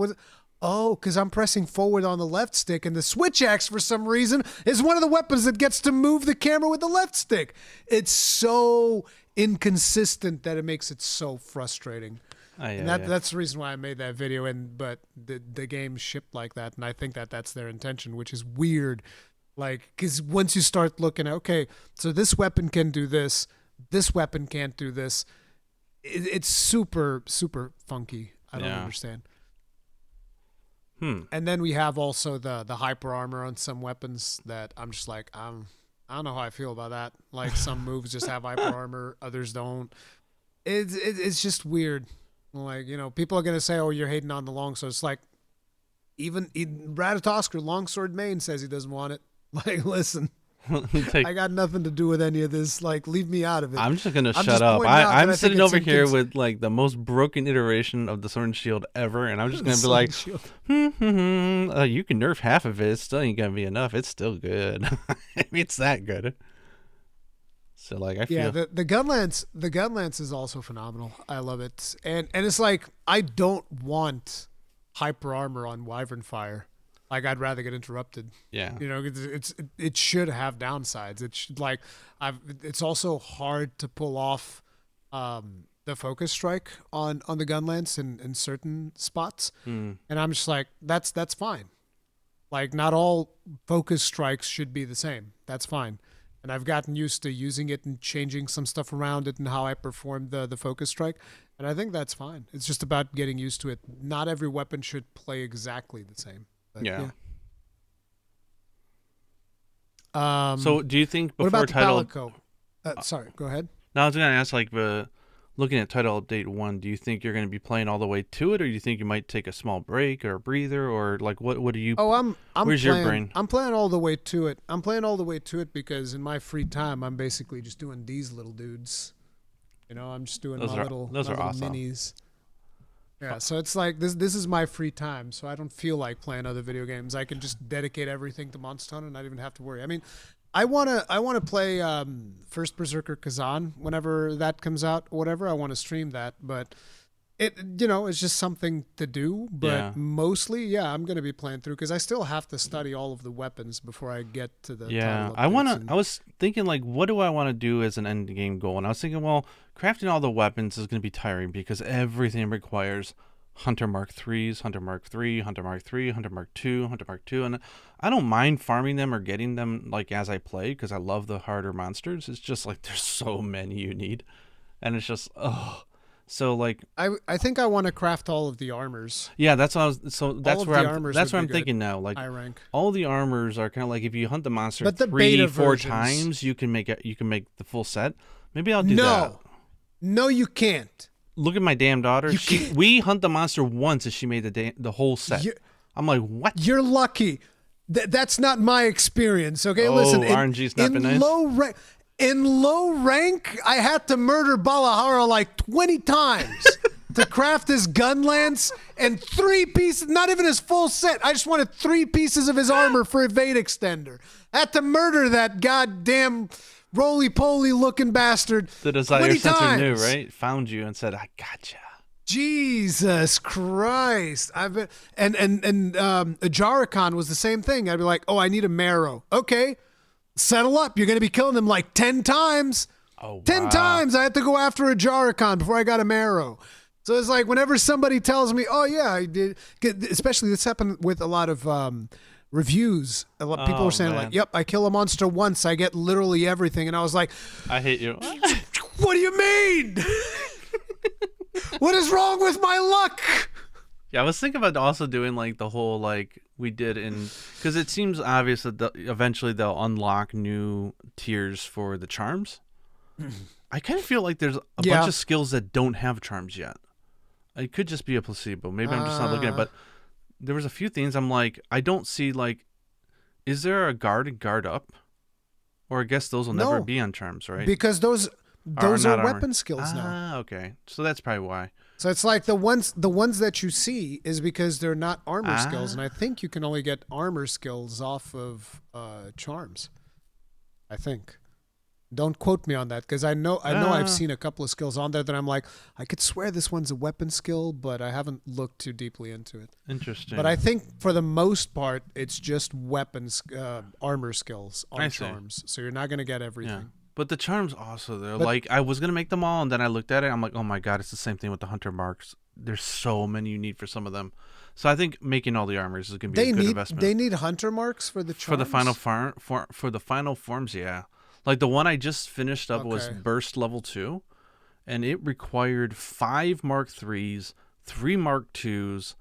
Oh, because I'm pressing forward on the left stick and the switch axe for some reason is one of the weapons that gets to move the camera with the left stick. It's so inconsistent that it makes it so frustrating. And that's the reason why I made that video. But the game shipped like that, and I think that that's their intention, which is weird. Like, because once you start looking at, okay, so this weapon can do this weapon can't do this. It's super super funky. I don't understand. And then we have also the hyper armor on some weapons that I'm just like I don't know how I feel about that. Like some moves just have hyper armor, others don't. It's just weird. Like, people are gonna say, "Oh, you're hating on the longsword." It's like even Ratatosker longsword main says he doesn't want it. Like, listen, I got nothing to do with any of this. Like, leave me out of it. I'm just gonna I'm shut just up. pointing out that I I'm think sitting it's over here with like the most broken iteration of the Sword and Shield ever, and I'm just gonna be like, you can nerf half of it. It still ain't gonna be enough. It's still good. It's that good. So like I feel the gun lance is also phenomenal. I love it, and it's like I don't want hyper armor on Wyvern Fire. Like I'd rather get interrupted. yeah. It should have downsides. It should it's also hard to pull off the focus strike on the gun lance in certain spots, and I'm just like that's fine. Like not all focus strikes should be the same. That's fine. and I've gotten used to using it and changing some stuff around it and how I perform the focus strike. And I think that's fine. It's just about getting used to it. Not every weapon should play exactly the same. But, Yeah. yeah. So do you think What before about the title? Palico? Sorry, go ahead. No, I was gonna ask like looking at title update 1, do you think you're gonna be playing all the way to it, or do you think you might take a small break or a breather, or like what do you? Oh, I'm Where's playing, your brain? I'm playing all the way to it. I'm playing all the way to it because in my free time, I'm basically just doing these little dudes. You know, I'm just doing Those my are little awesome. minis. Yeah, so it's like this is my free time, so I don't feel like playing other video games. I can just dedicate everything to Monster Hunter and not even have to worry. I mean, I wanna play First Berserker Kazan whenever that comes out or whatever. I want to stream that, but it's just something to do. But Yeah. mostly, yeah, I'm gonna be playing through because I still have to study all of the weapons before I get to the Yeah, title I updates and- was thinking like, what do I want to do as an end game goal? And I was thinking, well, crafting all the weapons is going to be tiring because everything requires Hunter Mark 3s, Hunter Mark 3, Hunter Mark 3, Hunter Mark 2, Hunter Mark 2, and I don't mind farming them or getting them like as I play because I love the harder monsters. It's just like there's so many you need, and it's just so like I think I want to craft all of the armors. yeah, that's what I was. So that's of where the I'm. armors That's would what be I'm good. thinking now. Like High rank. all the armors are kind of like if you hunt the monster But the 3, beta 4 versions- times, you can make the full set. Maybe I'll do that. No, you can't. Look at my damn daughter. You can't. We hunt the monster once and she made the whole set. You're- I'm like, what? You're lucky. That's not my experience. Okay, Oh, listen. RNG's not been nice? In low rank, I had to murder Balahara like 20 times to craft his gun lance and 3 pieces. Not even his full set. I just wanted 3 pieces of his armor for evade extender. I had to murder that goddamn roly-poly looking bastard. The desire 20 sensor knew, times. right? Found you and said, I gotcha. Jesus Christ! I've been and Rurikhan was the same thing. I'd be like, "Oh, I need a marrow." Okay, settle up. You're gonna be killing them like 10 times. Oh, 10 wow. times I had to go after a Rurikhan before I got a marrow. So it's like whenever somebody tells me, "Oh yeah, I did," especially this happened with a lot of reviews. A lot people Oh, were saying man. like, "Yep, I kill a monster once, I get literally everything," and I was like, I hate you. "What do you mean? What is wrong with my luck?" Yeah, I was thinking about also doing like the whole like we did in because it seems obvious that eventually they'll unlock new tiers for the charms. I kind of feel like there's a Yeah. bunch of skills that don't have charms yet. It could just be a placebo. Maybe I'm just not looking at it, but there was a few things I'm like, I don't see like, is there a guard and guard up? Or I guess those will never No. be on charms, right? Because those not are armor. weapon skills now. Ah, okay. So that's probably why. So it's like the ones that you see is because they're not armor skills, and I think you can only get armor skills off of charms. I think. Don't quote me on that because I know I've seen a couple of skills on there that I'm like, I could swear this one's a weapon skill, but I haven't looked too deeply into it. Interesting. But I think for the most part, it's just weapons, armor skills I on see. charms. So you're not going to get yeah. everything. But the charms also, though. But- Like, I was going to make them all, and then I looked at it. I'm like, oh my God, it's the same thing with the Hunter marks. There's so many you need for some of them. So I think making all the armors is going to be a good investment. They need hunter marks for the charms? For the final for the final forms, yeah. Like the one I just finished up was Okay. Burst level 2, and it required 5 Mark 3s, 3 Mark 2s,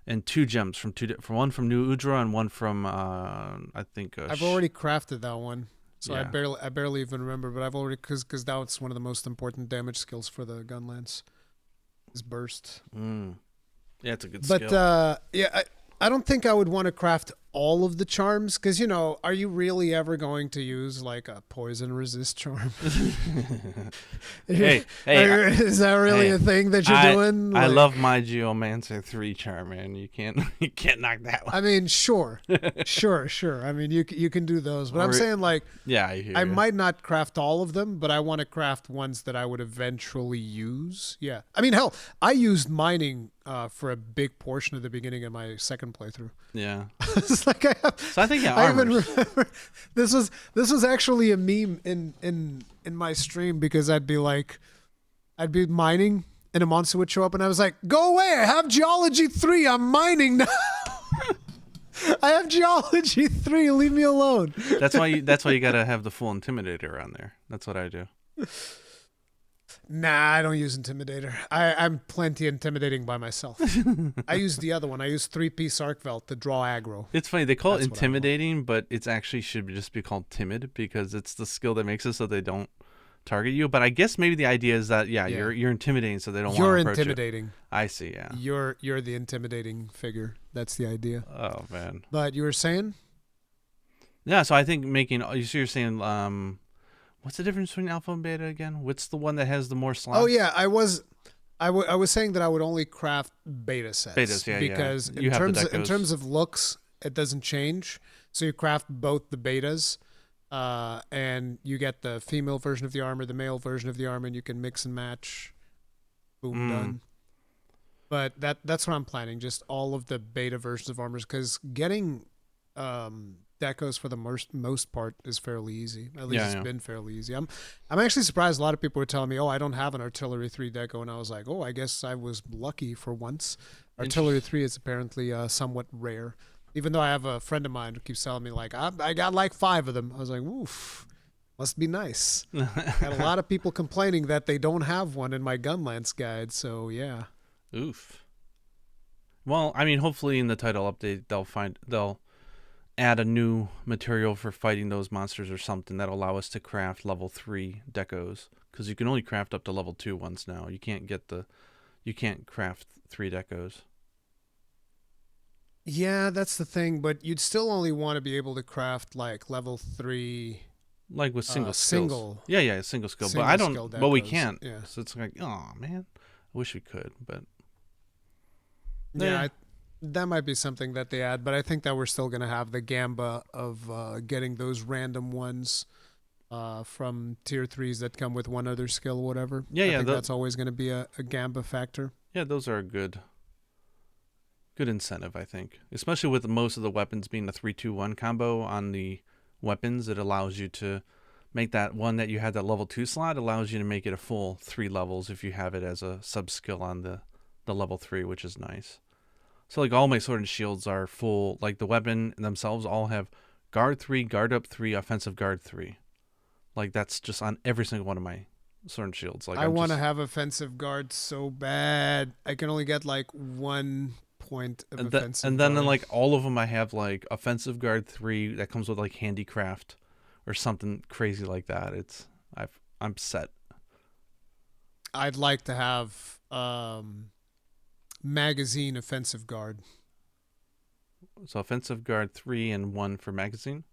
and 2 gems from one from New Udra and one from I think I've already crafted that one. So Yeah. I barely even remember, but I've already because that's one of the most important damage skills for the gun lance is burst. Yeah, it's a good But skill. I don't think I would want to craft all of the charms because are you really ever going to use like a poison resist charm? Hey, is that really hey, a thing that you're doing? I Like- love my Geomancer 3 charm, man. You can't knock that one. I mean, sure. I mean, you can do those, but I'm Or- saying like Yeah, I hear I you. might not craft all of them, but I want to craft ones that I would eventually use. Yeah. I mean, hell, I used mining for a big portion of the beginning of my second playthrough. Yeah. It's like So I think yeah, I even armors. remember this was actually a meme in my stream because I'd be mining and a monster would show up and I was like, "Go away! I have geology 3. I'm mining now." I have Geology 3. Leave me alone. That's why you gotta have the full Intimidator on there. That's what I do. Nah, I don't use Intimidator. I'm plenty intimidating by myself. I use the other one. I use 3-piece Arcvelt to draw aggro. It's funny, they call it That's what I want. intimidating, but it's actually should just be called timid because it's the skill that makes it so they don't target you. But I guess maybe the idea is that Yeah. you're intimidating so they don't want You're to approach intimidating. you. I see, yeah. You're the intimidating figure. That's the idea. Oh man. But you were saying? Yeah, so I think making you're saying what's the difference between alpha and beta again? What's the one that has the more slots? Oh yeah, I was saying that I would only craft beta sets. Betas, yeah, because You have the in decos. terms of looks, it doesn't change. So you craft both the betas, and you get the female version of the armor, the male version of the armor, and you can mix and match. Boom, done. But that's what I'm planning. Just all of the beta versions of armors, because getting decos for the most part is fairly easy. At least it's been fairly easy. I'm actually surprised a lot of people were telling me, "Oh, I don't have an Artillery 3 deco," and I was like, "Oh, I guess I was lucky for once." Artillery 3 is apparently somewhat rare. Even though I have a friend of mine who keeps telling me like, "I got like 5 of them." I was like, "Oof, must be nice." Got a lot of people complaining that they don't have one in my Gunlance guide. So yeah. Oof. Well, I mean, hopefully in the title update they'll add a new material for fighting those monsters or something that'll allow us to craft level 3 decos, because you can only craft up to level 2 ones now. You can't craft 3 decos. Yeah, that's the thing, but you'd still only want to be able to craft like level 3, like with single skills. single. Yeah, single skill. Single but I don't. skill But we decos, can't. yeah. So it's like, oh man, I wish we could, but Yeah, that might be something that they add, but I think that we're still going to have the gamba of getting those random ones from tier 3s that come with one other skill or whatever. I think that's always going to be a gamba factor. Yeah, those are a good incentive, I think. Especially with most of the weapons being a 3-2-1 combo on the weapons, it allows you to make that one that you had that level 2 slot, allows you to make it a full 3 levels if you have it as a sub skill on the level 3, which is nice. So like all my sword and shields are full, like the weapon themselves all have guard 3, guard up 3, offensive guard 3. Like that's just on every single one of my sword and shields. Like I want to have offensive guard so bad. I can only get like 1 point of offensive and then guard. like all of them I have like offensive guard 3 that comes with like handicraft or something crazy like that. I'm set. I'd like to have magazine offensive guard. So offensive guard 3 and 1 for magazine?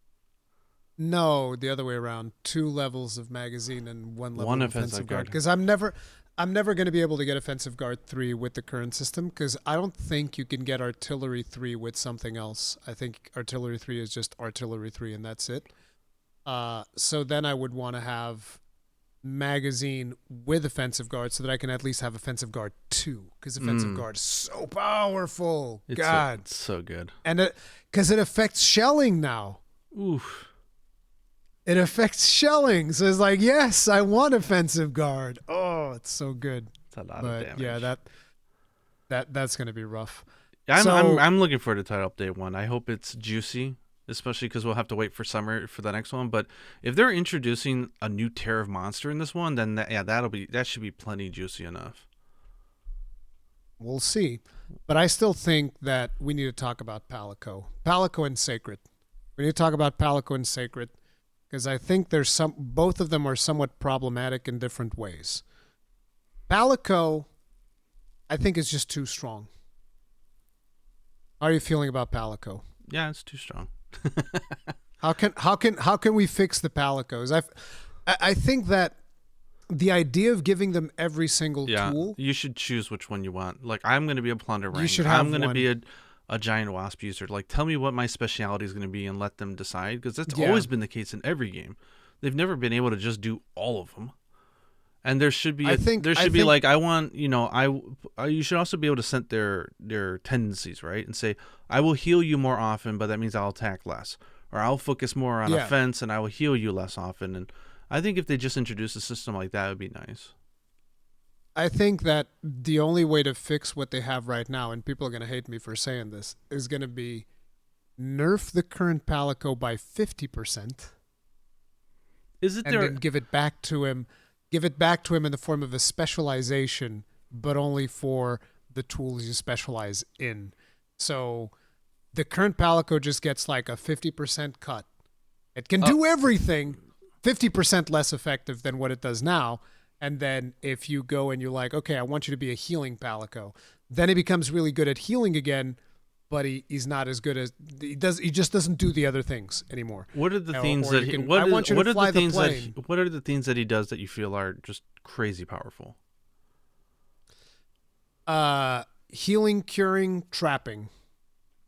No, the other way around. 2 levels of magazine and 1 level of offensive guard. Because I'm never going to be able to get offensive guard 3 with the current system, because I don't think you can get artillery 3 with something else. I think artillery 3 is just artillery 3 and that's it. So then I would want to have magazine with offensive guard so that I can at least have offensive guard 2, because offensive guard is so powerful. God, it's so good. And because it affects shelling now. Oof. It affects shelling, so it's like, yes, I want offensive guard. Oh, it's so good. It's a lot of damage. Yeah, that's gonna be rough. I'm looking forward to title update 1. I hope it's juicy, especially because we'll have to wait for summer for the next one. But if they're introducing a new tier of monster in this one, then that should be plenty juicy enough. We'll see, but I still think that we need to talk about Palico and Sacred. We need to talk about Palico and Sacred, because I think both of them are somewhat problematic in different ways. Palico, I think, is just too strong. How are you feeling about Palico? Yeah, it's too strong. How can we fix the Palicos? I think that the idea of giving them every single tool. You should choose which one you want. Like, I'm going to be a plunder range. You should have I'm going to one. be a giant wasp user. Like, tell me what my speciality is going to be and let them decide, because that's always been the case in every game. They've never been able to just do all of them. And there should be like, I want, you should also be able to set their tendencies, right? And say, I will heal you more often, but that means I'll attack less. Or I'll focus more on offense and I will heal you less often. And I think if they just introduce a system like that, it would be nice. I think that the only way to fix what they have right now, and people are going to hate me for saying this, is going to be nerf the current Palico by 50%, Is it and there? then give it back to him. Give it back to him in the form of a specialization, but only for the tools you specialize in. So the current Palico just gets like a 50% cut. It can do everything, 50% less effective than what it does now. And then if you go and you're like, okay, I want you to be a healing Palico, then he becomes really good at healing again, but he's not as good as he does. He just doesn't do the other things anymore. What are the things Or that you he, can, what I is- want you what to are fly the things that plane. what are the things that he does that you feel are just crazy powerful? Healing, curing, trapping,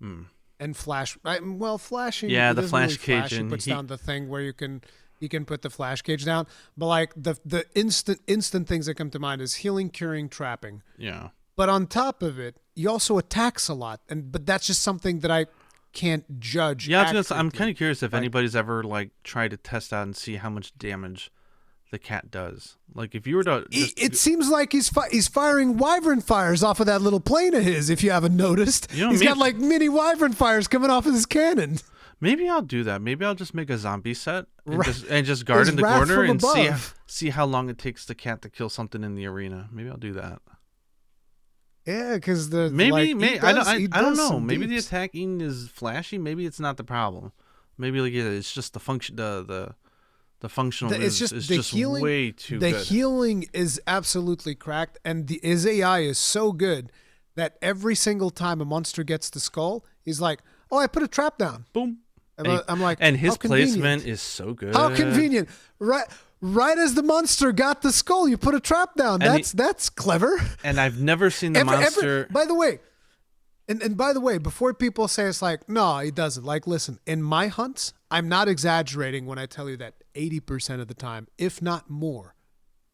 Hmm. and flash. Well, flashing. Yeah, he the doesn't flash really flash. cage He and puts he- down the thing where he can put the flash cage down. But like the instant things that come to mind is healing, curing, trapping. Yeah. But on top of it, he also attacks a lot, but that's just something that I can't judge. Yeah, I was gonna say, I'm accurately. kind of curious if Like- anybody's ever like tried to test out and see how much damage the cat does. Like if you were to just, It seems like he's firing wyvern fires off of that little plane of his. If you haven't noticed, You know, he's me- got like mini wyvern fires coming off of his cannon. maybe I'll do that. Maybe I'll just make a zombie set and Right. just guard There's in the wrath corner from and above. see how long it takes the cat to kill something in the arena. Maybe I'll do that. Yeah, because the Maybe, like, he maybe does- I he don't does know. some Maybe the deeps. attacking is flashy. Maybe it's not the problem. Maybe like it's just the function. The functional It's is just the just healing. way too The good. healing is absolutely cracked, and his AI is so good that every single time a monster gets the skull, he's like, "Oh, I put a trap down." Boom. I'm like, And his "How convenient." placement is so good. How convenient! Right as the monster got the skull, you put a trap down. And That's clever. And I've never seen the monster. By the way, and by the way, before people say it's like, no, he doesn't. Like, listen, in my hunts, I'm not exaggerating when I tell you that 80% of the time, if not more,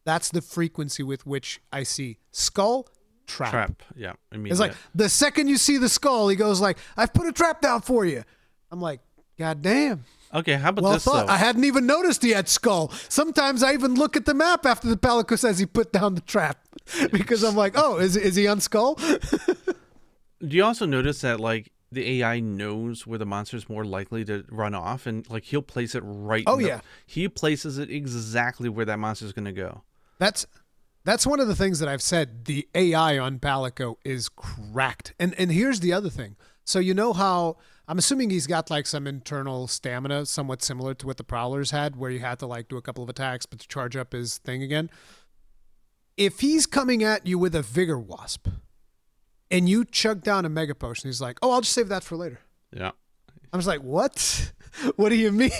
that's the frequency with which I see skull, trap. Yeah. I mean, It's like the second you see the skull, he goes like, "I've put a trap down for you." I'm like, "God damn." okay. How about Well this thought. though? I hadn't even noticed he had skull. Sometimes I even look at the map after the Palico says he put down the trap because I'm like, "Oh, is he on skull?" Do you also notice that like the AI knows where the monster is more likely to run off, and like he'll place it right. Oh, yeah. He places it exactly where that monster is going to go. That's one of the things that I've said. The AI on Palico is cracked. And here's the other thing. So you know how I'm assuming he's got like some internal stamina, somewhat similar to what the Prowlers had, where you had to like do a couple of attacks but to charge up his thing again. If he's coming at you with a Vigor Wasp and you chug down a Mega Potion, he's like, "Oh, I'll just save that for later." Yeah. I was like, "What? What do you mean?"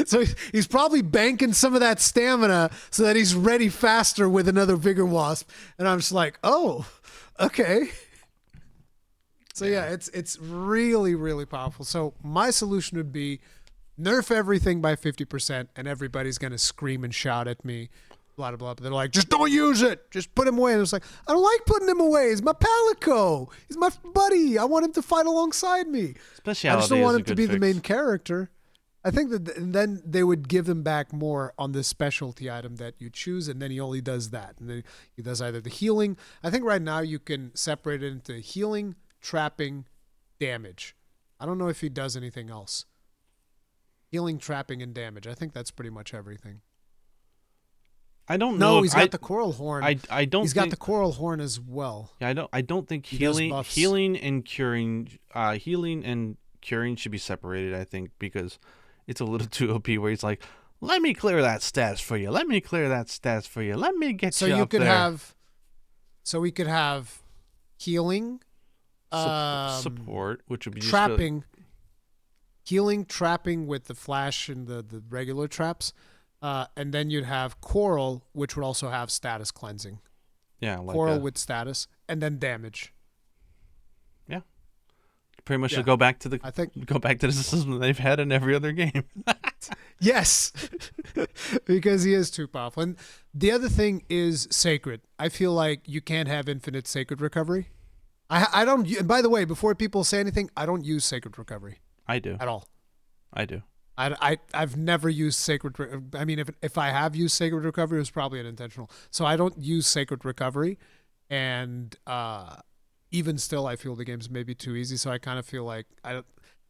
So he's probably banking some of that stamina so that he's ready faster with another Vigor Wasp. And I'm just like, "Oh, okay." So yeah, it's really, really powerful. So my solution would be nerf everything by 50% and everybody's going to scream and shout at me, blah, blah, blah. But they're like, "Just don't use it. Just put him away." And it's like, I don't like putting him away. He's my Palico. He's my buddy. I want him to fight alongside me. Speciality I just don't want is a him to good be the fix. main character. I think that and then they would give him back more on the specialty item that you choose, and then he only does that. And then he does either the healing. I think right now you can separate it into healing, trapping, damage. I don't know if he does anything else. Healing, trapping, and damage. I think that's pretty much everything. I don't know. No, if he's got the coral horn. I don't. He's think, got the coral horn as well. Yeah, I don't think He does healing buffs. healing and curing should be separated. I think because it's a little too OP where he's like, "Let me clear that stats for you. Let me clear that stats for you. Let me get So you you up could there." have. So we could have healing, Support, which would be trapping, healing, trapping with the flash and the regular traps, and then you'd have coral, which would also have status cleansing. yeah, like Coral with status, and then damage. pretty much yeah. to go back to the I think the system they've had in every other game. yes, because he is too powerful. And the other thing is sacred. I feel like you can't have infinite sacred recovery. I don't. And by the way, before people say anything, I don't use sacred recovery I do. at all. I do. I've never used sacred. I mean, if I have used sacred recovery, it was probably unintentional. So I don't use sacred recovery, and even still, I feel the game's maybe too easy. So I kind of feel like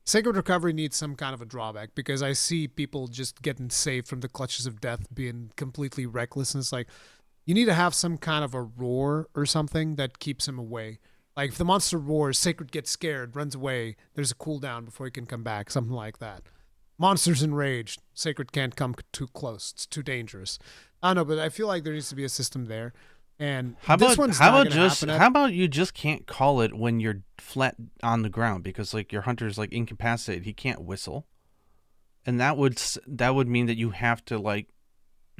Sacred Recovery needs some kind of a drawback because I see people just getting saved from the clutches of death being completely reckless. And it's like, you need to have some kind of a roar or something that keeps him away. Like if the monster roars, Sacred gets scared, runs away, there's a cooldown before he can come back, something like that. Monster's enraged, Sacred can't come too close, it's too dangerous. I don't know, but I feel like there needs to be a system there. And this one's not gonna happen. How about you just can't call it when you're flat on the ground because like your hunter's like incapacitated, he can't whistle, and that would mean that you have to like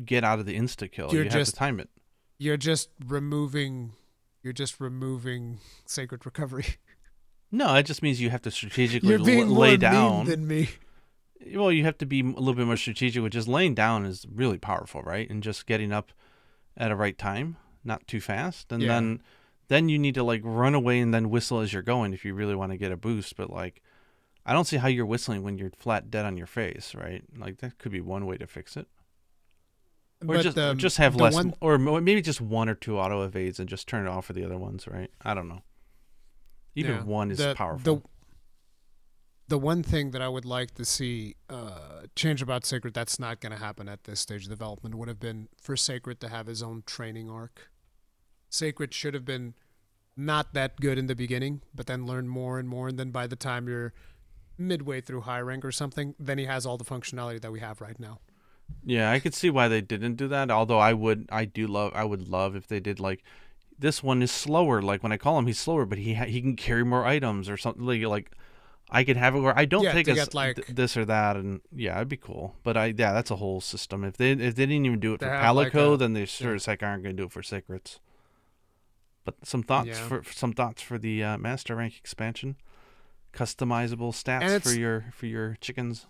get out of the insta kill. You have to time it. You're just removing Sacred Recovery. No, it just means you have to strategically You're being lay more down. mean than me. Well, you have to be a little bit more strategic, which is laying down is really powerful, right? And just getting up at a right time, not too fast, and then you need to like run away and then whistle as you're going if you really want to get a boost. But like, I don't see how you're whistling when you're flat dead on your face, right? Like that could be one way to fix it. Or just have less, or maybe just one or two auto evades and just turn it off for the other ones, right? I don't know. Even one is powerful. The one thing that I would like to see change about Sacred that's not going to happen at this stage of development would have been for Sacred to have his own training arc. Sacred should have been not that good in the beginning, but then learn more and more, and then by the time you're midway through high rank or something, then he has all the functionality that we have right now. Yeah, I could see why they didn't do that. Although I would love if they did like this one is slower. Like when I call him, he's slower, but he can carry more items or something. Like I could have it where I don't take this or that, and yeah, it'd be cool. But that's a whole system. If they didn't even do it for Palico, then they sure as heck aren't going to do it for Secrets. But some thoughts for the Master Rank expansion, customizable stats for your chickens.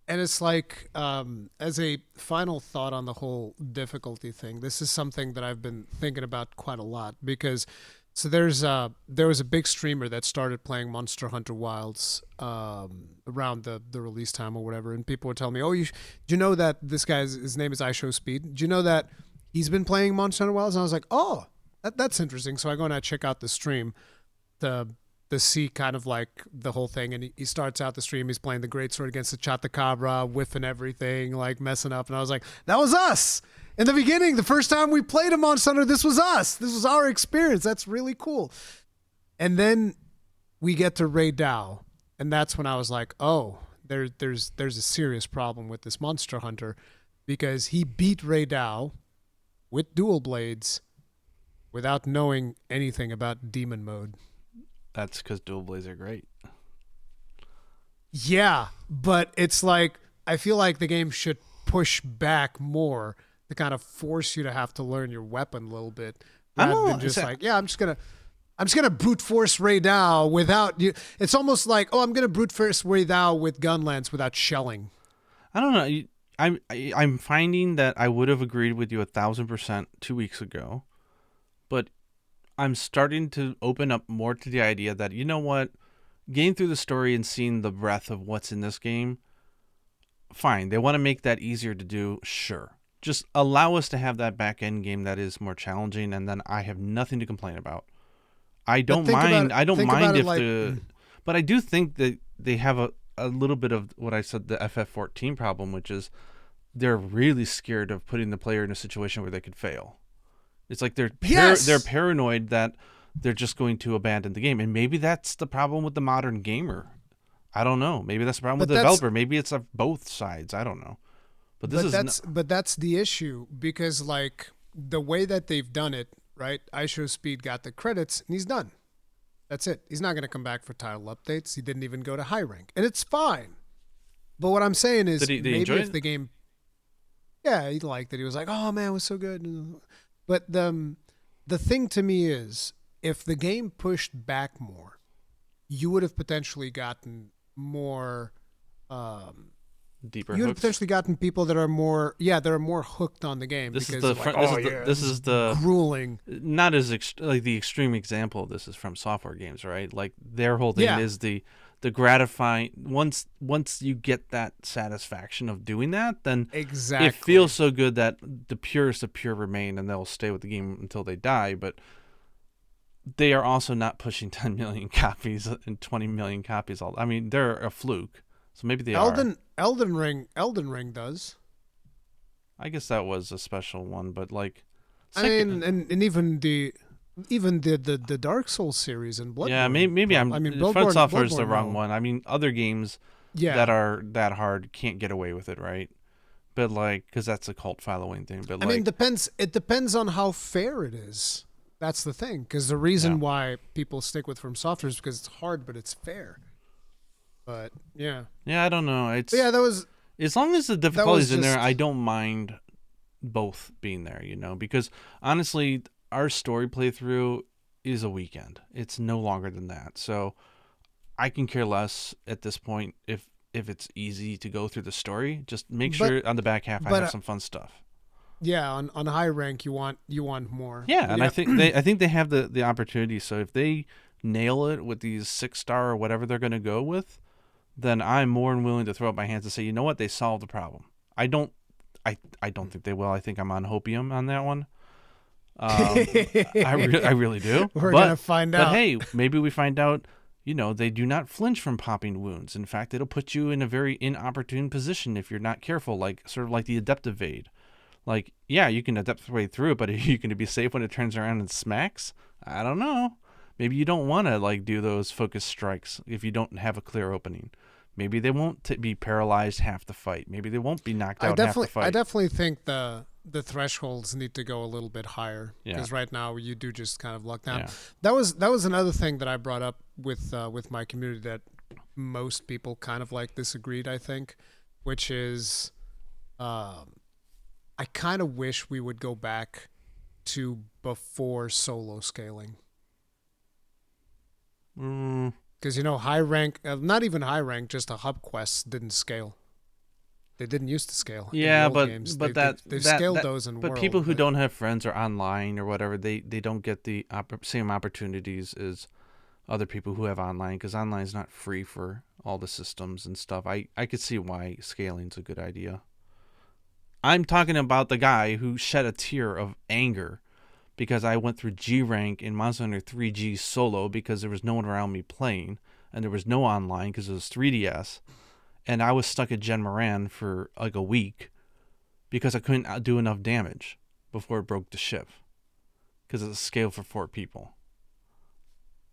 And it's like, as a final thought on the whole difficulty thing, this is something that I've been thinking about quite a lot because, so there was a big streamer that started playing Monster Hunter Wilds around the release time or whatever, and people would tell me, "Oh, do you know that this guy's his name is iShowSpeed? Do you know that he's been playing Monster Hunter Wilds?" And I was like, "Oh, that's interesting." So I go and I check out the stream to see kind of like the whole thing, and he starts out the stream, he's playing the greatsword against the Chattacabra, whiffing everything, like messing up, and I was like, that was us in the beginning. The first time we played a Monster Hunter, this was us, this was our experience. That's really cool. And then we get to Ray Dow, and that's when I was like, oh, there's a serious problem with this Monster Hunter, because he beat Ray Dow with dual blades without knowing anything about demon mode. That's because dual blades are great. Yeah, but it's like, I feel like the game should push back more to kind of force you to have to learn your weapon a little bit, rather than just like, yeah, I'm just gonna brute force Ray Dow without you. It's almost like, oh, I'm gonna brute force Ray Dow with Gunlance without shelling. I don't know. I'm finding that I would have agreed with you 1,000% 2 weeks ago, but I'm starting to open up more to the idea that, you know what, getting through the story and seeing the breadth of what's in this game, fine. They want to make that easier to do, sure. Just allow us to have that back end game that is more challenging, and then I have nothing to complain about. I don't mind. But I do think that they have a little bit of what I said, the FF14 problem, which is they're really scared of putting the player in a situation where they could fail. It's like they're paranoid that they're just going to abandon the game. And maybe that's the problem with the modern gamer. I don't know. Maybe that's the problem with the developer. Maybe it's both sides. I don't know. But that's the issue, because like the way that they've done it, right? iShowSpeed got the credits and he's done. That's it. He's not going to come back for title updates. He didn't even go to high rank, and it's fine. But what I'm saying is, maybe if the game, yeah, he liked it. He was like, "Oh man, it was so good." But the thing to me is, if the game pushed back more, you would have potentially gotten more deeper. You would have potentially gotten people that are more, hooked on the game. This is the grueling. Not as the extreme example of this is from software games, right? Like their whole thing is the gratifying. Once you get that satisfaction of doing that, then it feels so good that the purest of pure remain, and they'll stay with the game until they die. But they are also not pushing 10 million copies and 20 million copies. I mean, they're a fluke. So maybe they are. Elden Ring does. I guess that was a special one, but like, I mean, and even the Dark Souls series and Bloodborne. yeah, maybe I mean, Front Software is the Bloodborne, wrong no. one. I mean, other games Yeah. that are that hard can't get away with it, right? But like, because that's a cult following thing. But I mean, like, depends. It depends on how fair it is. That's the thing. Because the yeah, reason why people stick with From Software is because it's hard, but it's fair. But yeah, yeah, I don't know. but yeah, As long as the that was difficulty's in there, just I don't mind both being there, because honestly, our story playthrough is a weekend. It's no longer than that. So I can care less at this point if it's easy to go through the story. Just make but sure on the back half I but have some fun stuff. yeah, on high rank you want more. Yeah, But and I yeah, think they have the opportunity. So if they nail it with these 6-star or whatever they're going to go with, then I'm more than willing to throw up my hands and say, you know what, they solved the problem. I don't think they will. I think I'm on hopium on that one. I really do. we're gonna find But out. hey, maybe we find out. They do not flinch from popping wounds. In fact, it'll put you in a very inopportune position if you're not careful, like sort of like the adept evade. Like, yeah, you can adept the way through it, but are you going to be safe when it turns around and smacks? I don't know. Maybe you don't want to like do those focus strikes if you don't have a clear opening. Maybe they won't be paralyzed half the fight. Maybe they won't be knocked out half the I fight. definitely think the thresholds need to go a little bit higher Yeah. because right now you do just kind of lock down. Yeah. That was another thing that I brought up with my community that most people kind of like disagreed. I think, which is, I kind of wish we would go back to before solo scaling. Mm, Because high rank, not even high rank, just a hub quest didn't scale. They didn't used to scale. yeah, in world but games. but they've scaled those in but world. people who don't have friends or online or whatever, they don't get the same opportunities as other people who have online, because online is not free for all the systems and stuff. I could see why scaling's a good idea. I'm talking about the guy who shed a tear of anger because I went through G rank in Monster Hunter 3G solo because there was no one around me playing, and there was no online because it was 3DS, and I was stuck at Gen Moran for like a week because I couldn't do enough damage before it broke the ship because it's a scale for 4 people.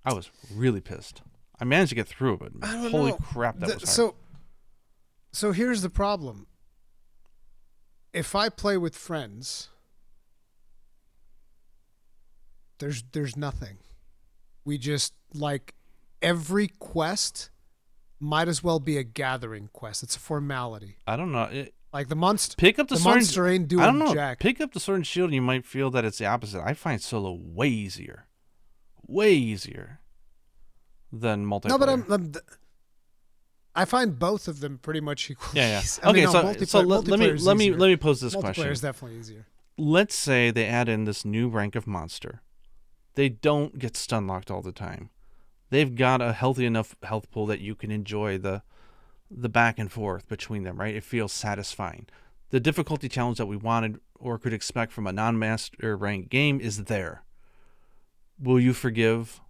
I was really pissed. I managed to get through it, but I don't holy know. crap, that was hard. So here's the problem. If I play with friends, there's nothing. We just like every quest might as well be a gathering quest. It's a formality. I don't know. Like the monster, Pick up the sword. monster ain't doing I don't know. jack. Pick up the sword and shield, and you might feel that it's the opposite. I find solo way easier than multiplayer. No, but I find both of them pretty much equally. Yeah. easy. I mean, no, Let me pose this Multiplayer question. is definitely easier. Let's say they add in this new rank of monster. They don't get stun locked all the time. They've got a healthy enough health pool that you can enjoy the back and forth between them, right? It feels satisfying. The difficulty challenge that we wanted or could expect from a non-master rank game is there. Will you forgive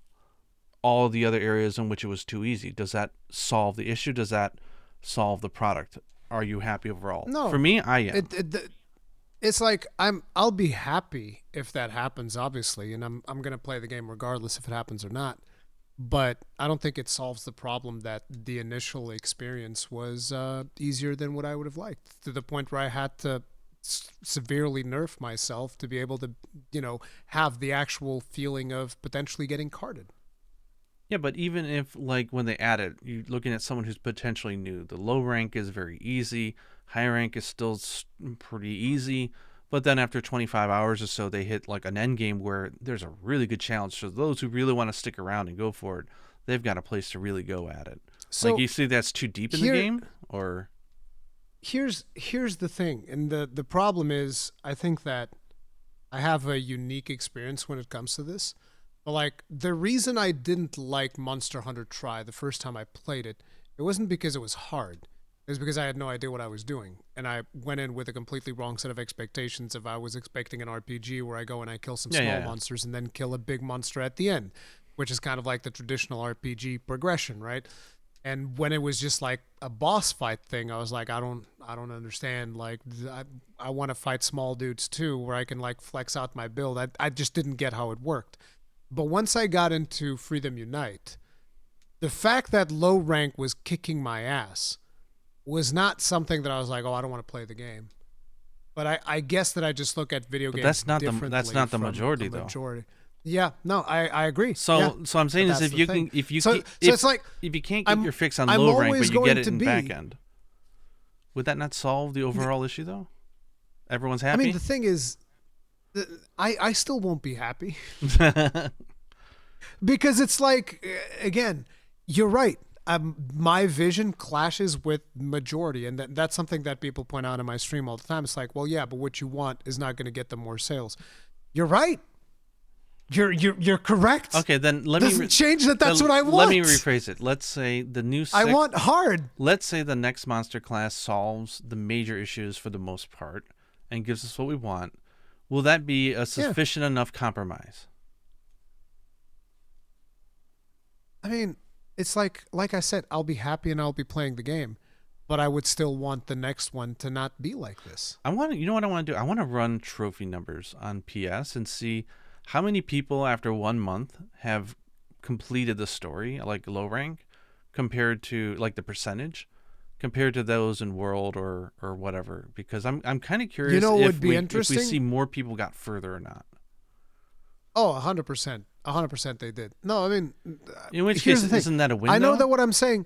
all the other areas in which it was too easy? Does that solve the issue? Does that solve the product? Are you happy overall? No. For me, I am. It's like I'll be happy if that happens, obviously, and I'm gonna play the game regardless if it happens or not. But I don't think it solves the problem that the initial experience was easier than what I would have liked, to the point where I had to severely nerf myself to be able to, have the actual feeling of potentially getting carded. Yeah, but even if, like, when they add it, you're looking at someone who's potentially new. The low rank is very easy. High rank is still pretty easy. But then after 25 hours or so, they hit, like, an end game where there's a really good challenge. So those who really want to stick around and go for it, they've got a place to really go at it. So like, you see that's too deep in the game? Or... Here's the thing. And the problem is, I think that I have a unique experience when it comes to this. But like, the reason I didn't like Monster Hunter Tri the first time I played it, it wasn't because it was hard. is because I had no idea what I was doing. And I went in with a completely wrong set of expectations. If I was expecting an RPG where I go and I kill some small monsters and then kill a big monster at the end, which is kind of like the traditional RPG progression, right? And when it was just like a boss fight thing, I was like, I don't understand. Like, I want to fight small dudes too, where I can like flex out my build. I just didn't get how it worked. But once I got into Freedom Unite, the fact that low rank was kicking my ass was not something that I was like, oh, I don't want to play the game. But I guess that I just look at video games differently. That's not the majority, though. Yeah, no, I agree. So I'm saying is if you can't get your fix on low rank, but you get it in back end, would that not solve the overall issue though? Everyone's happy. I mean, the thing is, I still won't be happy because it's like, again, you're right. My vision clashes with majority, and that's something that people point out in my stream all the time. It's like, well, yeah, but what you want is not going to get them more sales. You're right. You're correct. Okay, then let me change that. That's what I want. Let me rephrase it. Let's say the new. I want hard. Let's say the next monster class solves the major issues for the most part and gives us what we want. Will that be a sufficient enough compromise? I mean, it's like I said, I'll be happy and I'll be playing the game, but I would still want the next one to not be like this. You know what I want to do? I want to run trophy numbers on PS and see how many people after 1 month have completed the story, like low rank, compared to like the percentage, compared to those in world or whatever. Because I'm kind of curious if we see more people got further or not. Oh, 100%. 100% they did. No, I mean, in which case, isn't that a win? I know that what I'm saying,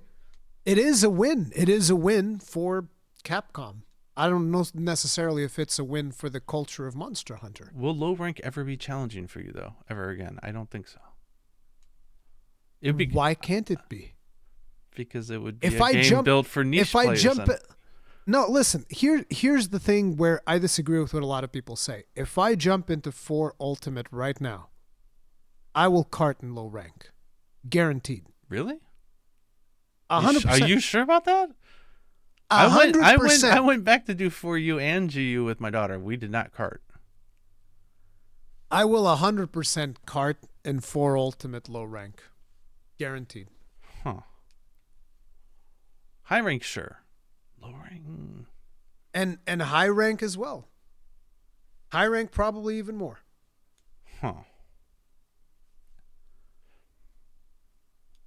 it is a win. It is a win for Capcom. I don't know necessarily if it's a win for the culture of Monster Hunter. Will low rank ever be challenging for you, though? Ever again? I don't think so. Why can't it be? Because it would be a game built for niche players. No, listen. Here's the thing where I disagree with what a lot of people say. If I jump into 4 Ultimate right now, I will cart in low rank, guaranteed. Really? 100%. Are you sure about that? 100%. I went back to do 4U and GU with my daughter. We did not cart. I will 100% cart in 4 Ultimate low rank, guaranteed. Huh. High rank, sure. Low rank. And high rank as well. High rank probably even more. Huh.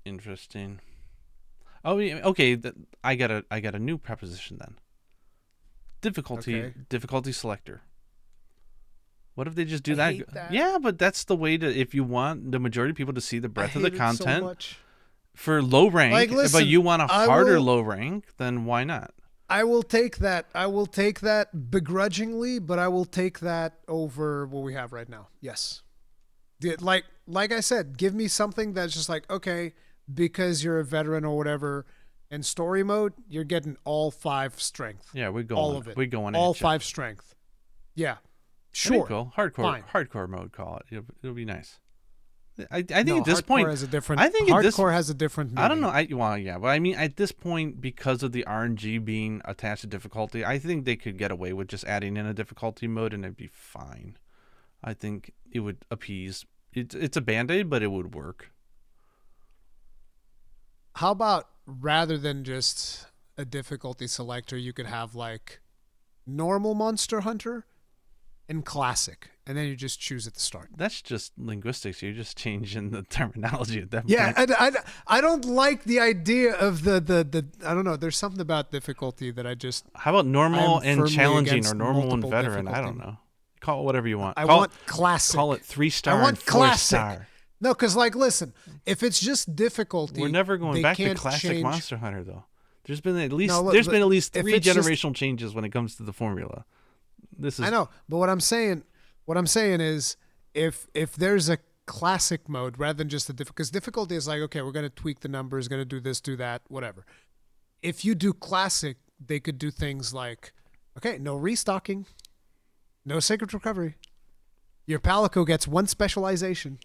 Interesting. Oh, okay. I got a new proposition then. Difficulty selector. What if they just do that? Yeah, but that's the way to. If you want the majority of people to see the breadth of the content so much. For low rank, like, listen, but you want a harder low rank, then why not? I will take that. I will take that begrudgingly, but I will take that over what we have right now. Yes. Like I said, give me something that's just like, okay, because you're a veteran or whatever, in story mode, you're getting all 5 strength. Yeah, we're going all of it. We're going all 5 strength. Yeah, sure. Cool. Hardcore mode. Call it. It'll be nice. I think no, at this point, has a different. Hardcore has a different meaning. I don't know. But I mean, at this point, because of the RNG being attached to difficulty, I think they could get away with just adding in a difficulty mode, and it'd be fine. I think it would appease. It's a band-aid, but it would work. How about rather than just a difficulty selector, you could have like normal Monster Hunter and classic, and then you just choose at the start. That's just linguistics. You're just changing the terminology at that point. Yeah, I don't like the idea of the I don't know. There's something about difficulty that I just. How about normal and challenging, or normal and veteran? I don't know. Call it whatever you want. I want classic. Call it 3-star. I want and classic. 4-star. No, because like, listen, if it's just difficulty, we're never going back to classic change. Monster Hunter though. There's been at least 3 generational changes when it comes to the formula. I know, but what I'm saying is, if there's a classic mode rather than just because difficulty is like, okay, we're going to tweak the numbers, going to do this, do that, whatever. If you do classic, they could do things like, okay, no restocking, no sacred recovery. Your Palico gets 1 specialization.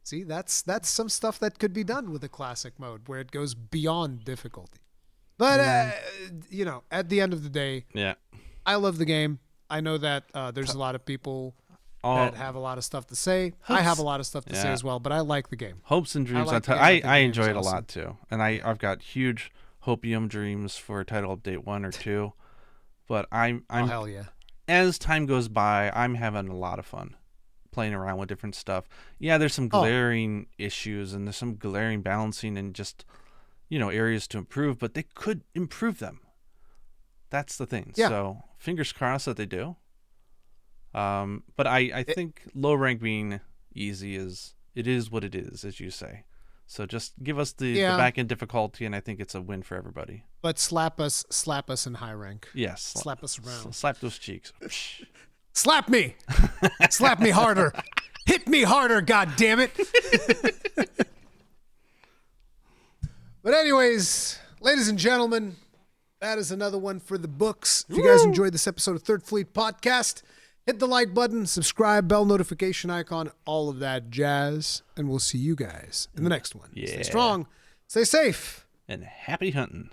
See, that's some stuff that could be done with a classic mode where it goes beyond difficulty. But at the end of the day, Yeah. I love the game. I know that there's a lot of people that have a lot of stuff to say. I have a lot of stuff to say as well, but I like the game. Hopes and dreams. I enjoy it a lot too, and I've got huge hopium dreams for title update 1 or 2. But I'm hell yeah. As time goes by, I'm having a lot of fun playing around with different stuff. Yeah, there's some glaring issues and there's some glaring balancing and just areas to improve, but they could improve them. That's the thing. Yeah. So fingers crossed that they do. But I think low rank being easy is what it is, as you say. So just give us the back end difficulty, and I think it's a win for everybody. But slap us in high rank. Yes. Slap us around. Slap those cheeks. Slap me. Slap me harder. Hit me harder, God damn it. But anyways, ladies and gentlemen, that is another one for the books. If you guys enjoyed this episode of Third Fleet Podcast, hit the like button, subscribe, bell notification icon, all of that jazz. And we'll see you guys in the next one. Yeah. Stay strong, stay safe, and happy hunting.